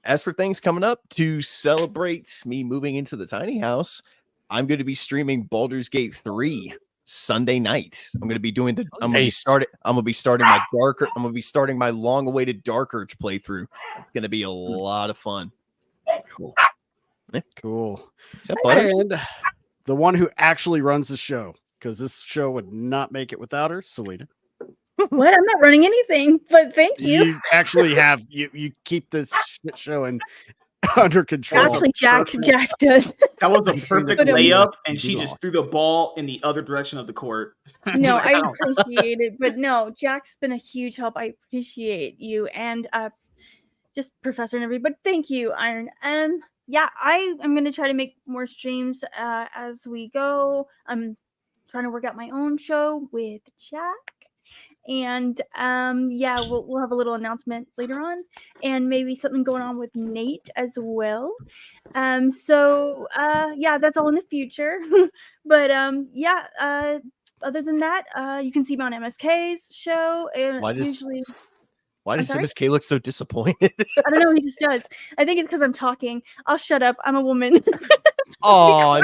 M: as for things coming up to celebrate me moving into the tiny house, I'm going to be streaming Baldur's Gate 3 Sunday night. I'm going to be doing I'm going to be starting my long-awaited Dark Urge playthrough. It's going to be a lot of fun.
H: Cool. And the one who actually runs the show, because this show would not make it without her, Selena.
N: What? I'm not running anything, but thank you.
H: You actually have you keep this shit show under control.
N: Actually, Jack does.
E: That was a perfect layup, and she just threw the ball in the other direction of the court.
N: No, I appreciate it, but no, Jack's been a huge help. I appreciate you and just Professor and everybody. But thank you, Iron. Yeah, I am gonna try to make more streams as we go. I'm trying to work out my own show with Jack. And yeah, we'll have a little announcement later on, and maybe something going on with Nate as well. So yeah, that's all in the future. But yeah, other than that, you can see me on MSK's show.
M: Why does MSK look so disappointed?
N: I don't know. He just does. I think it's because I'm talking. I'll shut up. I'm a woman.
M: Oh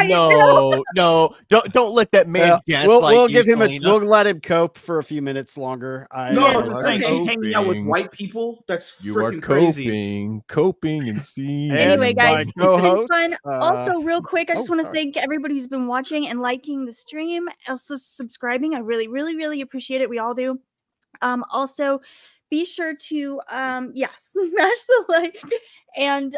M: no! Don't let that man guess.
H: We'll give him we'll let him cope for a few minutes longer.
E: She's hanging out with white people. That's
M: you are coping and seeing.
N: Anyway, guys, it's been fun. Also, real quick, I just want to thank everybody who's been watching and liking the stream. Also, subscribing. I really, really, really appreciate it. We all do. Also, be sure to smash the like and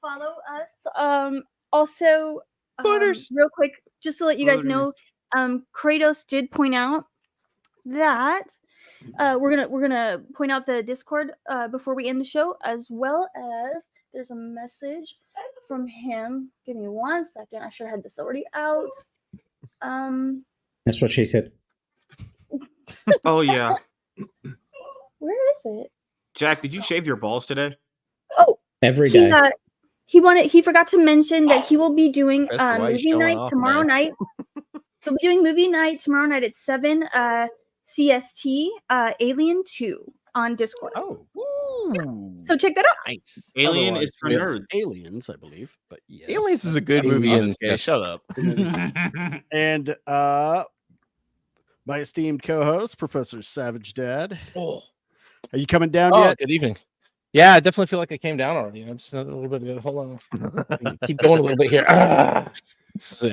N: follow us. Also, real quick, just to let you guys know, Kratos did point out that we're gonna point out the Discord before we end the show, as well as there's a message from him. Give me 1 second. I should have had this already out.
G: That's what she said.
E: Oh yeah.
N: Where is it?
E: Jack, did you shave your balls today?
N: Oh,
G: Every day.
N: He forgot to mention that he will be doing
M: Chester, why you
N: movie
M: showing
N: night
M: off,
N: tomorrow
M: man?
N: night. He'll be doing movie night tomorrow night at 7 CST, Alien 2 on Discord.
H: Oh.
N: So check that out.
M: Nice.
E: Alien
H: Otherwise,
E: is for
H: it's
E: nerds.
H: Aliens, I believe. But yes.
M: Aliens is a good movie. Shut up.
H: And my esteemed co-host, Professor Savage Dad.
C: Oh.
H: Are you coming down
C: Oh,
H: yet?
C: good evening. Yeah, I definitely feel like I came down already. I'm just a little bit good. Hold on. Keep going a little bit here. I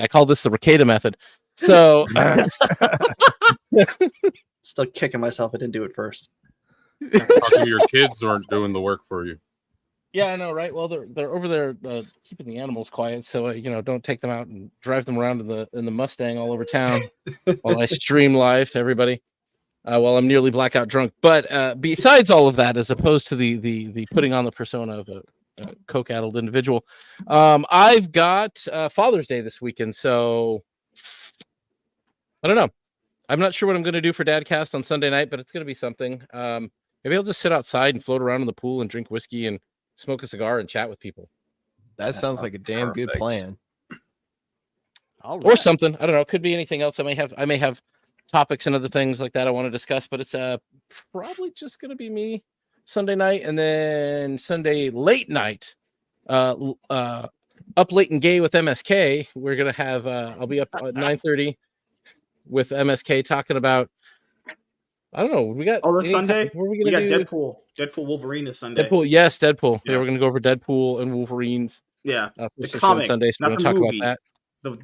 C: call this the Ricada method. So
F: Still kicking myself. I didn't do it first.
J: How come your kids aren't doing the work for you?
C: yeah, I know, right? Well, they're over there keeping the animals quiet, so don't take them out and drive them around in the Mustang all over town while I stream live to everybody while I'm nearly blackout drunk. But besides all of that, as opposed to the putting on the persona of a coke-addled individual, I've got Father's Day this weekend, so I don't know. I'm not sure what I'm going to do for Dadcast on Sunday night, but it's going to be something. Maybe I'll just sit outside and float around in the pool and drink whiskey and smoke a cigar and chat with people.
M: That sounds like a damn good plan.
C: Or something. I don't know. Could be anything else. I may have topics and other things like that I want to discuss, but it's probably just going to be me Sunday night, and then Sunday late night, up late and gay with MSK. We're going to have I'll be up at 9:30 with MSK talking about, I don't know. We got
E: this Sunday.
C: What are we
E: We got
C: do?
E: Deadpool Wolverine this Sunday.
C: Deadpool, yes, Deadpool. Yeah, we're going to go over Deadpool and Wolverines.
E: Yeah,
C: the
E: comic
C: Sunday, so we're
E: not
C: going to
E: the
C: talk
E: movie.
C: about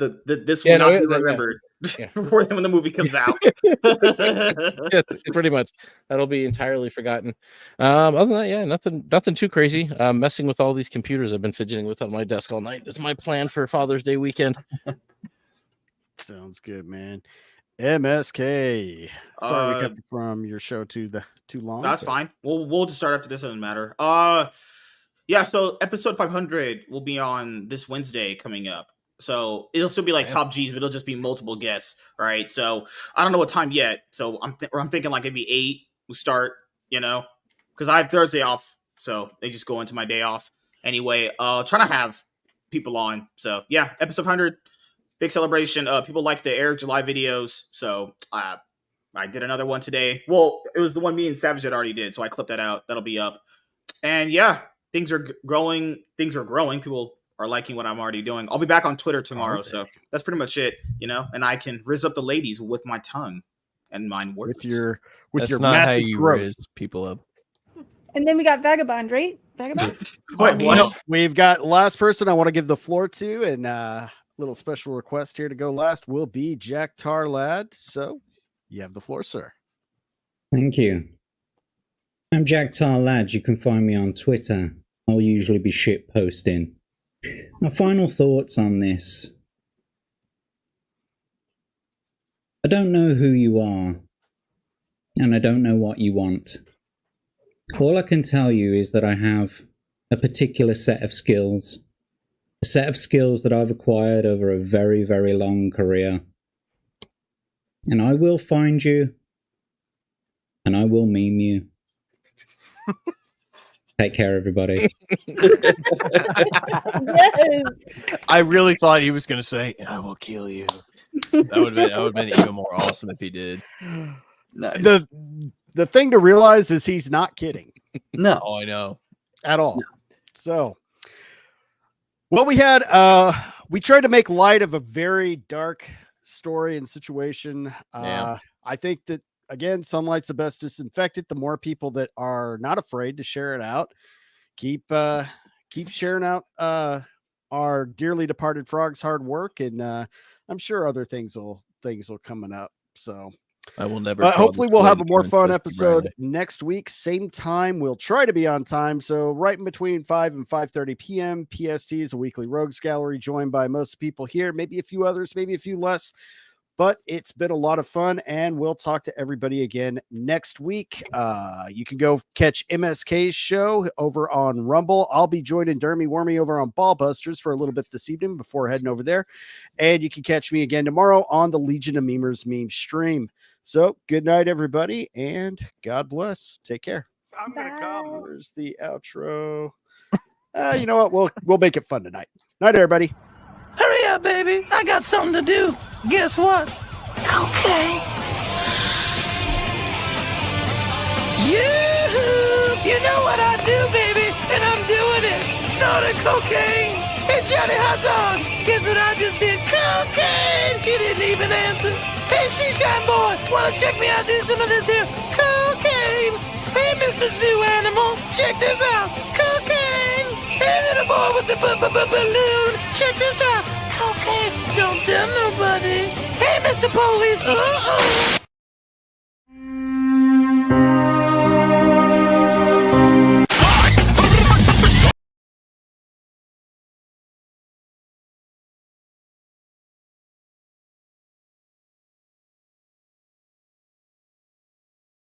E: that. This will not be remembered when the movie comes out.
C: Yeah, pretty much. That'll be entirely forgotten. Other than that, yeah, nothing too crazy. Messing with all these computers I've been fidgeting with on my desk all night is my plan for Father's Day weekend.
H: Sounds good, man. MSK. Sorry we kept you from your show too long.
E: That's fine. We'll just start after this. Doesn't matter. Yeah. So episode 500 will be on this Wednesday coming up. So it'll still be like top G's, but it'll just be multiple guests, right? So I don't know what time yet. So I'm thinking like maybe 8 we start. Because I have Thursday off, so they just go into my day off anyway. Trying to have people on. So yeah, episode 100. Big celebration. People like the Eric July videos, so I did another one today. Well, it was the one me and Savage had already did, so I clipped that out. That'll be up. And yeah, things are growing. People are liking what I'm already doing. I'll be back on Twitter tomorrow, so that's pretty much it. And I can rizz up the ladies with my tongue and mine words.
M: That's not how you riz people up.
N: And then we got Vagabond, right? Vagabond.
H: Well, we've got last person I want to give the floor to, and little special request here to go last will be JackTarLad. So you have the floor, sir.
G: Thank you. I'm JackTarLad. You can find me on Twitter. I'll usually be shit posting. My final thoughts on this. I don't know who you are, and I don't know what you want. All I can tell you is that I have a particular set of skills. A set of skills that I've acquired over a very, very long career. And I will find you. And I will meme you. Take care, everybody.
N: Yes.
M: I really thought he was going to say, "And I will kill you." That would have been even more awesome if he did.
F: Nice.
H: The thing to realize is he's not kidding.
F: No.
M: Oh, I know.
H: At all. No. So what we had, we tried to make light of a very dark story and situation. I think that, again, sunlight's the best disinfectant. The more people that are not afraid to share it out, keep sharing out our dearly departed frog's hard work, and I'm sure other things will coming up. So
M: I will never.
H: Hopefully, we'll have a more fun episode next week. Same time. We'll try to be on time. So right in between 5 and 5:30 p.m. PST is a weekly Rogues Gallery, joined by most people here, maybe a few others, maybe a few less. But it's been a lot of fun, and we'll talk to everybody again next week. You can go catch MSK's show over on Rumble. I'll be joining Dermy Wormy over on Ballbusters for a little bit this evening before heading over there. And you can catch me again tomorrow on the Legion of Memers meme stream. So good night, everybody, and God bless. Take care.
Q: I'm gonna come.
H: Where's the outro? You know what? We'll make it fun tonight. Night, everybody.
O: Hurry up, baby. I got something to do. Guess what? Okay. You know what I do, baby, and I'm doing it. Snorting cocaine and Johnny Hot Dog. Guess what I just did? Cocaine. He didn't even answer. Hey, Shine Boy, wanna check me out do some of this here? Cocaine. Hey, Mr. Zoo Animal, check this out. Cocaine. Hey, little boy with the balloon, check this out. Cocaine. Don't tell nobody. Hey, Mr. Police. Uh-oh.